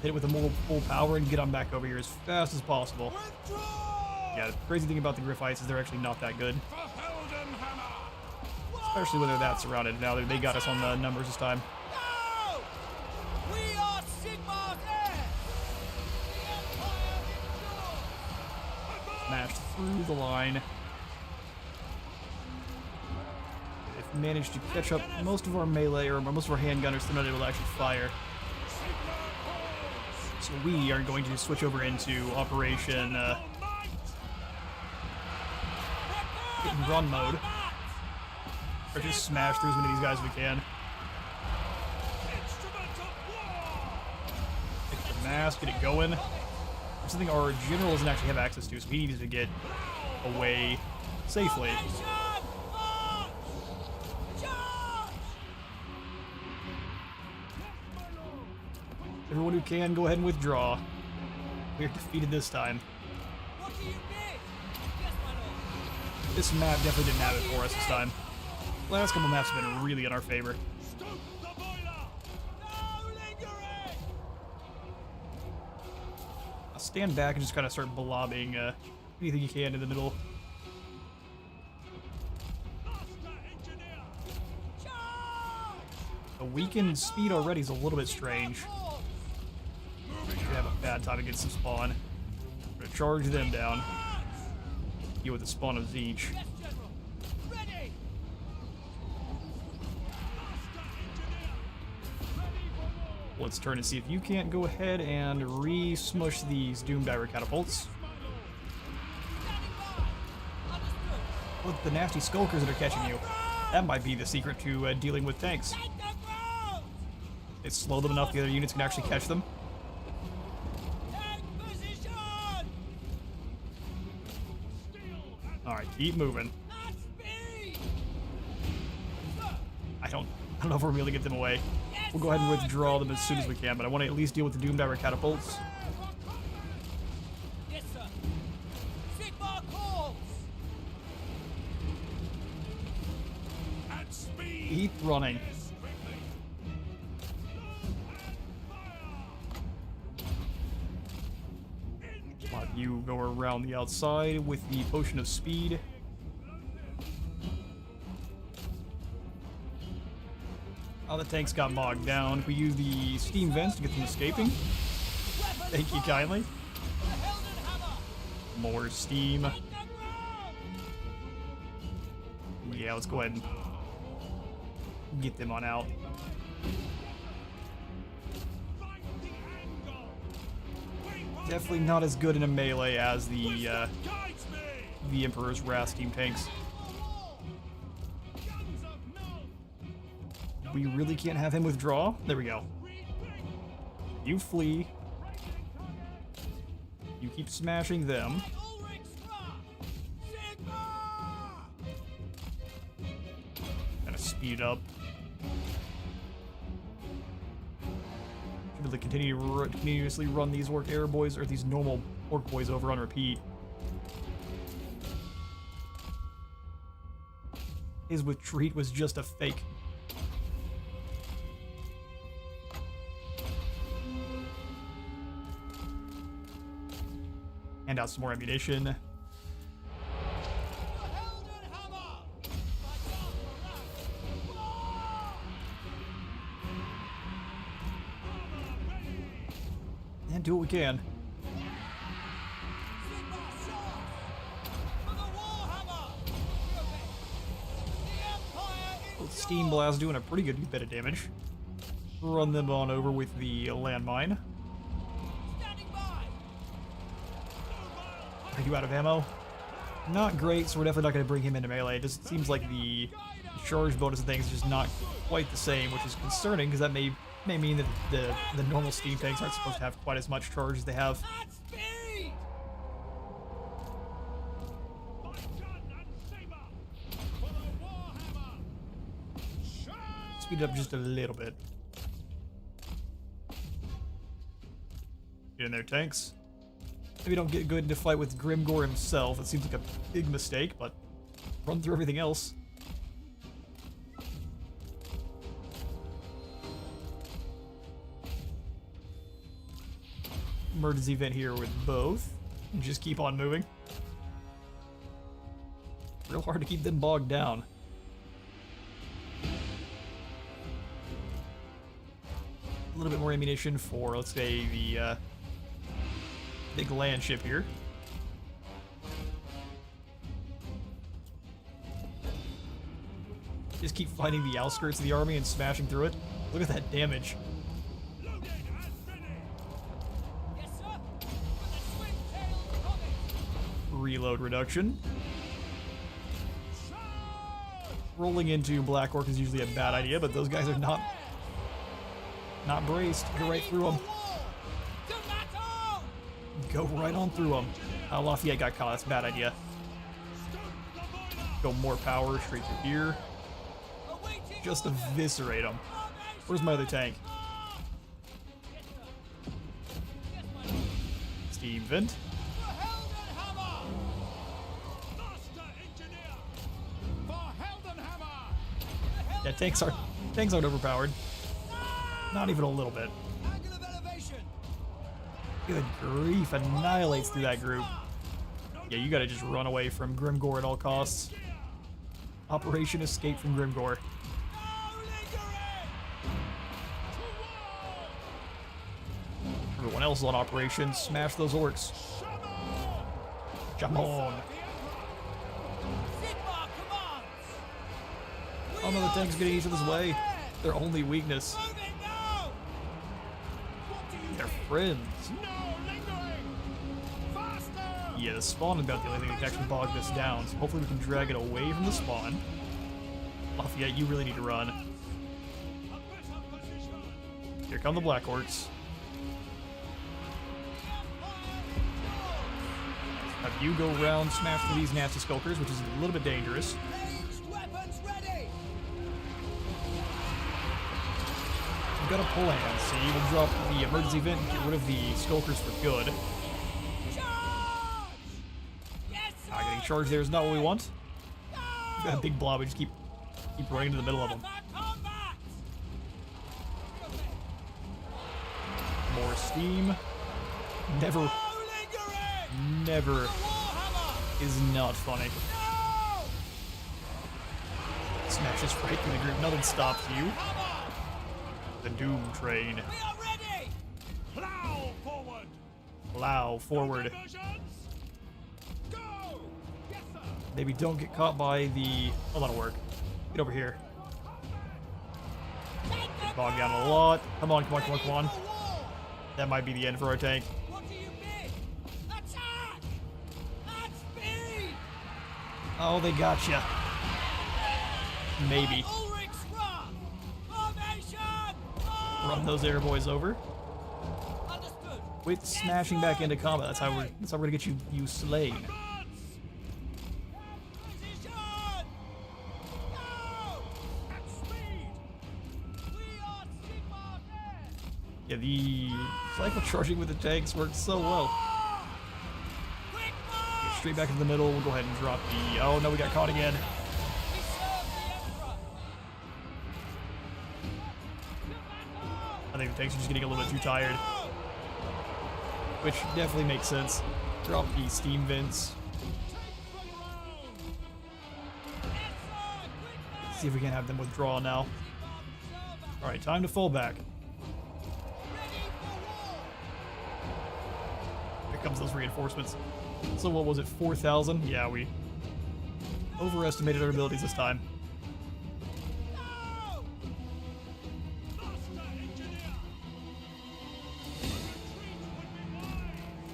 Hit it with a more full power and get on back over here as fast as possible. Withdraw! Yeah, the crazy thing about the Griffites is they're actually not that good. For Heldenhammer! Especially when they're that surrounded. Now they got us on the numbers this time. No! We are Sigma's heirs! The Empire endures! Smashed through the line. They've managed to catch up most of our melee, or most of our handgunners, they're not able to actually fire. Sigma calls! So we are going to switch over into Operation Might! Hit and Run mode. Or just smash through as many of these guys as we can. Instrument of war! Get the mass, get it going. Something our general doesn't actually have access to, so he needs to get away safely. Formation! March! Charge! Everyone who can, go ahead and withdraw. We're defeated this time. What do you need? Yes, my lord. This map definitely didn't have it for us this time. Last couple maps have been really in our favor. Stoke the boiler! No lingering! I'll stand back and just kind of start blobbing anything you can in the middle. Master Engineer! Charge! The weakened speed already is a little bit strange. We should have a bad time against some spawn. I'm gonna charge them down. Deal with the spawn of Zeech. Yes, General. Ready! Let's turn and see if you can't go ahead and re-smush these Doom Diver catapults. Standing by! Understood. Look, the nasty skulkers that are catching you. That might be the secret to dealing with tanks. Take the ground! They slow them enough the other units can actually catch them. Take position! Alright, keep moving. At speed! I don't know if we're able to get them away. We'll go ahead and withdraw them as soon as we can, but I want to at least deal with the Doom Diver catapults. Yes, sir. Sigma calls! At speed! Keep running. Yes, quickly! You go around the outside with the potion of speed. Oh, the tanks got bogged down. We use the steam vents to get them escaping. Thank you kindly. More steam. Yeah, let's go ahead and get them on out. Definitely not as good in a melee as the Emperor's Wrath steam tanks. We really can't have him withdraw. There we go. You flee. You keep smashing them. Gotta speed up. Should really continuously run these orc air boys, or these normal orc boys over on repeat. His retreat was just a fake. Hand out some more ammunition. And do what we can. Steam Blast doing a pretty good bit of damage. Run them on over with the landmine. Are you out of ammo? Not great, so we're definitely not going to bring him into melee. It just seems like the charge bonus and things is just not quite the same, which is concerning because that may mean that the normal steam tanks aren't supposed to have quite as much charge as they have. Speed it up just a little bit. Get in there, tanks. Maybe don't get good into fight with Grimgor himself. It seems like a big mistake, but run through everything else. Emergency vent here with both. And just keep on moving. Real hard to keep them bogged down. A little bit more ammunition for, let's say, the big land ship here. Just keep fighting the outskirts of the army and smashing through it. Look at that damage. Reload reduction. Rolling into Black Orc is usually a bad idea, but those guys are not braced. Go right through them. Go right on through them. Lafayette got caught. That's a bad idea. Go more power straight through here. Just eviscerate them. Where's my other tank? Steam vent. Yeah, tanks aren't overpowered. Not even a little bit. Good grief, annihilates through that group. Yeah, you gotta just run away from Grimgor at all costs. Operation Escape from Grimgor. Everyone else is on operation. Smash those orcs. Come on. Oh no, the tank's getting each other's way. Their only weakness. They're friends. Yeah, the spawn is about the only thing that can actually bog this down, so hopefully we can drag it away from the spawn. Lafayette, you really need to run. Here come the Black Orcs. Have you go around, smash through these nasty skulkers, which is a little bit dangerous. We've got a plan, see? We'll drop the emergency vent and get rid of the skulkers for good. Not getting charged there is not what we want. We've got a big blob, we just keep running into the middle of them. More steam. never is not funny. Smashes right through the group. Nothing stops you. The Doom Train. We are ready! Plow forward! Plow forward. Diversions! Go! Yes, sir! Maybe don't get caught by the... Oh, that'll work. Get over here. Bog down a lot. Come on, come on, come on, come on. That might be the end for our tank. What do you mean? Attack! At speed! Oh, they got you. Maybe. Ulrich's run! Formation! Run those air boys over. Understood. With smashing back into combat. That's how we're gonna get you slain. Advance! Position! Go! At speed! We are Sigmar there! Yeah, the cycle charging with the tanks works so well. Quick march! Straight back in the middle. We'll go ahead and drop the... Oh no, we got caught again. We serve the Emperor! I think the tanks are just getting a little bit too tired. Which definitely makes sense. Drop the steam vents. See if we can have them withdraw now. Alright, time to fall back. Here comes those reinforcements. So what was it, 4,000? Yeah, we overestimated our abilities this time.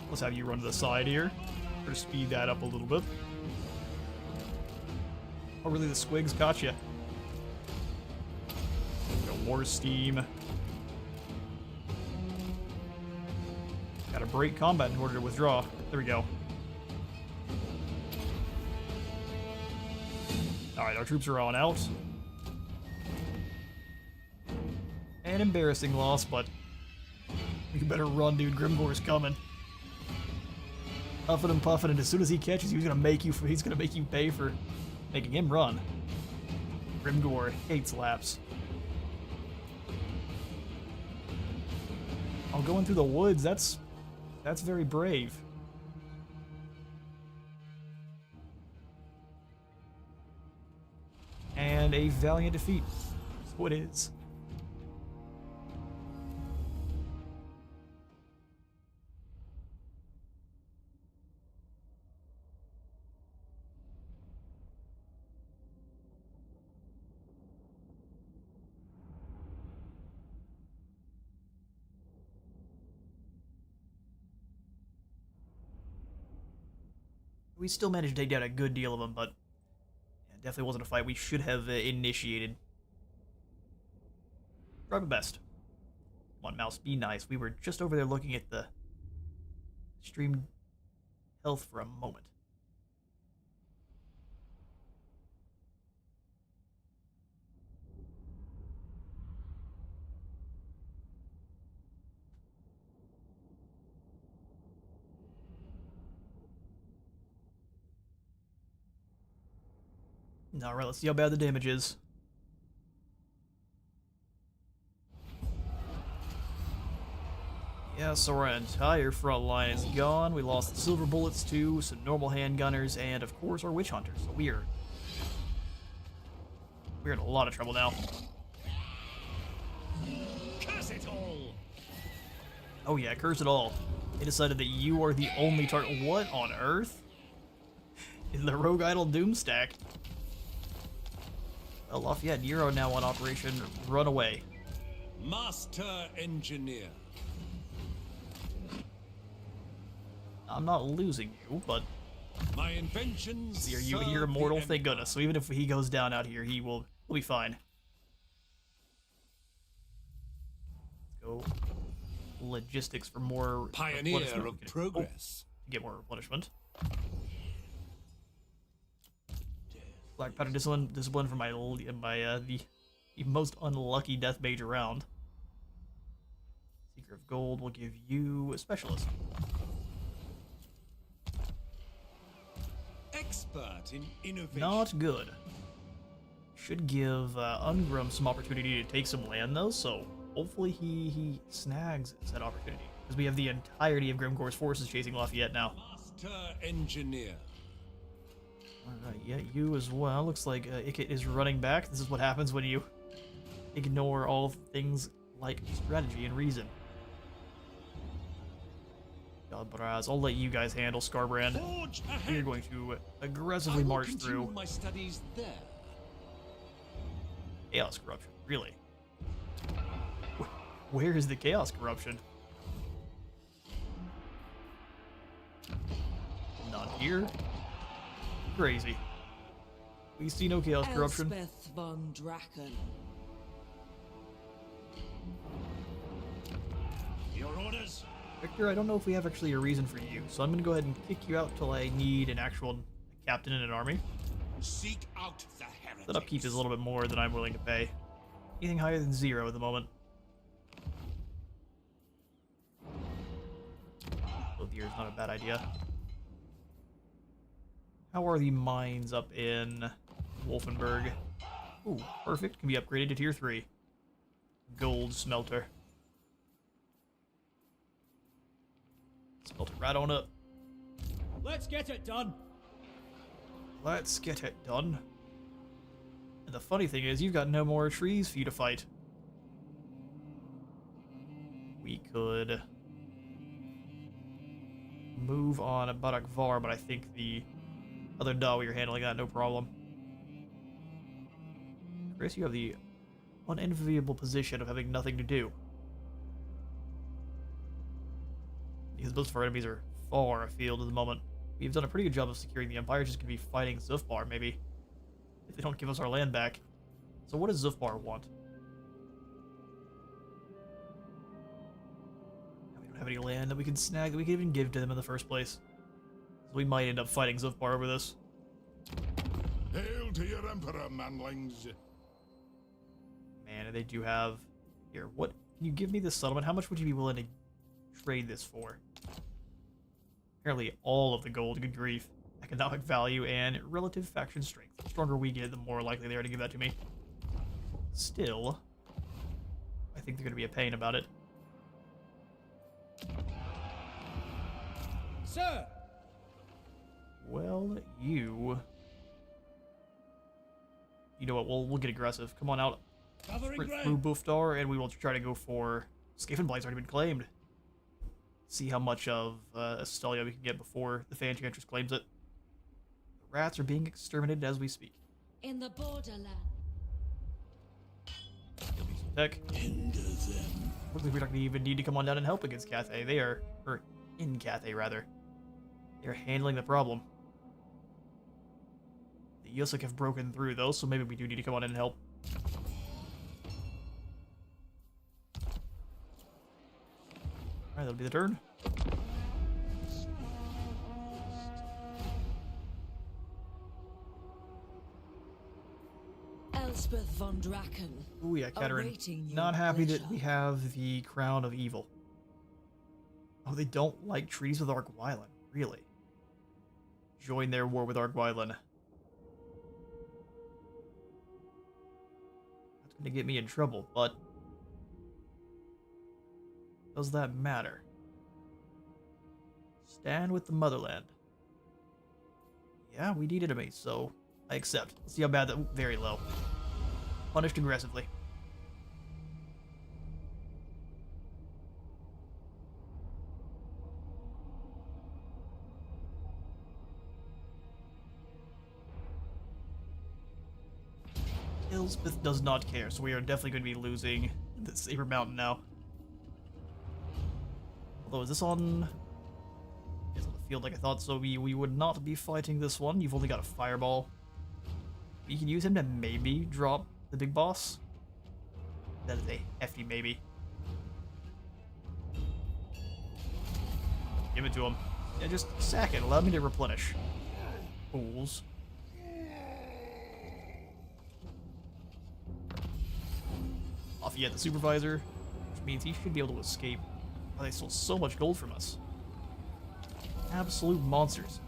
Let's have you run to the side here. Or to speed that up a little bit. Oh, really? The squigs got you. No more steam. Gotta break combat in order to withdraw. There we go. Alright, our troops are on out. An embarrassing loss, but you better run, dude. Grimgore's coming. Huffing and puffing, and as soon as he catches you, he's gonna make you pay for making him run. Grimgore hates laps. Oh, going through the woods, that's very brave. And a valiant defeat. So it is. We still managed to take down a good deal of them, but yeah, definitely wasn't a fight we should have initiated. Try my best. Come on, mouse, be nice. We were just over there looking at the stream health for a moment. Alright, let's see how bad the damage is. Yeah, so our entire front line is gone. We lost the silver bullets too, some normal handgunners, and of course our witch hunters. So we're in a lot of trouble now. Curse it all! Oh yeah, curse it all. They decided that you are the only target. What on earth? In the Rogue Idol Doomstack. Well, Lafayette, you're now on Operation Run Away. Master Engineer. I'm not losing you, but My inventions. see, you're serve immortal, the thank Emperor. goodness. So even if he goes down out here, he'll be fine. Let's go. Logistics for more Pioneer replenishment. of Okay. progress. Oh, get more replenishment. Black powder discipline for the most unlucky death mage around. Seeker of gold will give you a specialist. Expert in innovation. Not good. Should give Ungrim some opportunity to take some land though, so hopefully he snags said opportunity. Because we have the entirety of Grimgore's forces chasing Lafayette now. Master Master Engineer. Alright, yeah, you as well. Looks like Ikit is running back. This is what happens when you ignore all things like strategy and reason. God, Braz, I'll let you guys handle Scarbrand. Forge We're ahead. going to aggressively I will march continue through my studies there. Chaos Corruption. Really? Where is the Chaos Corruption? Not here. Crazy. We see no Chaos Corruption. Elspeth von Draken. Your orders? Victor, I don't know if we have actually a reason for you, so I'm going to go ahead and kick you out till I need an actual captain in an army. Seek out the heretics. That upkeep is a little bit more than I'm willing to pay. Anything higher than 0 at the moment. Clothier is not a bad idea. How are the mines up in Wolfenburg? Ooh, perfect. Can be upgraded to tier 3. Gold smelter. Smelt it right on up. Let's get it done. Let's get it done. And the funny thing is, you've got no more trees for you to fight. We could move on Barak Var, but I think the other Dawi are handling that no problem. Chris, you have the unenviable position of having nothing to do. Because most of our enemies are far afield at the moment. We've done a pretty good job of securing the Empire, just gonna be fighting Zufbar, maybe. If they don't give us our land back. So what does Zufbar want? We don't have any land that we can snag that we can even give to them in the first place. So we might end up fighting Zufbar over this. Hail to your Emperor, manlings. Man, they do have... Here, what... Can you give me this settlement? How much would you be willing to trade this for? Apparently all of the gold, good grief. Economic value and relative faction strength. The stronger we get, the more likely they are to give that to me. Still, I think they're going to be a pain about it. Sir! Well, you know what? We'll get aggressive. Come on out. Covering Sprint ground. through Buftar, and we will try to go for... Skavenblight's already been claimed. See how much of Estelia we can get before the Fan Enchantress claims it. The rats are being exterminated as we speak. In the borderland. You'll be some tech. Looks like we don't even need to come on down and help against Cathay. They are... Or, in Cathay, rather. They're handling the problem. The Yusuk have broken through, though, so maybe we do need to come on in and help. Alright, that'll be the turn. Elspeth von Draken. Ooh, yeah, Katerin. Awaiting your Not happy that pleasure. we have the Crown of Evil. Oh, they don't like treaties with Arguilan. Really? Join their war with Arguilan. That's gonna get me in trouble, but... does that matter? Stand with the motherland. Yeah, we need enemies, so I accept. Let's see how bad that... Very low. Punished aggressively. Elspeth does not care, so we are definitely going to be losing the Saber Mountain now. Although, is this on... It's on the field like I thought, so we would not be fighting this one. You've only got a fireball. You can use him to maybe drop the big boss. That is a hefty maybe. Give it to him. Yeah, just sack it. Allow me to replenish. Fools. Off you get the supervisor, which means he should be able to escape. Oh, they stole so much gold from us. Absolute monsters.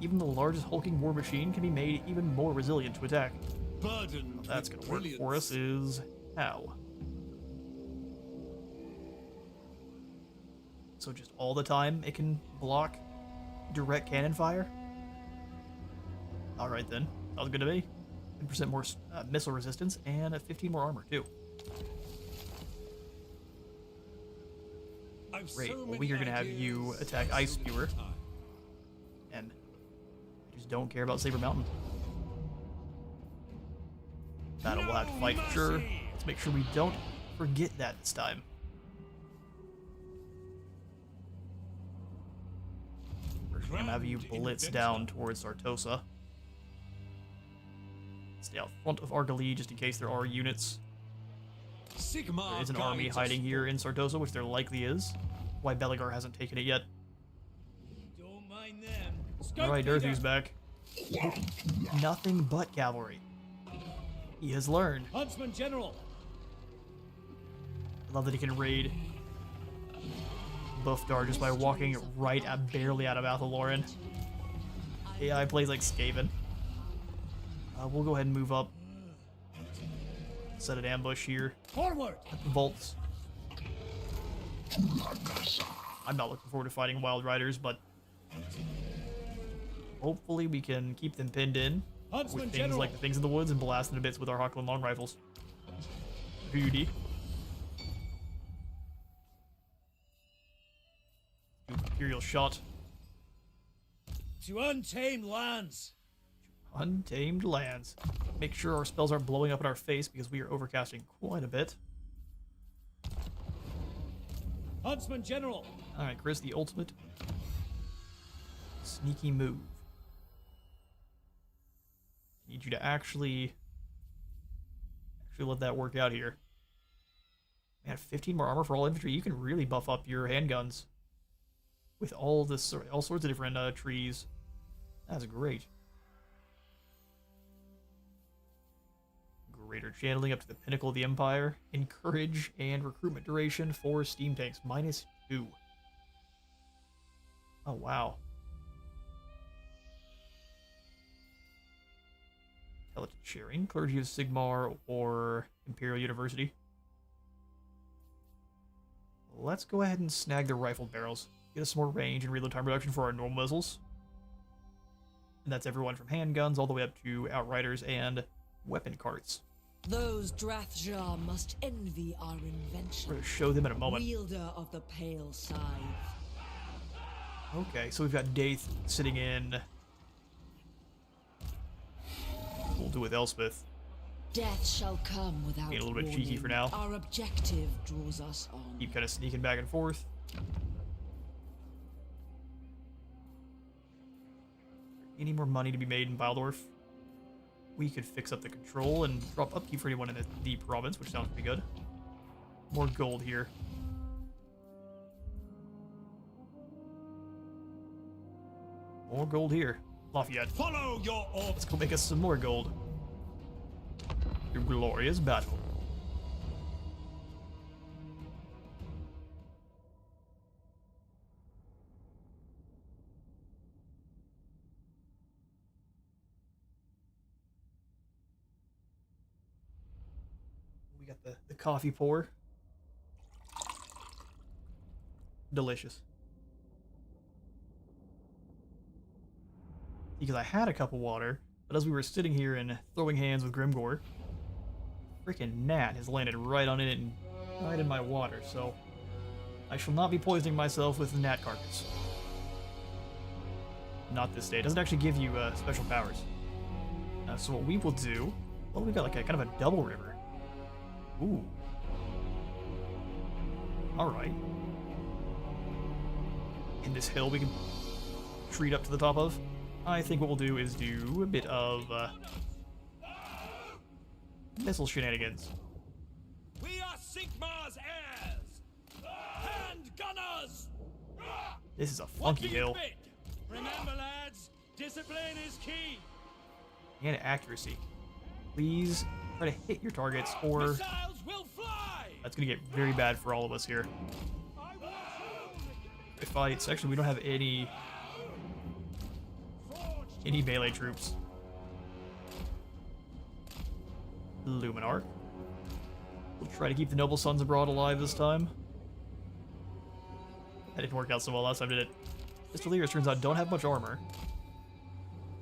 Even the largest hulking war machine can be made even more resilient to attack. Burden. How that's gonna work for us is how. So just all the time it can block direct cannon fire? Alright then. Sounds good to me. 10% more missile resistance and 15 more armor too. Great. Well, we are going to have you attack Ice Spewer. And I just don't care about Saber Mountain. Battle we'll have to fight for sure. Let's make sure we don't forget that this time. We're going to have you blitz down towards Sartosa. Stay out front of Argali just in case there are units. There is an army hiding here in Sartosa, which there likely is. Why Beligar hasn't taken it yet. Don't mind them. Alright, Earthu's back. Nothing but cavalry. He has learned. Huntsman General. I love that he can raid Buffdar just by walking right at barely out of Athaloran. AI plays like Skaven. We'll go ahead and move up. Set an ambush here. Forward. At the vaults. I'm not looking forward to fighting Wild Riders, but hopefully we can keep them pinned in with things like the things in the woods and blast them to bits with our Hockland long rifles. Beauty. Imperial shot. To untamed lands. Untamed lands. Make sure our spells aren't blowing up in our face because we are overcasting quite a bit. Huntsman General. Alright, Chris, the ultimate sneaky move. Need you to actually let that work out here. Man, 15 more armor for all infantry. You can really buff up your handguns with all sorts of different trees. That's great. Greater channeling up to the pinnacle of the Empire. Encourage and recruitment duration for steam tanks. -2. Oh, wow. Intelligent sharing. Clergy of Sigmar or Imperial University. Let's go ahead and snag the rifled barrels. Get us some more range and reload time reduction for our normal missiles. And that's everyone from handguns all the way up to outriders and weapon carts. Those Drathjar must envy our invention. We're going to show them in a moment. Wielder of the pale scythe. Okay, so we've got Daith sitting in. We'll do with Elspeth. Death shall come without Being a little bit warning. cheeky for now. Our objective draws us on. Keep kind of sneaking back and forth. Any more money to be made in Baldorf? We could fix up the control and drop upkeep for anyone in the province, which sounds pretty good. More gold here. More gold here. Lafayette. Follow your orders. Let's go make us some more gold. Your glorious battle. We got the coffee pour. Delicious. Because I had a cup of water, but as we were sitting here and throwing hands with Grimgore, freaking gnat has landed right on it and right in my water, so I shall not be poisoning myself with the gnat carcass. Not this day. It doesn't actually give you special powers. So what we will do, well, we've got like a kind of a double river. Ooh. Alright. In this hill we can treat up to the top of. I think what we'll do is do a bit of missile shenanigans. We are Sigmar's heirs. Hand gunners. This is a What funky do you hill. think? Remember, lads, discipline is key. And accuracy. Please try to hit your targets, or Missiles will fly. that's gonna get very bad for all of us here. Fights. Actually, we don't have any melee troops. Luminar. We'll try to keep the Noble Sons Abroad alive this time. That didn't work out so well last time, did it? Pistoliers, turns out, don't have much armor.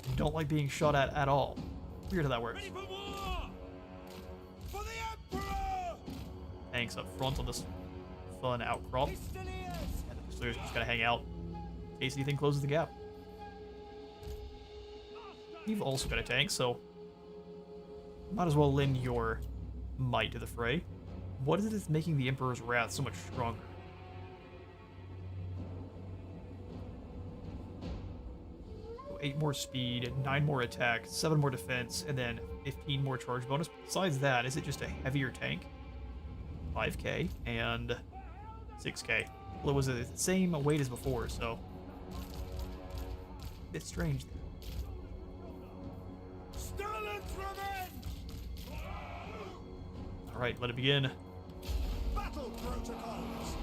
And don't like being shot at all. Weird how that works. Ready for war! For the Emperor! Tanks up front on this fun outcrop. And the Pistoliers just gotta hang out in case anything closes the gap. You've also got a tank, so might as well lend your might to the fray. What is it that's making the Emperor's Wrath so much stronger? So 8 more speed, 9 more attack, 7 more defense, and then 15 more charge bonus. Besides that, is it just a heavier tank? 5k and 6k. Well, it was the same weight as before, so a bit strange there. Stalin's revenge! Alright, let it begin. Battle protocols.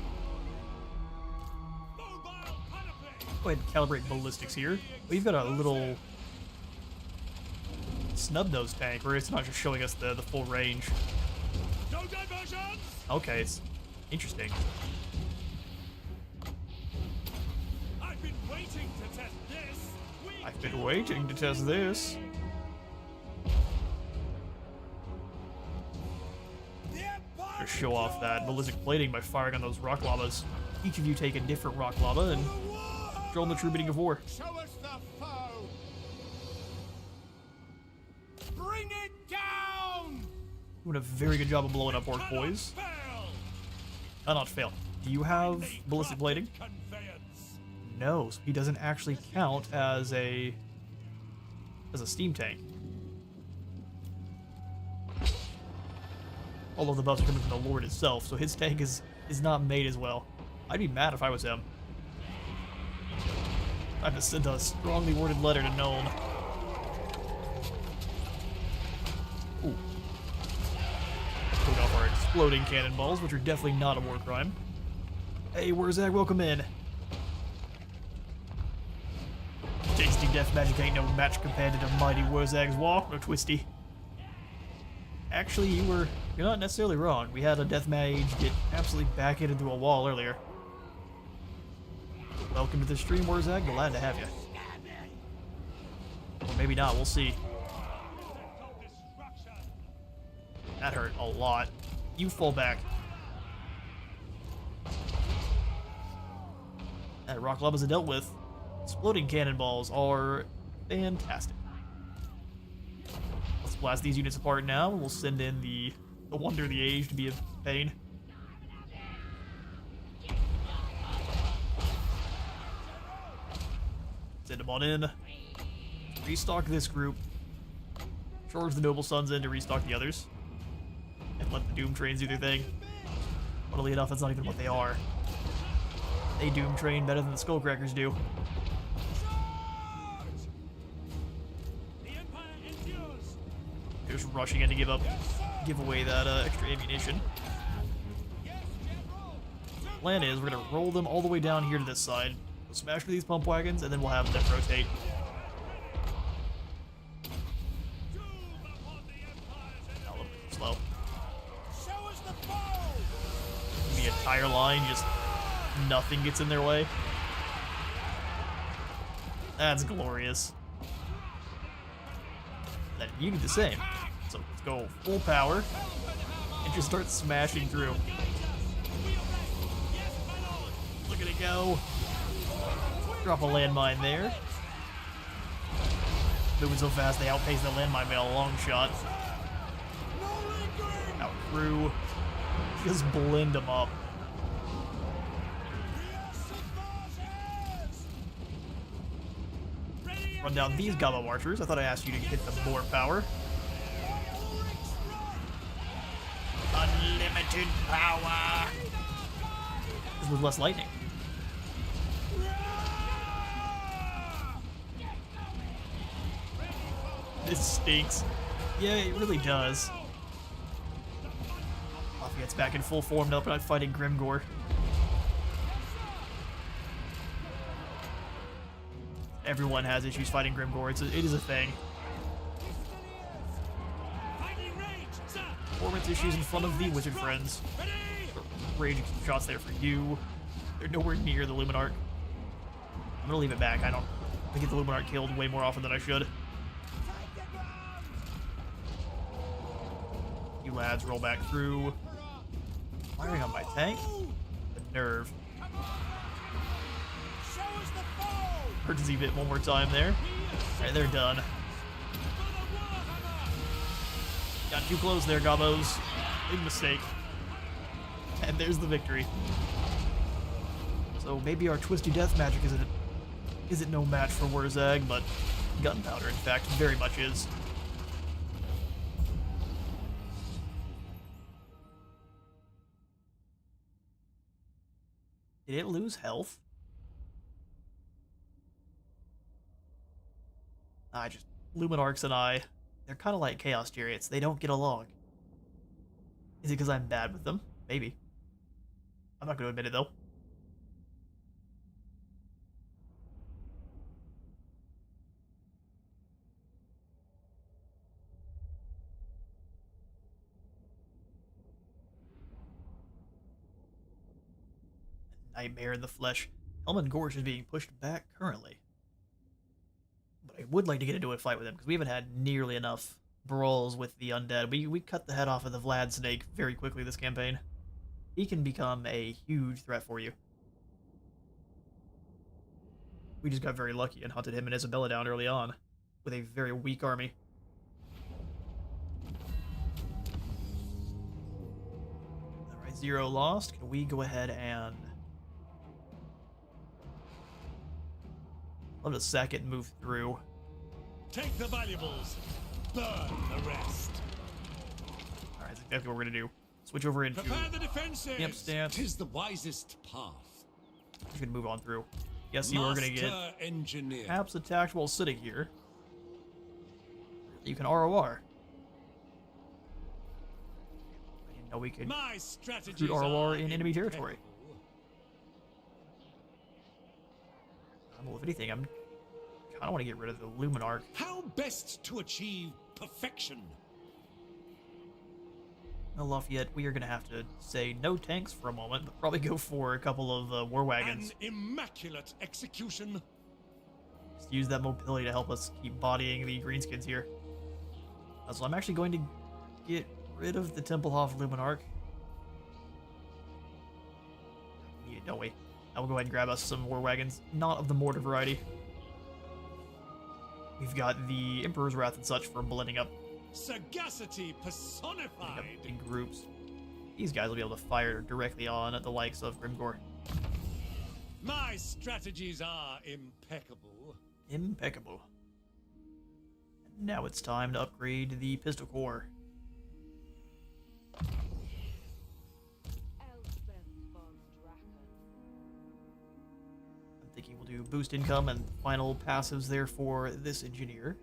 Mobile panoply! Go ahead and calibrate ballistics here. We've got a little snub-nosed tank where it's not just showing us the full range. No diversions! Okay, it's interesting. I've been waiting to test this! I've been waiting to test this. The Empire! To show off that ballistic plating by firing on those rock lavas. Each of you take a different rock lava and throw in the true bidding of war. Show us the foe! Bring it down! Doing a very good job of blowing up orc boys. Fail! Cannot fail. Do you have ballistic plating? Conveyance! No, so he doesn't actually count as a steam tank. Although the buffs are coming from the Lord itself, so his tank is not made as well. I'd be mad if I was him. I have to send a strongly worded letter to Nuln. Ooh. Took off our exploding cannonballs, which are definitely not a war crime. Hey, Wurzag, welcome in. Tasty death magic ain't no match compared to the mighty Wurzag's war. No twisty. Actually, you're not necessarily wrong. We had a death mage get absolutely back into a wall earlier. Welcome to the stream, Wurzag. Glad to have you. Or maybe not. We'll see. That hurt a lot. You fall back. That rock lava's dealt with. Exploding cannonballs are fantastic. Let's blast these units apart now. We'll send in the Wonder of the Age to be a pain. Send them on in. Restock this group. Charge the Noble Sons in to restock the others. And let the Doom Trains do their thing. Funnily enough, that's not even what they are. They Doom Train better than the Skullcrackers do. The Empire endures! They're just rushing in to give away that extra ammunition. Yes, General! Plan is we're gonna roll them all the way down here to this side. We'll smash through these pump wagons, and then we'll have them rotate. Doom upon the Empire's A little enemy! bit slow. Show us the foe! The entire line, just nothing gets in their way. That's glorious. Then you do the same. So let's go full power and just start smashing through. Look at it go. Drop a landmine there. Moving so fast they outpace the landmine by a long shot. Out through. Just blend them up. Run down these Gobbo archers. I thought I asked you to hit them more power. Unlimited power. This with less lightning. This stinks. Yeah, it really does. Lafayette's back in full form now, but I'm fighting Grimgore. Everyone has issues fighting Grimgore. It is a thing. Fighting range, sir! Performance issues in front of the wizard friends. Ready! Raging shots there for you. They're nowhere near the Luminarch. gonna leave it back. I get the Luminarch killed way more often than I should. You lads roll back through. Firing on my tank. The nerve. Emergency bit one more time there. Alright, they're done. Got too close there, Gobos. Big mistake. And there's the victory. So maybe our twisty death magic isn't no match for Wurzag, but gunpowder, in fact, very much is. Did it lose health? Luminarchs and they're kind of like Chaos Chariots. They don't get along. Is it because I'm bad with them? Maybe. I'm not going to admit it, though. Nightmare in the flesh. Helmand Gorge is being pushed back currently. But I would like to get into a fight with him, because we haven't had nearly enough brawls with the undead. We cut the head off of the Vlad Snake very quickly this campaign. He can become a huge threat for you. We just got very lucky and hunted him and Isabella down early on with a very weak army. Alright, 0 lost. Can we go ahead and... Love to sack it and move through. Take the valuables. Burn the rest. Alright, that's exactly what we're gonna do. Switch over into Prepare the defenses. camp stance. Tis the wisest path. Just gonna move on through. Yes, you are gonna get engineer. perhaps attacked while sitting here. You can ROR. I didn't know we could My strategies recruit ROR are in enemy impeccable. territory. Well, if anything, I'm kind of want to get rid of the Luminarch. How best to achieve perfection? No, Lafayette, we are going to have to say no tanks for a moment, but probably go for a couple of war wagons. An immaculate execution. Just use that mobility to help us keep bodying the greenskins here. So I'm actually going to get rid of the Templehof Luminarch. Need it, don't we? I will go ahead and grab us some war wagons, not of the mortar variety. We've got the Emperor's Wrath and such for blending up Sagacity personified. in groups. These guys will be able to fire directly on at the likes of Grimgore. My strategies are impeccable. Impeccable. And now it's time to upgrade the pistol core. Elspeth von Draken. I'm thinking we'll do boost income and final passives there for this engineer.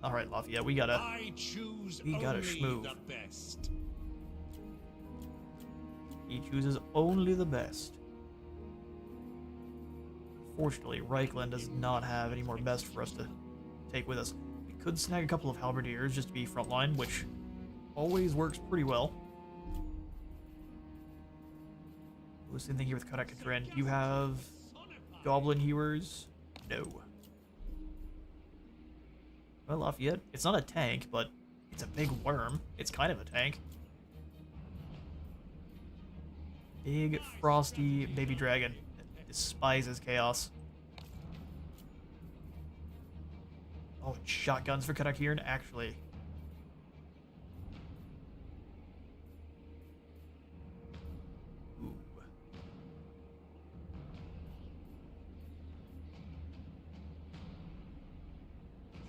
Alright, Lafayette, we gotta schmoove. The best. He chooses only the best. Fortunately, Reichland does not have any more best for us to take with us. We could snag a couple of halberdiers just to be frontline, which always works pretty well. Same thing here with Kanak Katrin. You have Goblin Hewers? No. Well, Lafayette, it's not a tank, but it's a big worm. It's kind of a tank. Big, frosty baby dragon that despises chaos. Oh, and shotguns for Kanakiran, actually. Ooh.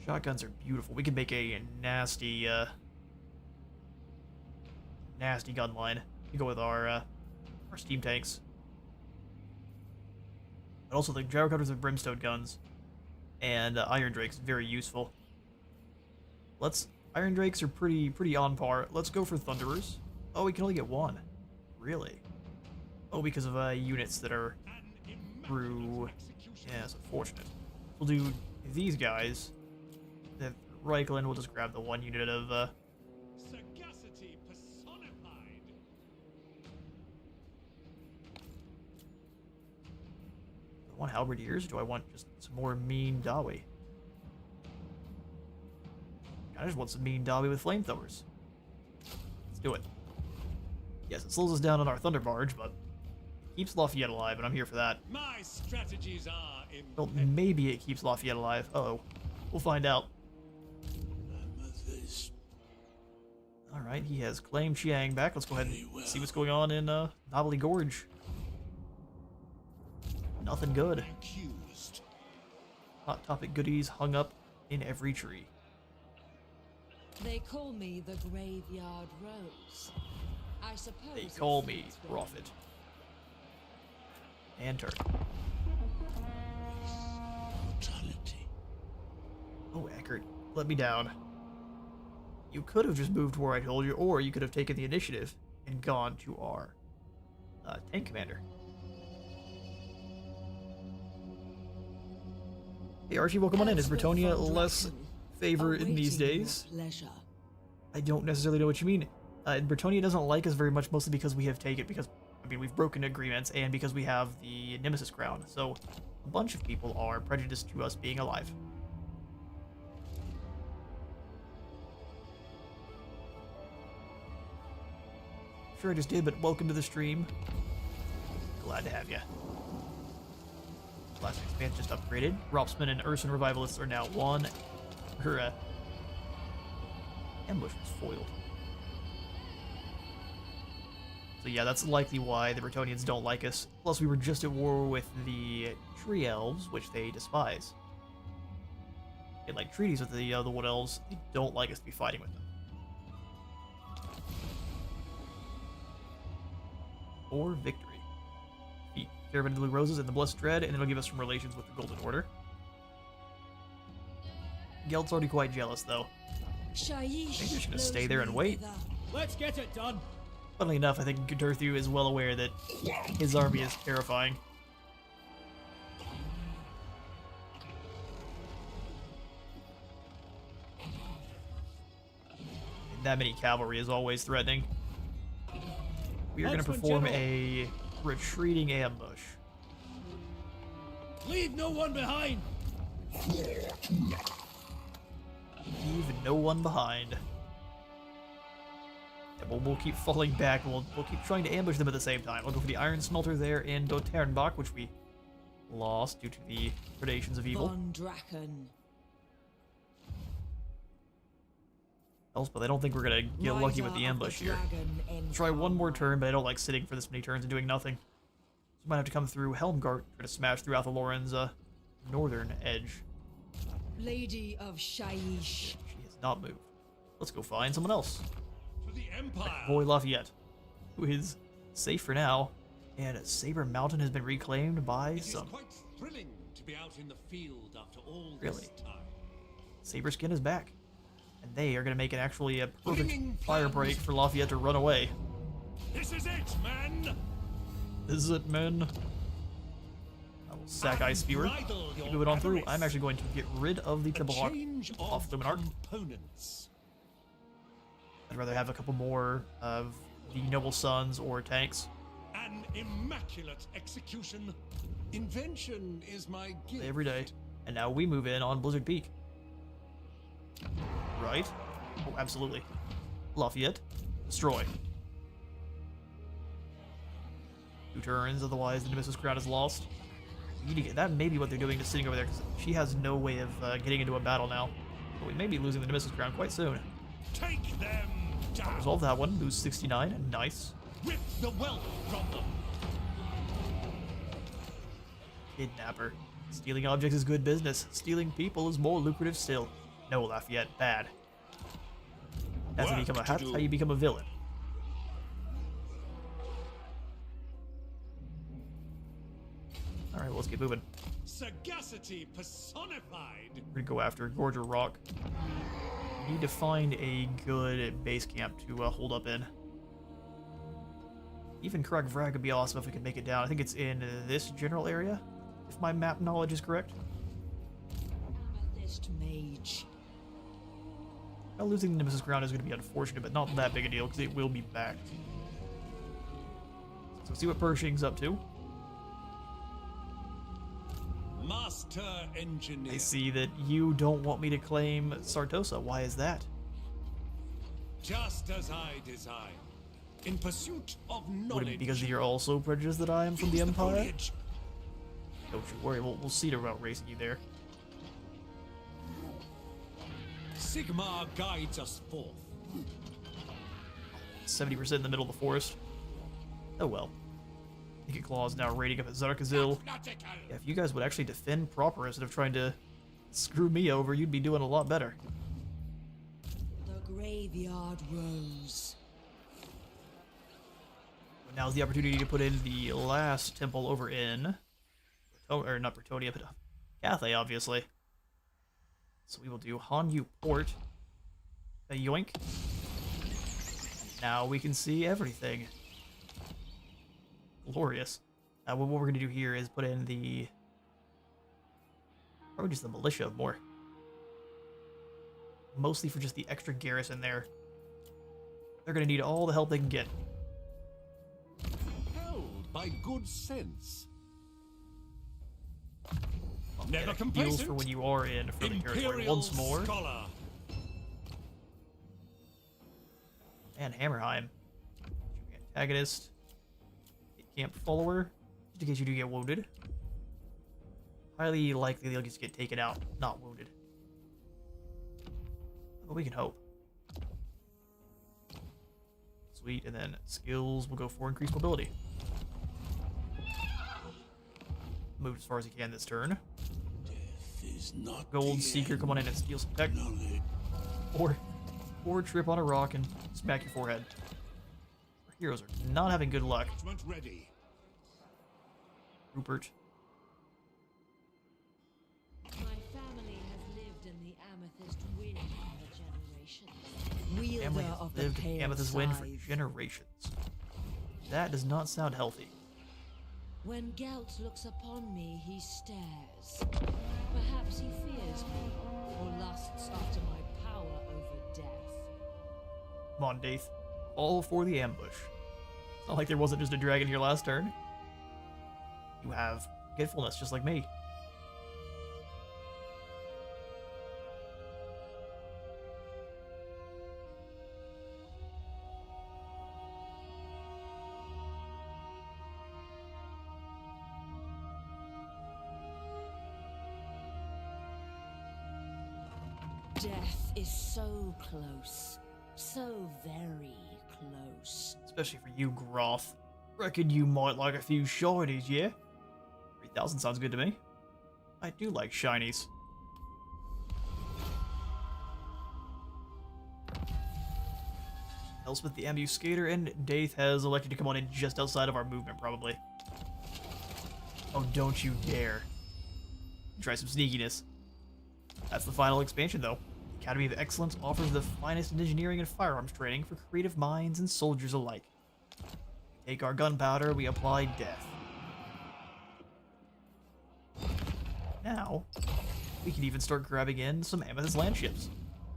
Shotguns are beautiful. We can make a nasty, nasty gun line. We go with our steam tanks. But also the Gyrocutters and Brimstone guns. And Iron Drake's very useful. Iron Drakes are pretty on par. Let's go for Thunderers. Oh, we can only get one. Really? Oh, because of units that are through... Yeah, that's unfortunate. We'll do these guys. The Reichland will just grab the one unit of Sagacity personified. want halberdiers? Do I want just some more mean Dawi? I just want some mean Dawi with flamethrowers. Let's do it. Yes, it slows us down on our Thunder Barge, but it keeps Lafayette alive, and I'm here for that. My strategies are Well, maybe it keeps Lafayette alive. Uh-oh. We'll find out. Alright, he has claimed Chiang back. Let's go ahead and see what's going on in Knobbly Gorge. Nothing good. accused. Hot topic goodies hung up in every tree. They call me the Graveyard Rose. I suppose They it call me fits well. Prophet. And Turk. Brutality. Oh, Eckert, let me down. You could have just moved where I told you, or you could have taken the initiative and gone to our tank commander. Hey Archie, welcome on in. Is Elspeth Bretonia von less Draken, favor in these awaiting your days? pleasure. I don't necessarily know what you mean. Bretonia doesn't like us very much, mostly because we have taken, we've broken agreements, and because we have the Nemesis crown. So, a bunch of people are prejudiced to us being alive. Sure, I just did, but welcome to the stream. Glad to have you. Last expansion just upgraded. Ropsman and Urson Revivalists are now one. Her ambush was foiled. So yeah, that's likely why the Bretonians don't like us. Plus, we were just at war with the Tree Elves, which they despise. And like treaties with the Wood Elves, they don't like us to be fighting with them. Or victory. Defeat Caravan of the Blue Roses and the Blessed Dread, and it'll give us some relations with the Golden Order. Geld's already quite jealous, though. Shaiish Maybe you're just gonna blows stay there and me wait. thither. Let's get it done. Funnily enough, I think Gudurthu is well aware that his army is terrifying. And that many cavalry is always threatening. We are going to Huntsman perform General. a retreating ambush. Leave no one behind. Leave no one behind. Yeah, we'll keep falling back. We'll keep trying to ambush them at the same time. We'll go for the Iron Smelter there in Doternbach, which we lost due to the predations of evil. Von Draken. Elspeth, I don't think we're gonna get lucky with the Rider of ambush here. Dragon Try one more Incarnate. turn, but I don't like sitting for this many turns and doing nothing. So we might have to come through Helmgart, try to smash through Athaloran's northern edge. Lady of Shaiish. She has not moved. Let's go find someone else. To the Empire. Boy Lafayette, who is safe for now, and Saber Mountain has been reclaimed by It is some. quite thrilling to be out in the field after all Really? this time. Saber Skin is back, and they are going to make it actually a perfect Bringing fire break plans. for Lafayette to run away. This is it, men. This is it, men. I will sack Ice Spewer. Unbridle your Move it on through. avarice. I'm actually going to get rid of the A Timberhawk change off of Luminarch. components. I'd rather have a couple more of the Noble Sons or tanks. An immaculate execution. Invention is my gift. Every day. And now we move in on Blizzard Peak. Right? Oh, absolutely. Lafayette. Destroy. 2 turns, otherwise the Nemesis Crown is lost. We need to get, that may be what they're doing, just sitting over there, because she has no way of getting into a battle now. But we may be losing the Nemesis Crown quite soon. Take them down. Resolve that one, lose 69, nice. Rip the wealth from them. Kidnapper. Stealing objects is good business. Stealing people is more lucrative still. No, Lafayette, bad. That's how you become that's how you become a villain. Alright, well, let's get moving. Sagacity personified. We're gonna go after Gorger Rock. We need to find a good base camp to hold up in. Even Krag Vrag would be awesome if we could make it down. I think it's in this general area, if my map knowledge is correct. Amethyst Mage. Now, losing the Nemesis Ground is going to be unfortunate, but not that big a deal, because it will be back. So see what Pershing's up to. Master engineer. I see that you don't want me to claim Sartosa. Why is that? Just as I designed. In pursuit of Would it knowledge. be because you're also prejudiced that I am from the Use Empire? foliage. Don't you worry, we'll see about racing you there. Sigmar guides us forth. 70% in the middle of the forest. Oh well. Naked Claw is now raiding up at Zarkazil. Yeah, if you guys would actually defend proper instead of trying to screw me over, you'd be doing a lot better. The graveyard rose. Now's the opportunity to put in the last temple over in... or not Bretonia, but Cathay, obviously. So we will do Hanyu Port. A yoink. Now we can see everything. Glorious. What we're going to do here is put in the... probably just the militia more. Mostly for just the extra garrison there. They're going to need all the help they can get. Held by good sense. Never Never Deals complacent. for when you are in further territory Imperial once more. Scholar. And Hammerheim. Antagonist. Camp follower. Just in case you do get wounded. Highly likely they'll just get taken out, not wounded. But we can hope. Sweet, and then skills will go for increased mobility. Move as far as he can this turn. Gold Seeker, come on in and steal some tech. Or trip on a rock and smack your forehead. Our heroes are not having good luck. Ready. Rupert. My family has lived in the Amethyst Wind for generations. Wielder Family has of the lived in Pale Amethyst Wind for Scythe. generations. That does not sound healthy. When Gelt looks upon me, he stares. Perhaps he fears me, or lusts after my power over death. Come on, Daith. All for the ambush. It's not like there wasn't just a dragon here last turn. You have forgetfulness, just like me. Death is so close. So very close. Especially for you, Groth. Reckon you might like a few shinies, yeah? 3,000 sounds good to me. I do like shinies. Elspeth the Ambuscator, and Daith has elected to come on in just outside of our movement, probably. Oh, don't you dare. Try some sneakiness. That's the final expansion, though. The Academy of Excellence offers the finest in engineering and firearms training for creative minds and soldiers alike. We take our gunpowder, we apply death. Now, we can even start grabbing in some Amethyst land ships.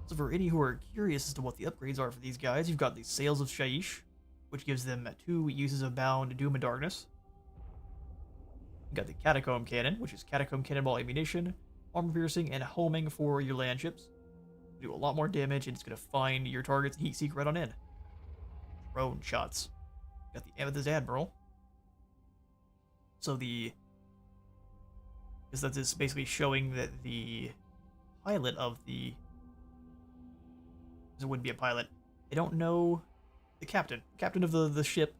So for any who are curious as to what the upgrades are for these guys, you've got the Sails of Shaiish, which gives them 2 uses of Bound, Doom, and Darkness. You've got the Catacomb Cannon, which is Catacomb Cannonball ammunition, armor piercing, and homing for your land ships. Do a lot more damage, and it's going to find your targets and heat seek right on in. Drone shots. Got the Amethyst Admiral. So because that's just basically showing that the pilot of the... It wouldn't be a pilot. I don't know the captain. Captain of the ship.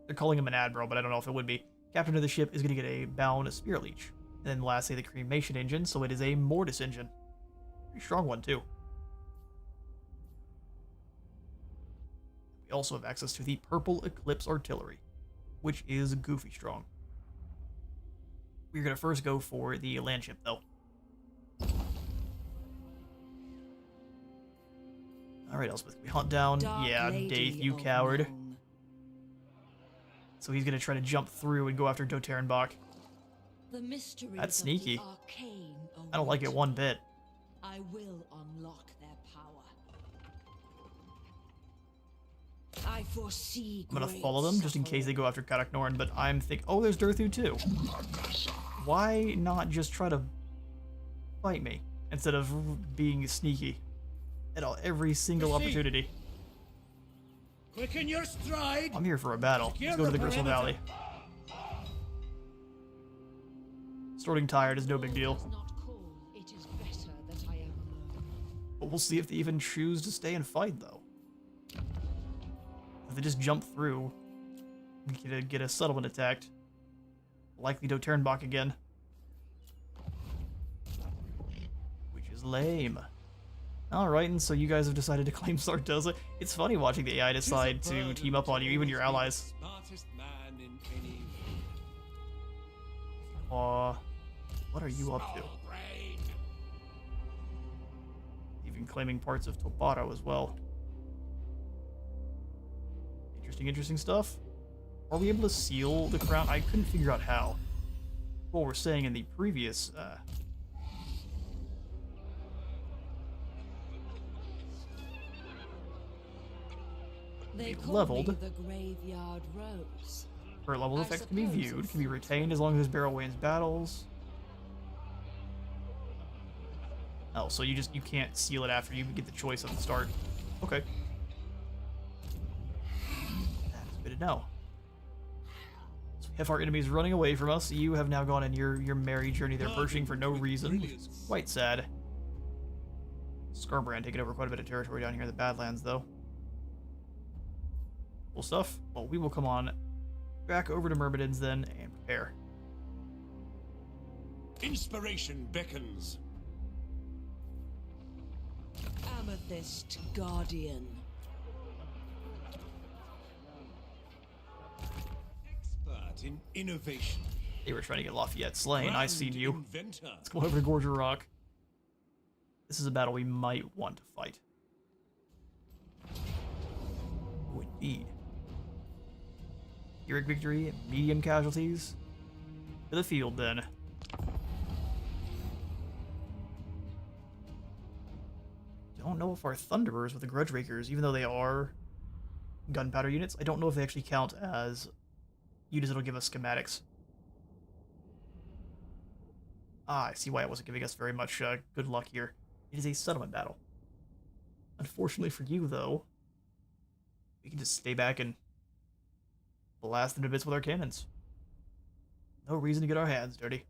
They're calling him an admiral, but I don't know if it would be. Captain of the ship is going to get a bound Spirit Leech. And then lastly, the cremation engine, so it is a Mortis engine. Pretty strong one, too. We also have access to the Purple Eclipse Artillery, which is goofy strong. We're going to first go for the land ship, though. Alright, Elspeth, we hunt down. Dark Yeah, Lady Daith, you of coward. Nong. So he's going to try to jump through and go after Doterenbach. The mysteries That's of the sneaky. arcane I don't like it await one me. bit. I will unlock their power. I foresee I'm going to great follow them just in case they suffering. go after Karak Norn, but I'm thinking, oh, there's Durthu too. Why not just try to fight me instead of being sneaky at every single opportunity? Quicken your stride. I'm here for a battle. Let's go to the Gristle Valley. Starting tired is no big deal. Does not call. It is better that I am alone. But we'll see if they even choose to stay and fight, though. If they just jump through, we get a settlement attacked. Likely to turn back again. Which is lame. Alright, and so you guys have decided to claim Sardoza. It's funny watching the AI decide to team up on you, even your allies. Smartest man in any Aw, what are you up to? brain. Even claiming parts of Toparo as well. Interesting stuff. Are we able to seal the crown? I couldn't figure out how. What we're saying in the previous, They call leveled. me the Graveyard Rose. Her level I effects can be suppose viewed, it's can be retained as long as this barrel wins battles. Oh, so you can't seal it after you get the choice at the start. Okay. That's good to know. So we have our enemies running away from us. You have now gone on your merry journey. They're perishing for no reason, which is quite sad. Scarbrand taking over quite a bit of territory down here in the Badlands, though. Cool stuff. Well, we will come on back over to Myrmidons then and prepare. Inspiration beckons. Amethyst Guardian. Expert in innovation. They were trying to get Lafayette slain. I seen you. Inventor. Let's go over to Gorger Rock. This is a battle we might want to fight. Oh, indeed. Pyrrhic victory, medium casualties. To the field, then. Don't know if our Thunderers with the Grudge Rakers, even though they are gunpowder units, I don't know if they actually count as units that'll give us schematics. Ah, I see why it wasn't giving us very much good luck here. It is a settlement battle. Unfortunately for you, though, we can just stay back and blast them to bits with our cannons. No reason to get our hands dirty.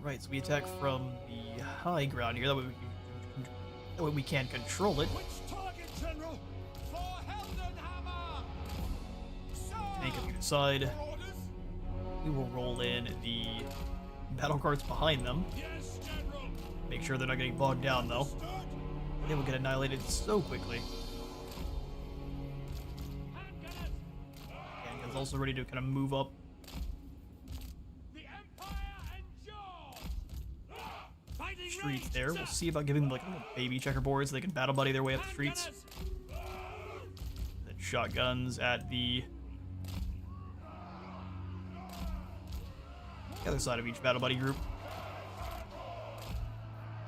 Alright, so we attack from the high ground here. That way we can control it. Which target, General? For Heldenhammer! Tank up either side. For orders? We will roll in the battle carts behind them. Yes, General. Make sure they're not getting bogged down, though. Understood. They will get annihilated so quickly. Handguns also ready to kind of move up. The Empire endures. Fighting Streets range, there. sir. We'll see about giving them like little baby checkerboards so they can battle buddy their way up the streets. Handgunners. Then shotguns at the other side of each battle buddy group.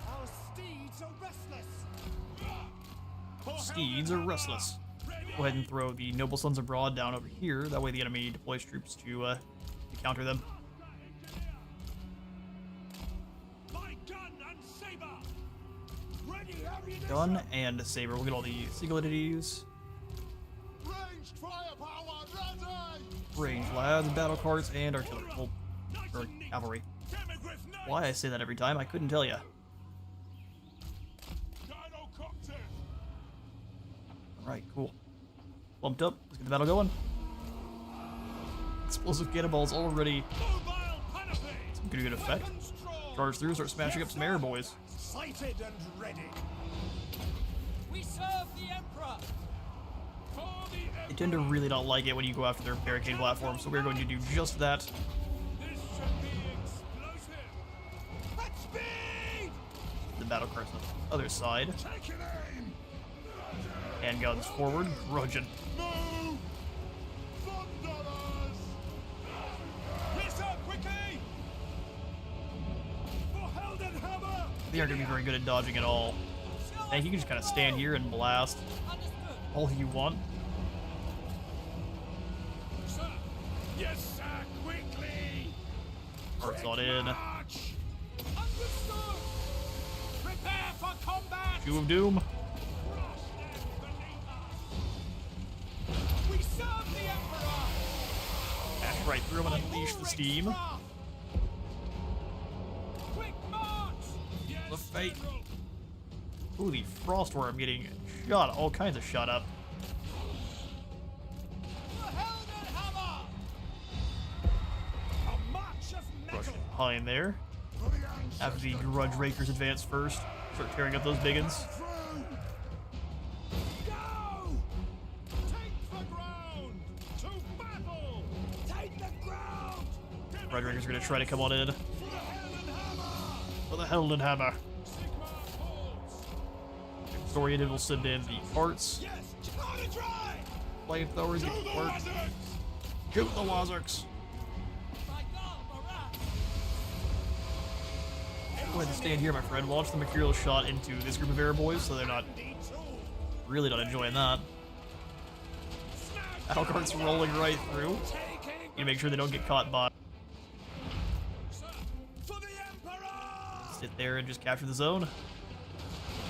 Our steeds are restless. For Steeds are restless. Go ahead and throw the Noble Sons Abroad down over here. That way the enemy deploys troops to counter them. My gun and saber. Ready, ammunition. Gun and saber. We'll get all the singularity Ranged firepower ready. range lads, battle carts, and artillery. Well, or cavalry. Demigryph knight. Why I say that every time, I couldn't tell you. Gyrocopter. Alright, cool. Bumped up. Let's get the battle going. Explosive cannonballs already Mobile panoply. some good effect. Weapons drawn. Charge through, start smashing up some air boys. Sighted and ready. We serve the Emperor! For the They tend to really not like it when you go after their barricade platform, so we're going to do just that. This should be explosive. At speed. The battle carts on the other side. Take an aim. Handguns forward, grudging. Move. Thunderers. Yes, sir. Quick They aren't going to be very good at dodging at all. And you can just kind of stand here and blast all you want. Sir! Yes, sir! Quickly! Hearts on in. March! Understood! Prepare for combat! Shoe of Doom. Crush them beneath us! We serve the Emperor! Dash right through him and unleash the steam. Quick march! Yes, The fate. General. Ooh, the Frostworm getting shot, all kinds of shot up. The Heldenhammer! A march of Rush metal! behind there. Have the Grudge Rakers advance first. Start tearing up those biggins. Go! Take the ground! To battle! Take the ground! Grudge Rakers are going to try to come on in. For the Heldenhammer! For the Heldenhammer. Sigma holds! Disoriented will send in the carts. Yes! On a dry! Flamethrowers get to work. Shoot the Wazarks. My God, Marat! Go ahead and stand here, my friend. Launch the Mercurial shot into this group of air boys so they're not really not enjoying that. Battle carts rolling right through. You make sure they don't get caught by. For the Emperor! Sit there and just capture the zone.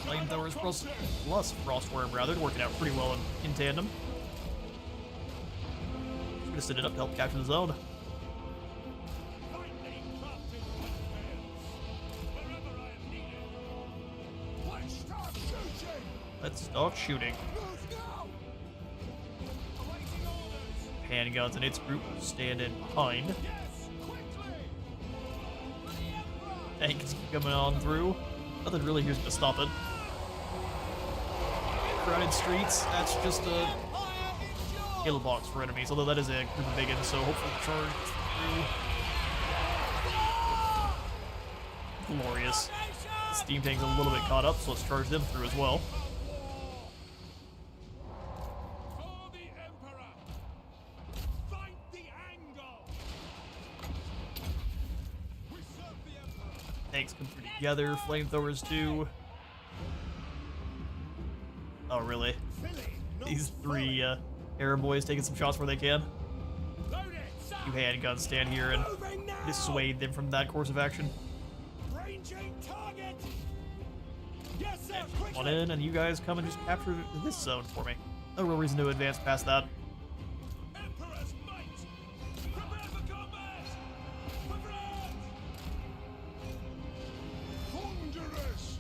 Flamethrowers plus Frostworm rather, working out pretty well in tandem. Just gonna set it up to help capture the zone. Lightning crafted weapons! Wherever I am needed! Let's start shooting! Let's start shooting. Move now! Awaiting orders! Handguns and its group standing behind. Yes! Quickly! For the Emperor! Tanks coming on through. Nothing really here's gonna stop it. Crowded streets, that's just a kill box for enemies, although that is a group of biggins, so hopefully the charge gets through. Glorious. The steam tank's a little bit caught up, so let's charge them through as well. For the Emperor! Fight the angle! We serve the Emperor! Tanks come through together, flamethrowers too. Oh, really? These three air boys taking some shots where they can. Load it! Sir! Two handguns stand here and Moving now! dissuade them from that course of action. Ranging target! Yes, sir! On Quickly! in, and you guys come and just capture this zone for me. No real reason to advance past that. Emperor's might! Prepare for combat! Prepare! Thunderous!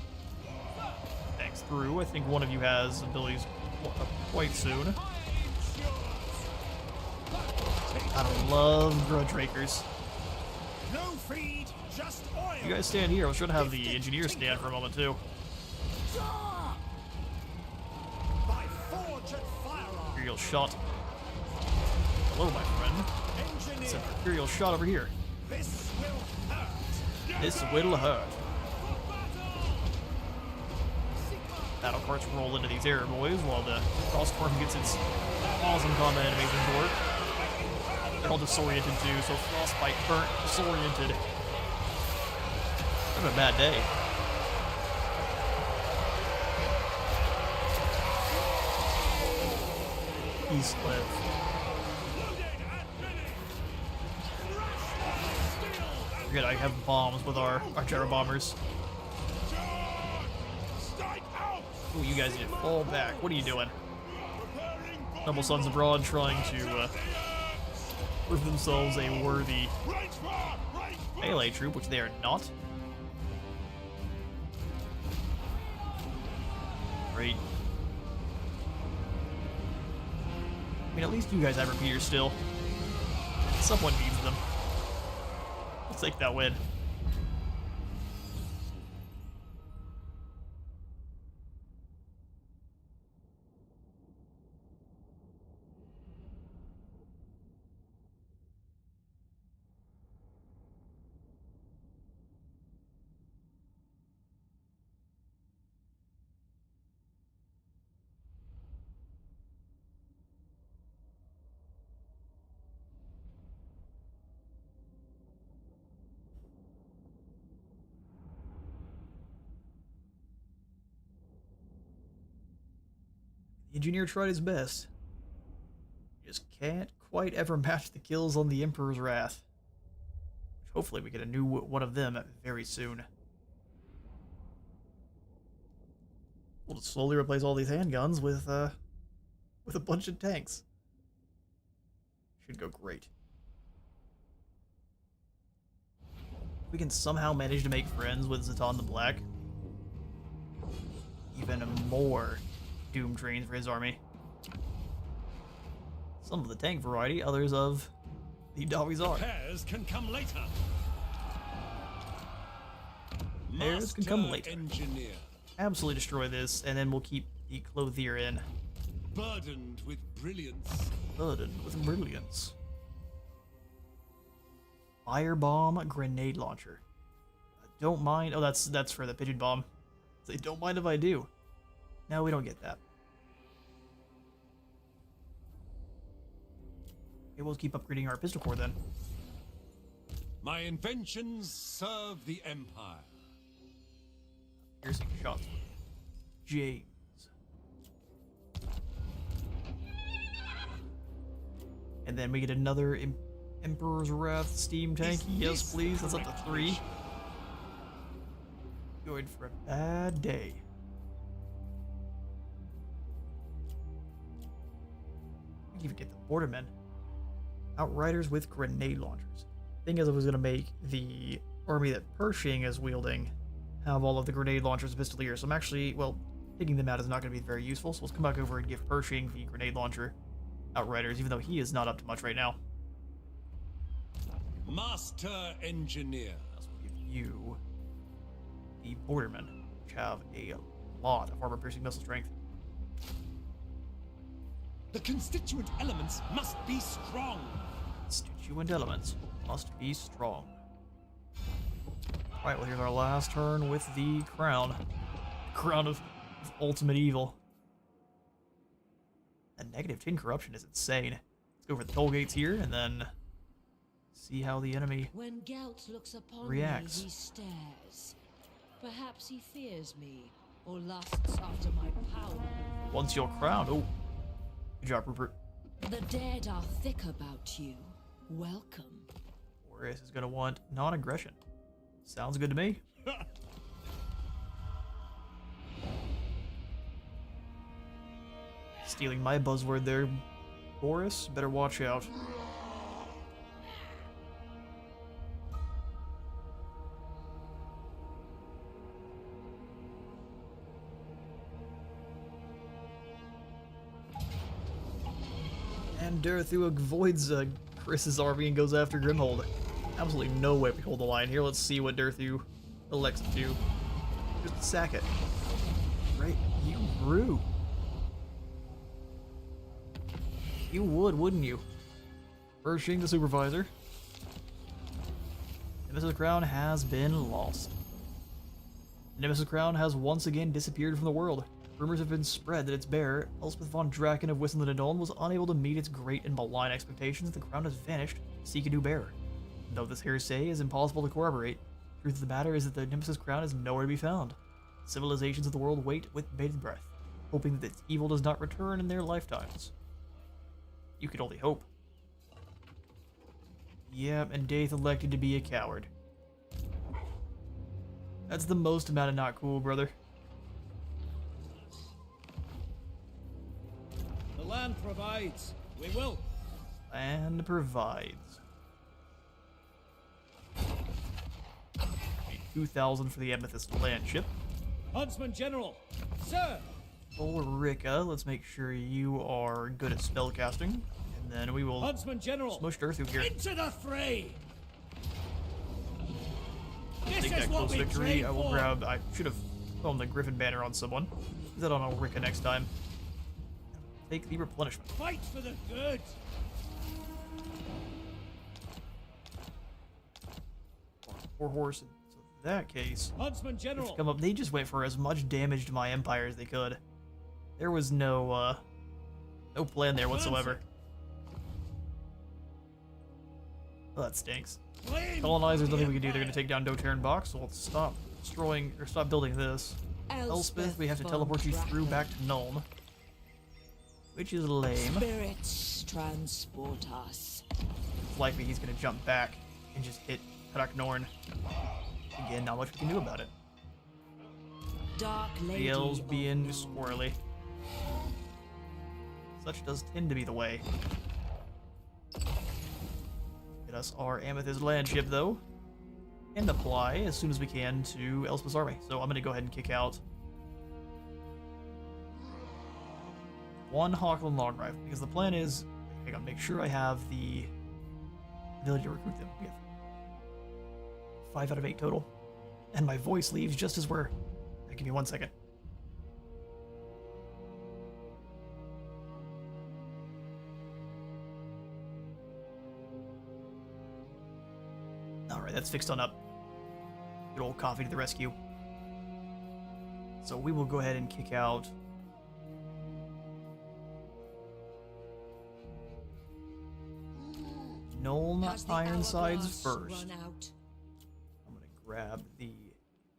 Thanks through. I think one of you has abilities quite soon. I love Grudge Rakers. No feed, just oil! You guys stand here. I was trying to have the engineer stand for a moment too. By forge and firearm! Imperial shot. Hello, my friend. It's an Engineer! Imperial shot over here. This will hurt! This will hurt. For battle! Battle carts roll into these air boys while the Frostworm gets its awesome combat animation to work. They're all disoriented too, so Frostbite burnt, disoriented. Having a bad day. Peace live. Loaded and ready! Forget I have bombs with our gyro bombers. Strike out! Ooh, you guys need to fall back. What are you doing? Preparing Noble Sons abroad trying to prove themselves a worthy Range fire! Range fire! melee troop, which they are not. Great. I mean, at least you guys have repeaters still. Someone needs them. Let's take that win. The engineer tried his best. Just can't quite ever match the kills on the Emperor's Wrath. Which hopefully we get a new one of them very soon. We'll just slowly replace all these handguns with a bunch of tanks. Should go great. If we can somehow manage to make friends with Zatan the Black, even more doom trains for his army. Some of the tank variety, others of the Dawizar. Repairs can come later. Repairs can come later. Engineer, Absolutely destroy this, and then we'll keep the Clothier in. burdened with brilliance. Burdened with brilliance. Firebomb grenade launcher. Don't mind. Oh, that's for the pigeon bomb. Say, don't mind if I do. No, we don't get that. Okay, we'll keep upgrading our pistol core then. My inventions serve the Empire. Piercing shots. James. And then we get another Emperor's Wrath steam tank. Yes, please. That's up to 3. Going for a bad day. We can even get the Bordermen. Outriders with grenade launchers. Thing is, I was going to make the army that Pershing is wielding have all of the grenade launchers and pistoliers. So I'm actually, well, taking them out is not going to be very useful. So let's come back over and give Pershing the grenade launcher Outriders, even though he is not up to much right now. Master Engineer. I'll give you the Bordermen, which have a lot of armor-piercing missile strength. The constituent elements must be strong. Constituent elements must be strong. Alright, well here's our last turn with the crown. Crown of ultimate evil. And -10 corruption is insane. Let's go for the toll gates here and then see how the enemy When Gelt looks upon reacts. me, he stares. Perhaps he fears me, or lusts after my power. Once you're crowned. Oh, good job, Rupert. The dead are thick about you. Welcome. Boreas is going to want non-aggression. Sounds good to me. Stealing my buzzword there, Boris. Better watch out. And Darethu avoids Chris's army and goes after Grimhold. Absolutely no way we hold the line here. Let's see what Darethu elects to do. Just sack it. Right, you grew. You would, wouldn't you? Pershing the supervisor. Nemesis Crown has been lost. The Nemesis Crown has once again disappeared from the world. Rumors have been spread that its bearer, Elspeth von Draken of Wisland and Adon, was unable to meet its great and malign expectations. The crown has vanished. Seek a new bearer. Though this hearsay is impossible to corroborate, the truth of the matter is that the Nemesis Crown is nowhere to be found. Civilizations of the world wait with bated breath, hoping that its evil does not return in their lifetimes. You could only hope. Yep, and Daith elected to be a coward. That's the most amount of not cool, brother. The land provides. We will. Land provides. 2,000 for the Amethyst land ship. Huntsman General. Sir. Ulrika, let's make sure you are good at spellcasting. And then we will Huntsman General. smush Darethu here. Into the fray. This Take is that what close we victory. trained I will for. grab. I should have thrown the Griffin banner on someone. Put that on Ulrika next time. Take the replenishment. Fight for the good. Four horse. So in that case, Huntsman let's General. come up. They just went for as much damage to my empire as they could. There was no plan there whatsoever. Oh, that stinks. Flame. Colonizers, nothing we can do. They're going to take down Doteran Box, so let's stop destroying or stop building this. Elspeth, we have to von teleport you through Draken. back to Nuln. which is lame. Spirits transport us. It's likely he's gonna jump back and just hit Karak Norn. Again, not much we can do about it. Dark Lady. The elves of being Norn. squirrely. Such does tend to be the way. Get us our Amethyst landship, though, and apply as soon as we can to Elspeth's army. So I'm going to go ahead and kick out one Hawkland long rifle, because the plan is, hang on, make sure I have the ability to recruit them. We have 5 out of 8 total, and my voice leaves just as we're... Give me 1 second. Alright, that's fixed on up. Good old coffee to the rescue. So we will go ahead and kick out Nuln Has the Ironsides hourglass first. run out? I'm gonna grab the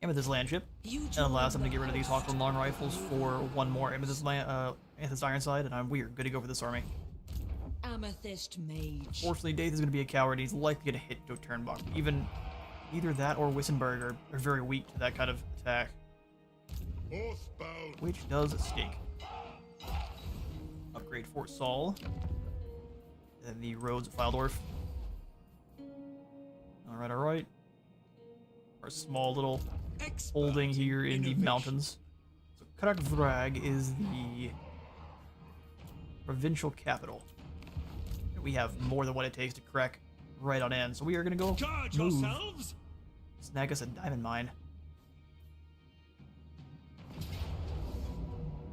Amethyst landship You and allows them to join get rid of these the Hawkland long rifles for one more Amethyst Ironside, and we are good to go for this army. Amethyst Mage. Fortunately, Daith is going to be a coward. He's likely going to hit Joe Turnbuck. Either that or Wissenberg are very weak to that kind of attack, which does stink. Upgrade Fort Saul. And then the roads at Fildorf. Alright. Our small little holding here in the mountains. So Karak Vrag is the provincial capital. We have more than what it takes to crack right on in, so we are going to go Guard move. yourselves! Snag us a diamond mine.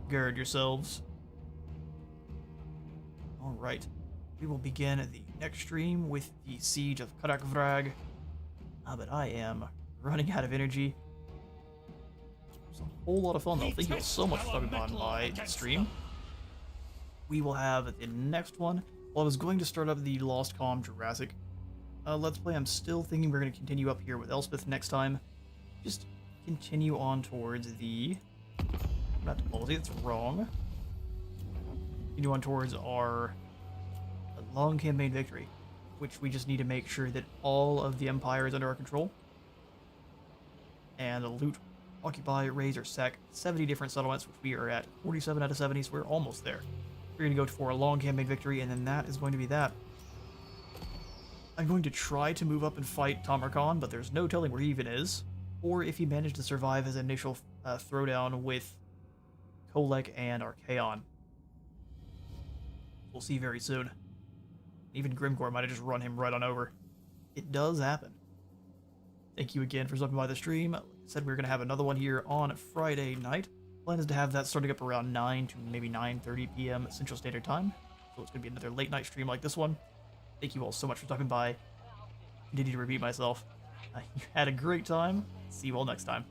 Gird yourselves. Alright. We will begin the next stream with the Siege of Karak Vrag. But I am running out of energy. It's a whole lot of fun though. Thank you all so much for stopping by the stream. We will have the next one. Well, I was going to start up the Lost Calm Jurassic Let's Play. I'm still thinking we're going to continue up here with Elspeth next time. Just continue on towards the... Not diplomacy, that's wrong. Continue on towards our long campaign victory, which we just need to make sure that all of the Empire is under our control. And loot, occupy, raise, or sack 70 different settlements, which we are at 47 out of 70, so we're almost there. We're going to go for a long campaign victory, and then that is going to be that. I'm going to try to move up and fight Tamarkan, but there's no telling where he even is, or if he managed to survive his initial throwdown with Kolek and Archaon. We'll see very soon. Even Grimgor might have just run him right on over. It does happen. Thank you again for stopping by the stream. Like I said, we were going to have another one here on Friday night. Plan is to have that starting up around 9 to maybe 9:30 p.m. Central Standard Time. So it's going to be another late night stream like this one. Thank you all so much for stopping by. Continue to repeat myself. You had a great time. See you all next time.